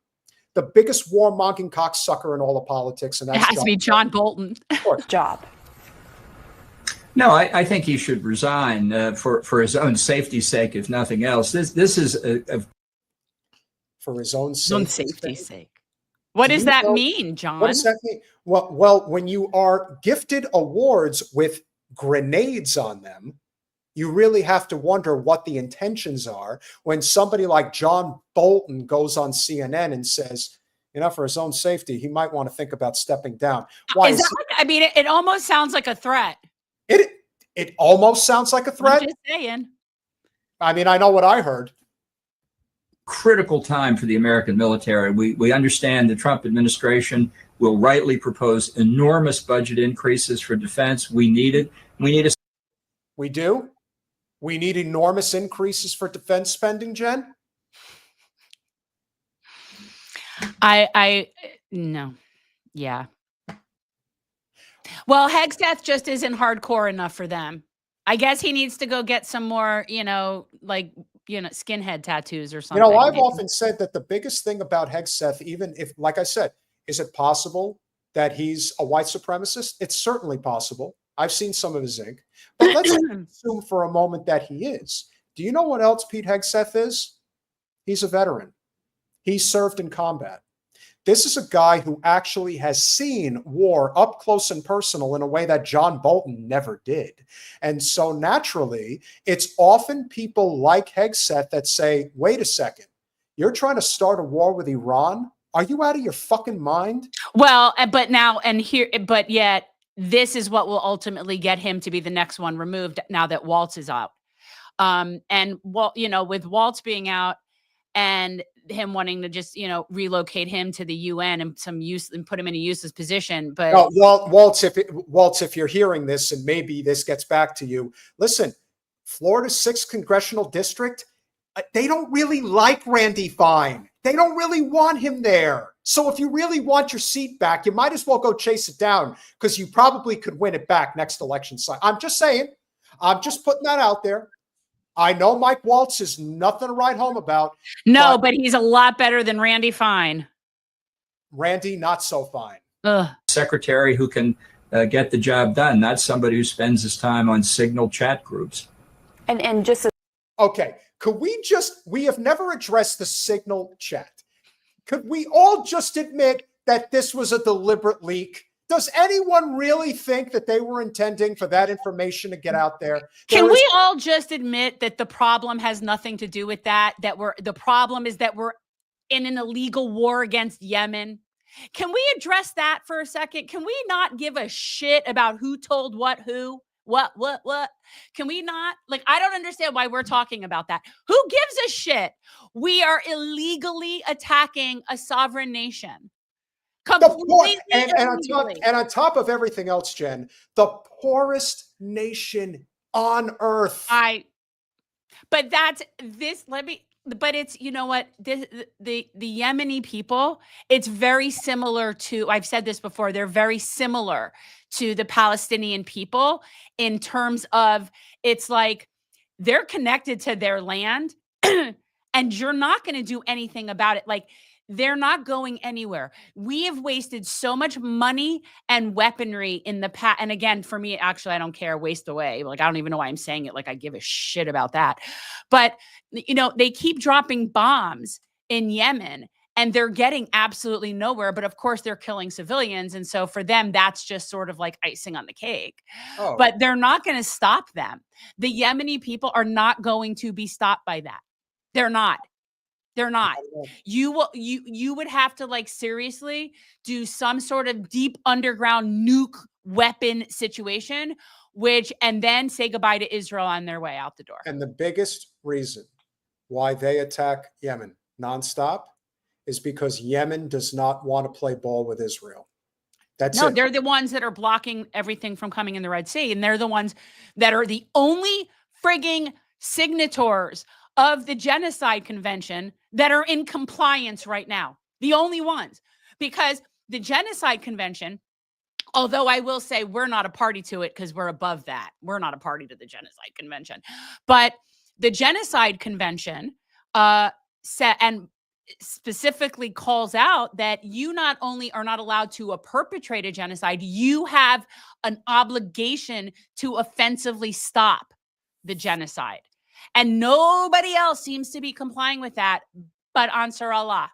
The biggest warmongering cocksucker in all of politics. And that's has to be John Bolton. Job. No, I think he should resign for his own safety's sake, if nothing else. This is for his own safety's sake. What does that mean, John? What does that mean? Well, when you are gifted awards with grenades on them, You really have to wonder what the intentions are when somebody like John Bolton goes on CNN and says, you know, for his own safety, he might want to think about stepping down. Why is that like, I mean, it almost sounds like a threat. It almost sounds like a threat. I'm just saying. I mean, I know what I heard. Critical time for the American military. We understand the Trump administration will rightly propose enormous budget increases for defense. We need it. We do. We need enormous increases for defense spending, Jen. No. Yeah. Well, Hegseth just isn't hardcore enough for them. I guess he needs to go get some more, skinhead tattoos or something. You know, I've often said that the biggest thing about Hegseth, even if, like I said, is it possible that he's a white supremacist? It's certainly possible. I've seen some of his ink. But let's assume for a moment that he is. Do you know what else Pete Hegseth is? He's a veteran. He served in combat. This is a guy who actually has seen war up close and personal in a way that John Bolton never did. And so naturally, it's often people like Hegseth that say, wait a second, you're trying to start a war with Iran? Are you out of your fucking mind? Well, but yet this is what will ultimately get him to be the next one removed now that Waltz is out. With Waltz being out, and him wanting to just, relocate him to the UN and put him in a useless position. But no, Waltz, if you're hearing this, and maybe this gets back to you, listen, Florida's 6th congressional district, they don't really like Randy Fine. They don't really want him there. So if you really want your seat back, you might as well go chase it down, because you probably could win it back next election cycle. I'm just saying. I'm just putting that out there. I know Mike Waltz is nothing to write home about. No, but he's a lot better than Randy Fine. Randy, not so fine. Secretary who can get the job done, not somebody who spends his time on Signal chat groups. Okay, we have never addressed the Signal chat. Could we all just admit that this was a deliberate leak? Does anyone really think that they were intending for that information to get out there? Can we all just admit that the problem has nothing to do with that? The problem is that we're in an illegal war against Yemen. Can we address that for a second? Can we not give a shit about who told what, who? What? Can we not? I don't understand why we're talking about that. Who gives a shit? We are illegally attacking a sovereign nation. And on top of everything else, Jen, the poorest nation on earth. It's, you know what, the Yemeni people, it's very similar to, I've said this before, they're very similar to the Palestinian people in terms of, it's like they're connected to their land and you're not going to do anything about it. They're not going anywhere. We have wasted so much money and weaponry in the past. And again, for me, actually, I don't care. Waste away. I don't even know why I'm saying it. I give a shit about that. But, they keep dropping bombs in Yemen and they're getting absolutely nowhere. But of course, they're killing civilians. And so for them, that's just sort of like icing on the cake. Oh. But they're not going to stop them. The Yemeni people are not going to be stopped by that. They're not. You would have to seriously do some sort of deep underground nuke weapon situation, and then say goodbye to Israel on their way out the door. And the biggest reason why they attack Yemen nonstop is because Yemen does not want to play ball with Israel. They're the ones that are blocking everything from coming in the Red Sea. And they're the ones that are the only frigging signatories of the Genocide Convention that are in compliance right now. The only ones. Because the Genocide Convention, although I will say we're not a party to it because we're above that. We're not a party to the Genocide Convention. But the Genocide Convention specifically calls out that you not only are not allowed to perpetrate a genocide, you have an obligation to offensively stop the genocide. And nobody else seems to be complying with that but Ansar Allah.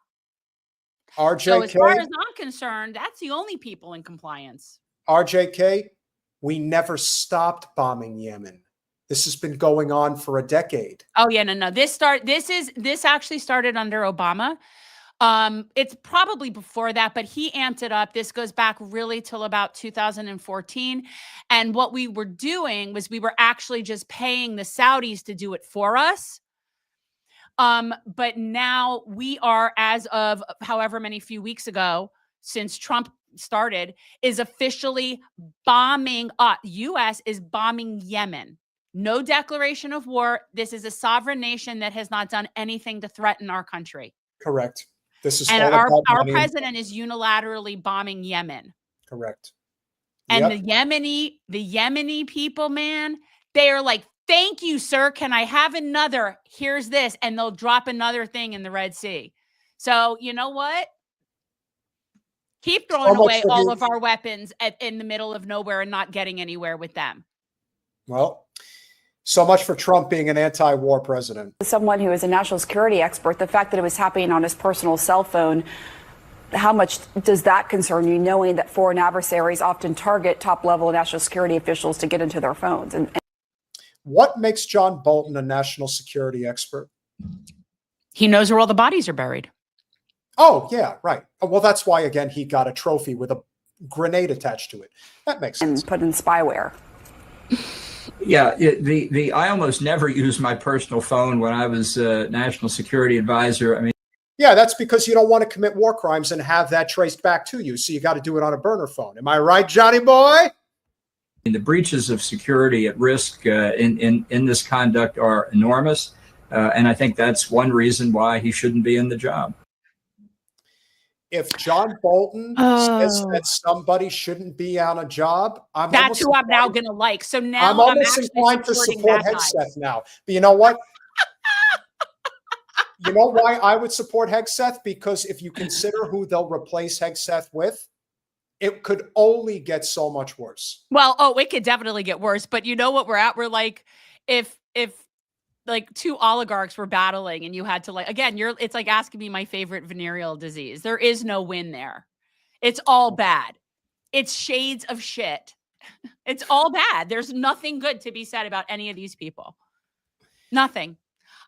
RJK, so as far as I'm concerned, that's the only people in compliance. RJK, we never stopped bombing Yemen. This has been going on for a decade. Oh yeah, no. This actually started under Obama. It's probably before that, but he amped it up. This goes back really till about 2014. And what we were doing was we were actually just paying the Saudis to do it for us. But now we are, as of however many few weeks ago, since Trump started, is officially bombing. U.S. is bombing Yemen. No declaration of war. This is a sovereign nation that has not done anything to threaten our country. Correct. This is And all our president is unilaterally bombing Yemen. Correct. And the Yemeni people, man, they are like, thank you, sir. Can I have another? Here's this. And they'll drop another thing in the Red Sea. So you know what? Keep throwing away all of our weapons in the middle of nowhere and not getting anywhere with them. Well, so much for Trump being an anti-war president. Someone who is a national security expert, the fact that it was happening on his personal cell phone, how much does that concern you, knowing that foreign adversaries often target top-level national security officials to get into their phones? And what makes John Bolton a national security expert? He knows where all the bodies are buried. Oh, yeah, right. Well, that's why, again, he got a trophy with a grenade attached to it. That makes sense. And put in spyware. Yeah, I almost never used my personal phone when I was national security advisor. I mean, yeah, that's because you don't want to commit war crimes and have that traced back to you. So you got to do it on a burner phone. Am I right, Johnny boy? The breaches of security at risk in this conduct are enormous. And I think that's one reason why he shouldn't be in the job. If John Bolton says that somebody shouldn't be on a job, that's who I'm now going to like. So now I'm almost inclined to support Hegseth now. But you know what? You know why I would support Hegseth? Because if you consider who they'll replace Hegseth with, it could only get so much worse. Well, it could definitely get worse. But you know what we're at? We're like, if like two oligarchs were battling and you had to it's like asking me my favorite venereal disease. There is no win there. It's all bad. It's shades of shit. It's all bad. There's nothing good to be said about any of these people. Nothing.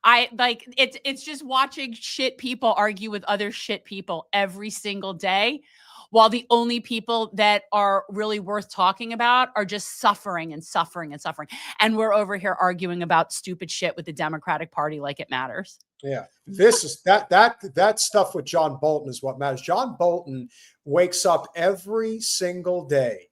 It's just watching shit people argue with other shit people every single day, while the only people that are really worth talking about are just suffering and suffering and suffering. And we're over here arguing about stupid shit with the Democratic Party like it matters. Yeah, this is that stuff with John Bolton is what matters. John Bolton wakes up every single day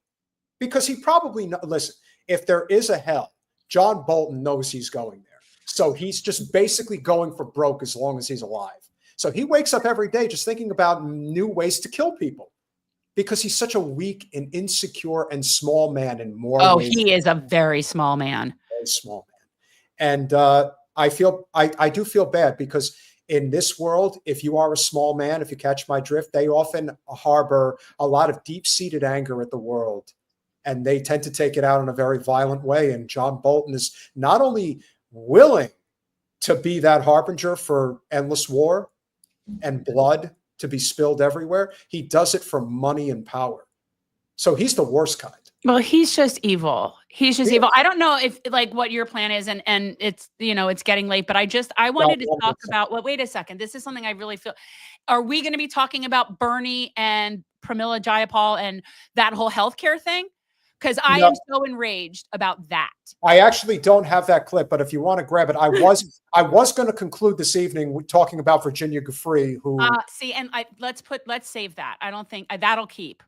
because he probably listen, if there is a hell, John Bolton knows he's going there. So he's just basically going for broke as long as he's alive. So he wakes up every day just thinking about new ways to kill people. Because he's such a weak and insecure and small man in more ways. Oh, he is a very small man. Very small man. And I do feel bad because in this world, if you are a small man, if you catch my drift, they often harbor a lot of deep-seated anger at the world. And they tend to take it out in a very violent way. And John Bolton is not only willing to be that harbinger for endless war and blood to be spilled everywhere, he does it for money and power. So he's the worst kind. Well, he's just evil. He's just evil. I don't know if what your plan is, and it's it's getting late, but I wanted to talk about. Well, wait a second. This is something I really feel. Are we going to be talking about Bernie and Pramila Jayapal and that whole healthcare thing? Because I am so enraged about that. I actually don't have that clip, but if you want to grab it, I was going to conclude this evening talking about Virginia Giuffre, who let's save that. I don't think that'll keep.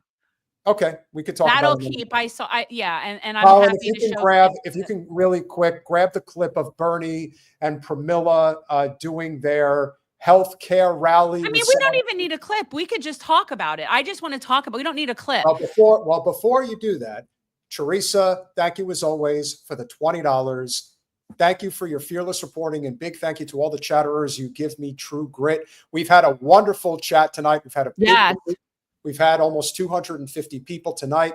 Okay, we could talk. That'll about it. keep. And I'm happy if you to can if you can really quick grab the clip of Bernie and Pramila doing their healthcare rally. I mean, we don't even need a clip. We could just talk about it. I just want to talk about. We don't need a clip. Before you do that, Teresa, thank you as always for the $20. Thank you for your fearless reporting, and big thank you to all the chatterers. You give me true grit. We've had a wonderful chat tonight. We've had almost 250 people tonight.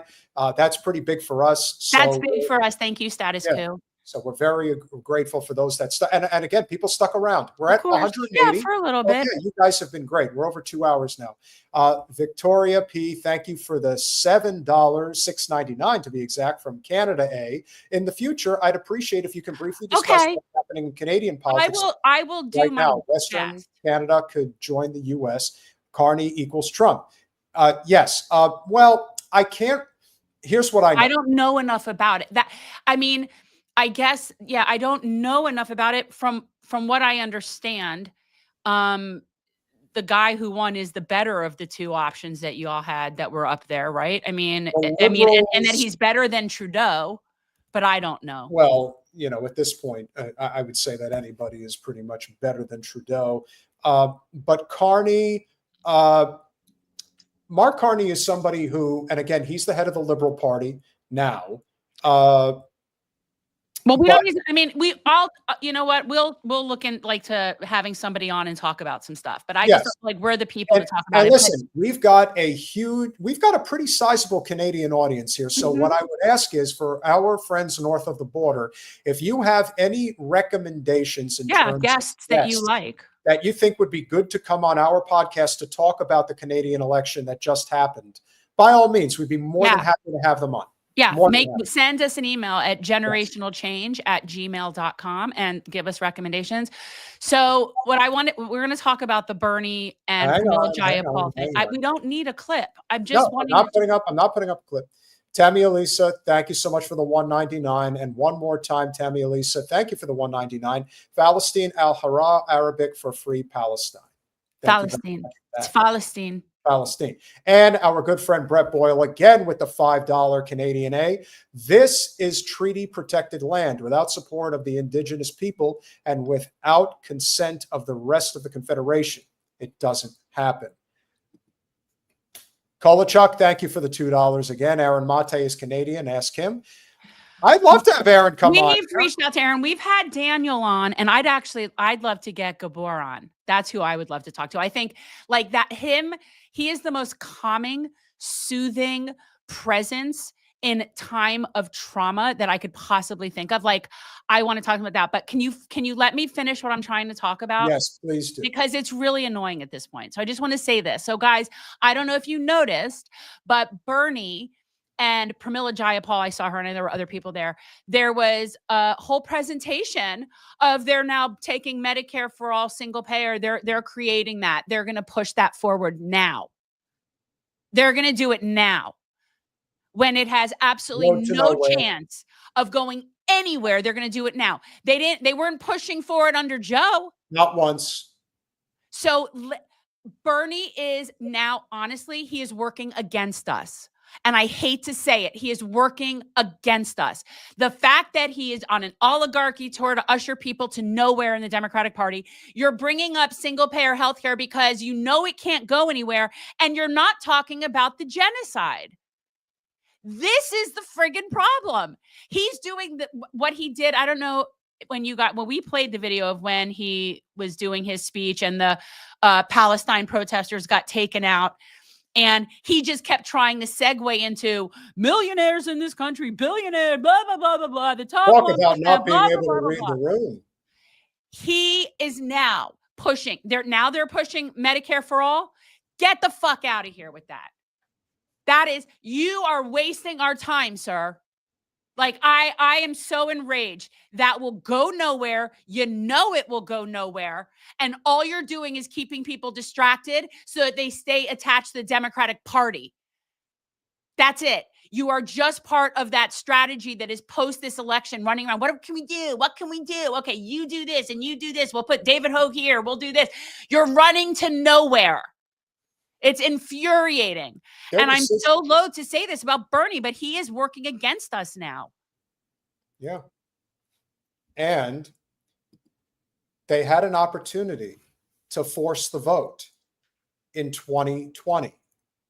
That's pretty big for us. That's big for us. Thank you, Status Coup. So we're very grateful for those that stuck. And again, people stuck around. We're at 180. Yeah, for a little bit. Okay, you guys have been great. We're over 2 hours now. Victoria P, thank you for the $7, $6.99 to be exact, from Canada A. In the future, I'd appreciate if you can briefly discuss what's happening in Canadian politics. I will do right my now. Western best. Canada could join the U.S. Carney equals Trump. Yes. Well, I can't. Here's what I know. I don't know enough about it. I guess, yeah, I don't know enough about it. From what I understand, the guy who won is the better of the two options that you all had that were up there, right? And that he's better than Trudeau, but I don't know. Well, at this point, I would say that anybody is pretty much better than Trudeau. But Carney, Mark Carney is somebody who, and again, he's the head of the Liberal Party now. Well, we don't. We all. You know what? We'll look in to having somebody on and talk about some stuff. But I just feel like we're the people to talk about and it. Listen, we've got a pretty sizable Canadian audience here. So what I would ask is for our friends north of the border, if you have any recommendations in terms guests of that you like, that you think would be good to come on our podcast to talk about the Canadian election that just happened, by all means, we'd be more than happy to have them on. Yeah, send us an email at generationalchange@gmail.com and give us recommendations. So we're going to talk about the Bernie and Camilla Jayapal thing. We don't need a clip. I'm not putting up a clip. Tammy Elisa, thank you so much for the $1.99. And one more time, Tammy Elisa, thank you for the $1.99. Palestine Al-Hara, Arabic for free Palestine. Palestine. It's Palestine. Palestine. And our good friend Brett Boyle, again with the $5 Canadian A. This is treaty protected land without support of the indigenous people and without consent of the rest of the Confederation. It doesn't happen. Kolachuk, thank you for the $2 again. Aaron Mate is Canadian. Ask him. I'd love to have Aaron come on. We've reached out to Aaron. We've had Daniel on, and I'd love to get Gabor on. That's who I would love to talk to. I think he is the most calming, soothing presence in time of trauma that I could possibly think of. I want to talk about that, but can you let me finish what I'm trying to talk about? Yes, please do. Because it's really annoying at this point. So I just want to say this. So guys, I don't know if you noticed, but Bernie and Pramila Jayapal, I saw her, and there were other people there. There was a whole presentation of they're now taking Medicare for all single payer. They're creating that. They're going to push that forward now. They're going to do it now when it has absolutely no chance of going anywhere. They're going to do it now. They weren't pushing for it under Joe. Not once. So Bernie is now, honestly, he is working against us. And I hate to say it, he is working against us. The fact that he is on an oligarchy tour to usher people to nowhere in the Democratic Party, you're bringing up single-payer healthcare because you know it can't go anywhere, and you're not talking about the genocide. This is the friggin' problem. He's doing what he did. I don't know when we played the video of when he was doing his speech and the Palestine protesters got taken out. And he just kept trying to segue into millionaires in this country, billionaire, blah, blah, blah, blah, blah. The top talk about not being able to read the room. He is now pushing. They're pushing Medicare for all. Get the fuck out of here with that. You are wasting our time, sir. I am so enraged. That will go nowhere. You know it will go nowhere. And all you're doing is keeping people distracted so that they stay attached to the Democratic Party. That's it. You are just part of that strategy that is post this election running around. What can we do? What can we do? Okay, you do this and you do this. We'll put David Hogg here. We'll do this. You're running to nowhere. It's infuriating. And I'm so loath to say this about Bernie, but he is working against us now. Yeah. And they had an opportunity to force the vote in 2020.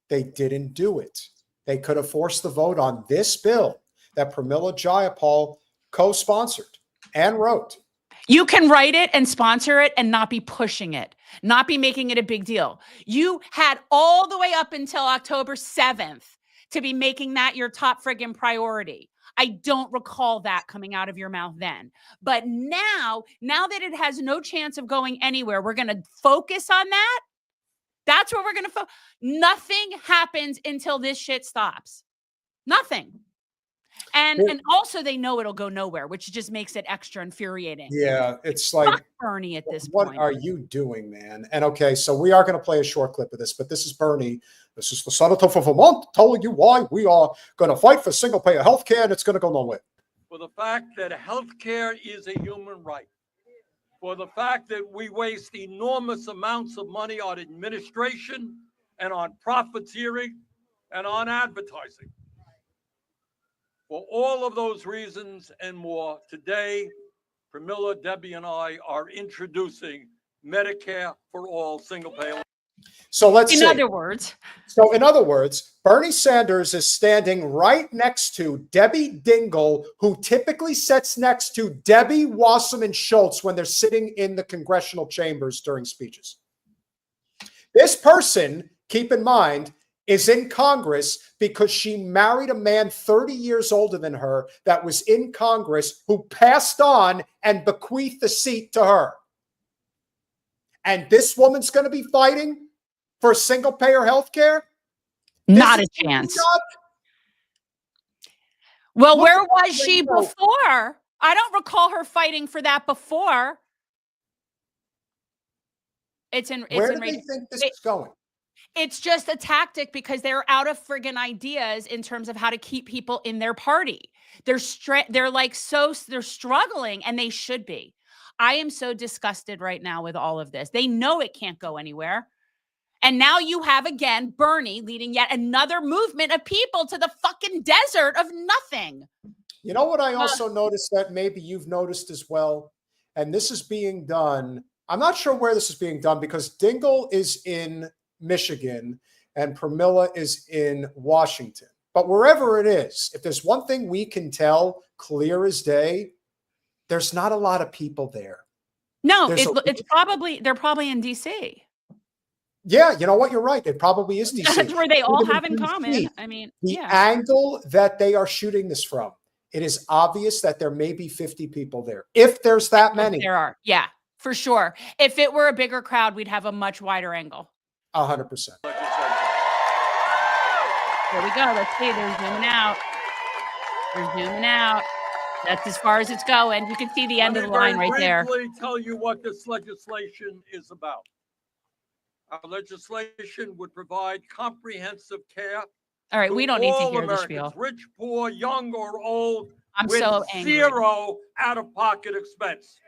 They didn't do it. They could have forced the vote on this bill that Pramila Jayapal co-sponsored and wrote. You can write it and sponsor it and not be pushing it, not be making it a big deal. You had all the way up until October 7th to be making that your top friggin' priority. I don't recall that coming out of your mouth then. But now that it has no chance of going anywhere, we're going to focus on that. That's where we're going to focus. Nothing happens until this shit stops. Nothing. And also they know it'll go nowhere, which just makes it extra infuriating. Yeah, it's like, fuck Bernie at this what point. are you doing, man? And okay, so we are going to play a short clip of this, but this is Bernie. This is the senator from Vermont telling you why we are going to fight for single-payer health care, and it's going to go nowhere. For the fact that health care is a human right. For the fact that we waste enormous amounts of money on administration and on profiteering and on advertising. For all of those reasons and more, today, Pramila, Debbie, and I are introducing Medicare for all single-payer. So let's see. In other words, Bernie Sanders is standing right next to Debbie Dingell, who typically sits next to Debbie Wasserman Schultz when they're sitting in the congressional chambers during speeches. This person, keep in mind, is in Congress because she married a man 30 years older than her that was in Congress who passed on and bequeathed the seat to her. And this woman's going to be fighting for single-payer health care? Not a chance. Well, where was she before? I don't recall her fighting for that before. Where do they think this is going? It's just a tactic because they're out of friggin' ideas in terms of how to keep people in their party. They're struggling, and they should be. I am so disgusted right now with all of this. They know it can't go anywhere. And now you have, again, Bernie leading yet another movement of people to the fucking desert of nothing. You know what I also noticed that maybe you've noticed as well? And this is being done. I'm not sure where this is being done because Dingell is in Michigan and Pramila is in Washington. But wherever it is, if there's one thing we can tell clear as day, there's not a lot of people there. No, they're probably in DC. Yeah, you know what? You're right. It probably is DC. That's where they all have in common. I mean, the angle that they are shooting this from, it is obvious that there may be 50 people there. If there's that many. There are. Yeah, for sure. If it were a bigger crowd, we'd have a much wider angle. 100%. Here we go. Let's see. They're zooming out. They're zooming out. That's as far as it's going. You can see the end of the line right there. Let me tell you what this legislation is about. Our legislation would provide comprehensive care. All right, we don't need to hear Americans, the spiel. rich, poor, young, or old, I'm with so angry. zero out-of-pocket expense.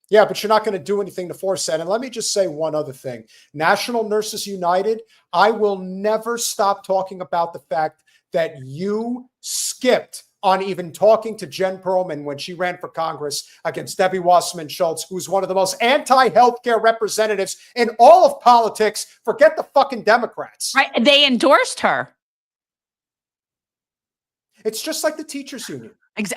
Yeah, but you're not going to do anything to force that. And let me just say one other thing. National Nurses United, I will never stop talking about the fact that you skipped on even talking to Jen Perelman when she ran for Congress against Debbie Wasserman Schultz, who's one of the most anti-healthcare representatives in all of politics. Forget the fucking Democrats. Right? They endorsed her. It's just like the teachers union.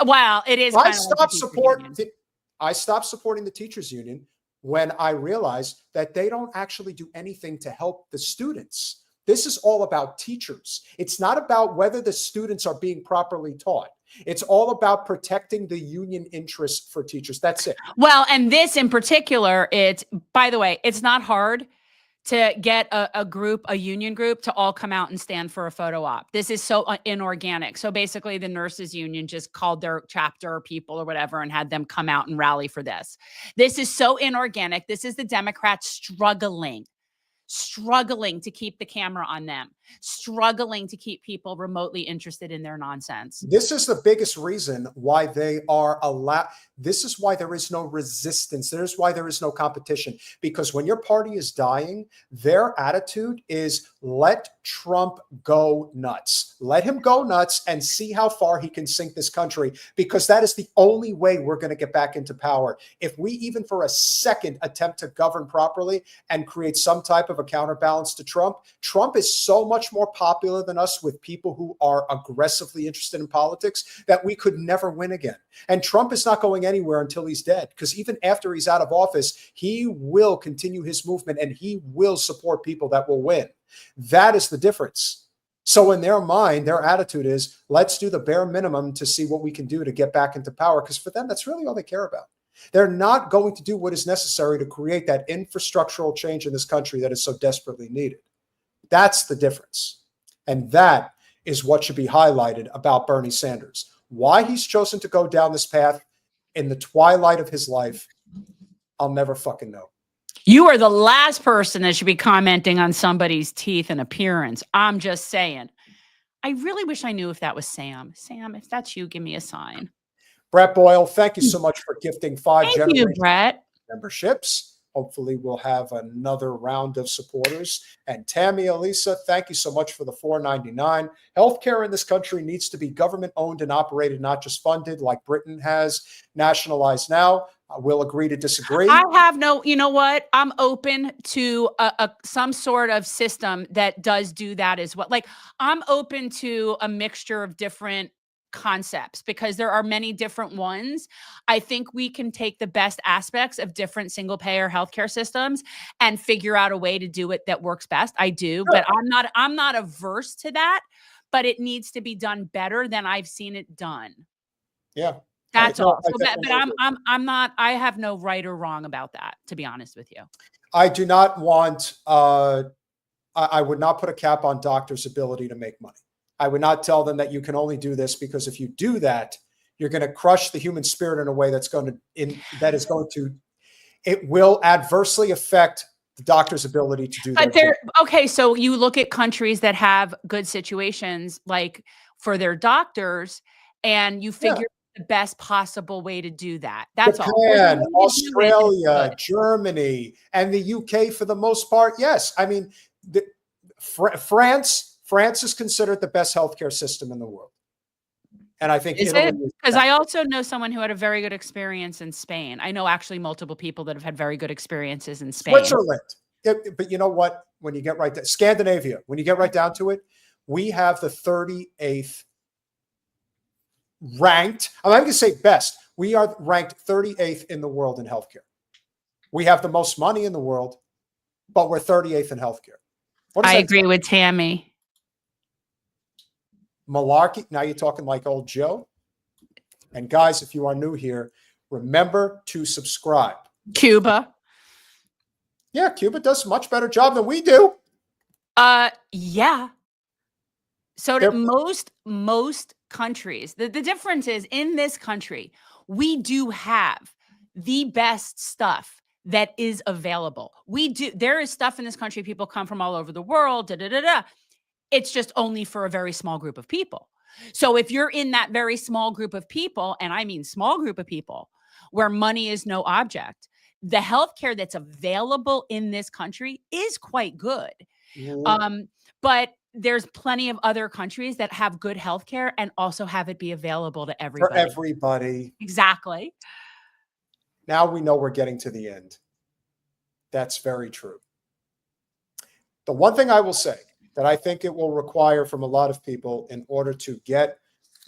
Well, it is. I stopped supporting the teachers union when I realized that they don't actually do anything to help the students. This is all about teachers. It's not about whether the students are being properly taught. It's all about protecting the union interests for teachers. That's it. Well, and this in particular, by the way, it's not hard to get a union group to all come out and stand for a photo op. This is so inorganic. So basically the nurses union just called their chapter people or whatever and had them come out and rally for this. This is so inorganic. This is the Democrats struggling to keep the camera on them, struggling to keep people remotely interested in their nonsense. This is the biggest reason why they are allowed. This is why there is no resistance. There's why there is no competition. Because when your party is dying, their attitude is let Trump go nuts. Let him go nuts and see how far he can sink this country, because that is the only way we're going to get back into power. If we even for a second attempt to govern properly and create some type of a counterbalance to Trump, Trump is so much more popular than us with people who are aggressively interested in politics that we could never win again. And Trump is not going anywhere until he's dead, because even after he's out of office, he will continue his movement and he will support people that will win. That is the difference. So in their mind, their attitude is, let's do the bare minimum to see what we can do to get back into power. Because for them, that's really all they care about. They're not going to do what is necessary to create that infrastructural change in this country that is so desperately needed. That's the difference. And that is what should be highlighted about Bernie Sanders. Why he's chosen to go down this path in the twilight of his life, I'll never fucking know. You are the last person that should be commenting on somebody's teeth and appearance. I'm just saying. I really wish I knew if that was Sam. Sam, if that's you, give me a sign. Brett Boyle, thank you so much for gifting 5 Thank you, Brett. memberships. Hopefully we'll have another round of supporters. And Tammy Elisa, thank you so much for the $4.99. Healthcare in this country needs to be government owned and operated, not just funded like Britain has. Nationalized now. We'll agree to disagree. I have no, you know what? I'm open to some sort of system that does do that as well. Like, I'm open to a mixture of different concepts because there are many different ones. I think we can take the best aspects of different single payer healthcare systems and figure out a way to do it that works best. I do, but I'm not averse to that, but it needs to be done better than I've seen it done. Yeah. That's all. So I'm not, I have no right or wrong about that, to be honest with you. I do not want, I would not put a cap on doctors' ability to make money. I would not tell them that you can only do this because if you do that, you're going to crush the human spirit in a way that's going to, it will adversely affect the doctor's ability to do that. Okay, so you look at countries that have good situations, like for their doctors, and you figure the best possible way to do that. That's Japan, all. Australia, Germany, and the UK for the most part. Yes. I mean, France is considered the best healthcare system in the world. And I think because I also know someone who had a very good experience in Spain. I know actually multiple people that have had very good experiences in Spain. Switzerland. But you know what? When you get right to Scandinavia, when you get right down to it, we have the 38th ranked. I'm not going to say best. We are ranked 38th in the world in healthcare. We have the most money in the world, but we're 38th in healthcare. I agree with Tammy. Malarkey. Now you're talking like old Joe. And guys, if you are new here, remember to subscribe. Cuba. Yeah, Cuba does a much better job than we do. Yeah. So most countries, the difference is in this country, we do have the best stuff that is available. There is stuff in this country. People come from all over the world. It's just only for a very small group of people. So if you're in that very small group of people, and I mean small group of people, where money is no object, the healthcare that's available in this country is quite good. But there's plenty of other countries that have good healthcare and also have it be available to everybody. For everybody. Exactly. Now we know we're getting to the end. That's very true. The one thing I will say that I think it will require from a lot of people in order to get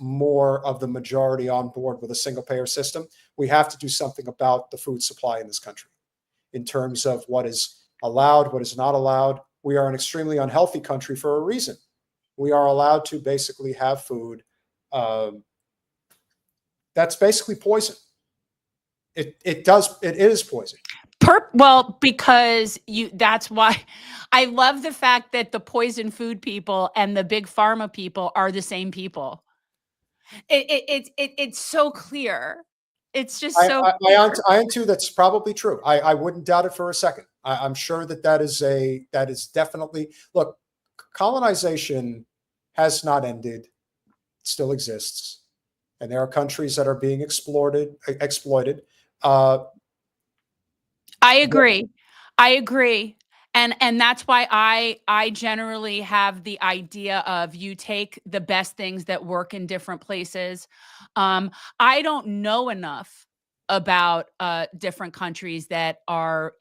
more of the majority on board with a single payer system, we have to do something about the food supply in this country in terms of what is allowed, what is not allowed. We are an extremely unhealthy country for a reason. We are allowed to basically have food that's basically poison. It is poison. Well, because that's why I love the fact that the poison food people and the big pharma people are the same people. It's so clear. It's just so clear. I am too. That's probably true. I wouldn't doubt it for a second. I'm sure that is definitely, look, colonization has not ended. It still exists. And there are countries that are being exploited. I agree. And that's why I generally have the idea of you take the best things that work in different places. I don't know enough about different countries that are,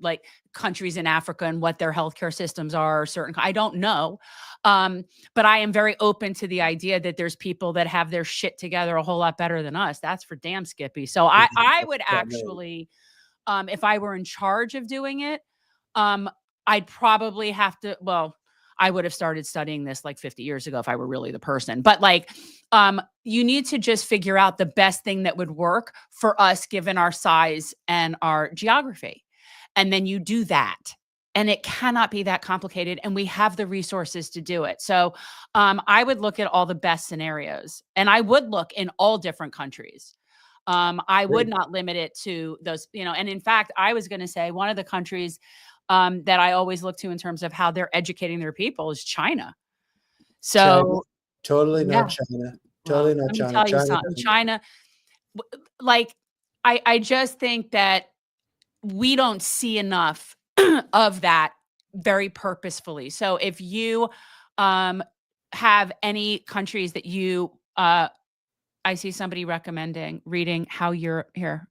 like countries in Africa and what their healthcare systems are. I don't know. But I am very open to the idea that there's people that have their shit together a whole lot better than us. That's for damn Skippy. So I would actually, if I were in charge of doing it, I'd probably have to, I would have started studying this like 50 years ago if I were really the person. But like, you need to just figure out the best thing that would work for us, given our size and our geography. And then you do that. And it cannot be that complicated. And we have the resources to do it. So I would look at all the best scenarios, and I would look in all different countries. I would not limit it to those, and in fact, I was going to say one of the countries that I always look to in terms of how they're educating their people is China. So totally not China. Totally not China. Let me tell you something. China, like, I just think that we don't see enough of that very purposefully. So if you have any countries that you, I see somebody recommending reading How You're Here.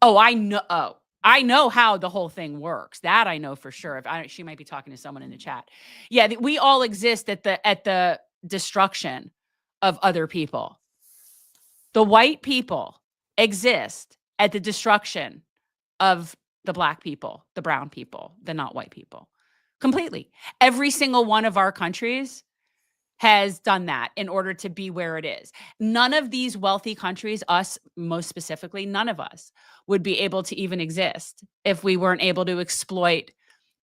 Oh, I know. Oh, I know how the whole thing works. That I know for sure. She might be talking to someone in the chat. Yeah, we all exist at the destruction of other people. The white people exist at the destruction of the black people, the brown people, the not white people. Completely. Every single one of our countries has done that in order to be where it is. None of these wealthy countries, us most specifically, none of us would be able to even exist if we weren't able to exploit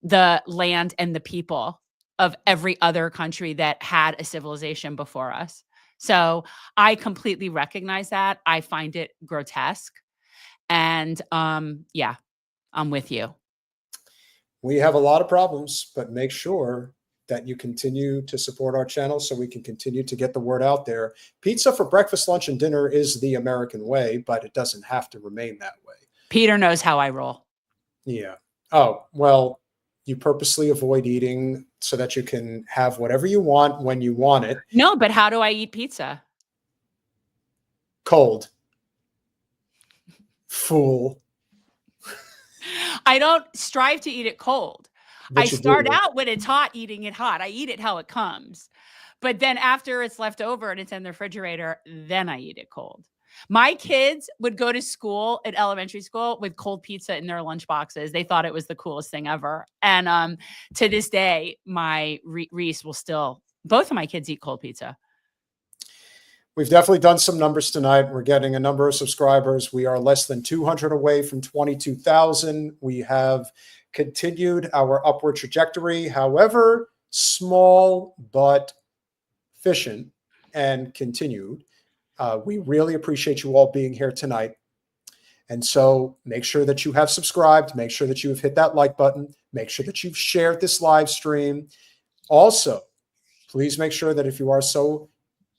the land and the people of every other country that had a civilization before us. So I completely recognize that. I find it grotesque. And yeah, I'm with you. We have a lot of problems, but make sure that you continue to support our channel so we can continue to get the word out there. Pizza for breakfast, lunch, and dinner is the American way, but it doesn't have to remain that way. Peter knows how I roll. Yeah. Oh, well, you purposely avoid eating so that you can have whatever you want when you want it. No, but how do I eat pizza? Cold. Fool. I don't strive to eat it cold. I start out when it's hot, eating it hot. I eat it how it comes. But then after it's left over and it's in the refrigerator, then I eat it cold. My kids would go to school at elementary school with cold pizza in their lunch boxes. They thought it was the coolest thing ever. And to this day, my Reese will still, both of my kids eat cold pizza. We've definitely done some numbers tonight. We're getting a number of subscribers. We are less than 200 away from 22,000. We have continued our upward trajectory, however small but efficient, and continued. We really appreciate you all being here tonight. And so make sure that you have subscribed. Make sure that you have hit that like button. Make sure that you've shared this live stream. Also, please make sure that if you are so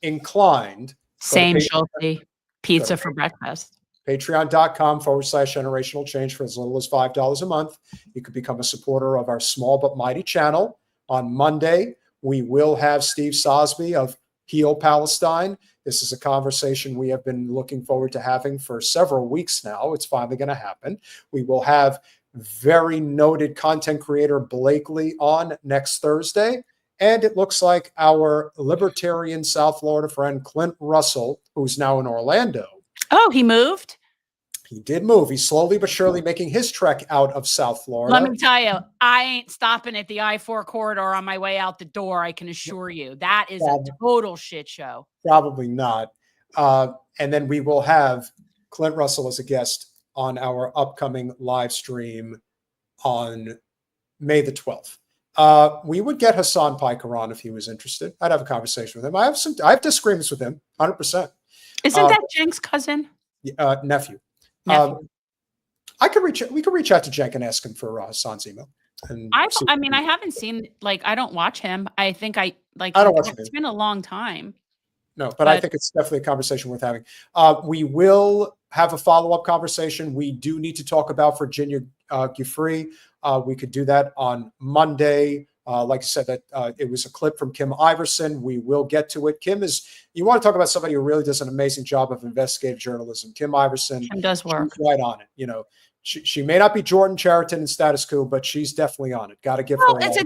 inclined, same Schulte, pizza for breakfast. Patreon.com/generational change for as little as $5 a month. You could become a supporter of our small but mighty channel. On Monday, we will have Steve Sosby of Heal Palestine. This is a conversation we have been looking forward to having for several weeks now. It's finally going to happen. We will have very noted content creator Blakely on next Thursday. And it looks like our libertarian South Florida friend, Clint Russell, who's now in Orlando. Oh, he moved? He did move. He's slowly but surely making his trek out of South Florida. Let me tell you, I ain't stopping at the I-4 corridor on my way out the door. I can assure you. That is a total shit show. Probably not. And then we will have Clint Russell as a guest on our upcoming live stream on May the 12th. We would get Hassan Piker on if he was interested. I'd have a conversation with him. I have disagreements with him, 100%. Isn't that Cenk's cousin? Nephew. Nephew. We could reach out to Cenk and ask him for Hassan's email. And I mean, I haven't seen, like, I don't watch him. I think I don't watch him. It's been a long time. No, but I think it's definitely a conversation worth having. We will have a follow-up conversation. We do need to talk about Virginia Giuffre. We could do that on Monday. Like I said, that it was a clip from Kim Iverson. We will get to it. Kim is, you want to talk about somebody who really does an amazing job of investigative journalism. Kim Iverson. Kim does work. She's right on it. You know, she may not be Jordan Chariton in Status Quo, but she's definitely on it. Got to give her. It's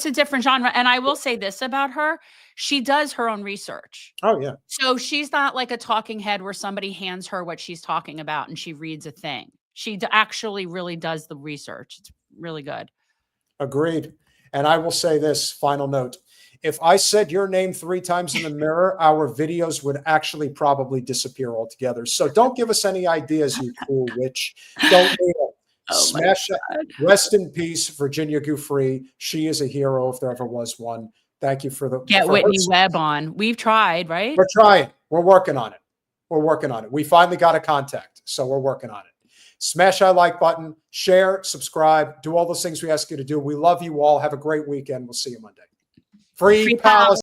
a different genre. And I will say this about her. She does her own research. Oh, yeah. So she's not like a talking head where somebody hands her what she's talking about and she reads a thing. She actually really does the research. It's really good. Agreed. And I will say this final note. If I said your name 3 times in the mirror, our videos would actually probably disappear altogether. So don't give us any ideas, you cool witch. Don't need it. Smash it. Rest in peace, Virginia Giuffre. She is a hero if there ever was one. Thank you for the Get Whitney Webb on. We've tried, right? We're trying. We're working on it. We're working on it. We finally got a contact, so we're working on it. Smash that like button, share, subscribe, do all those things we ask you to do. We love you all. Have a great weekend. We'll see you Monday. Free Palestine.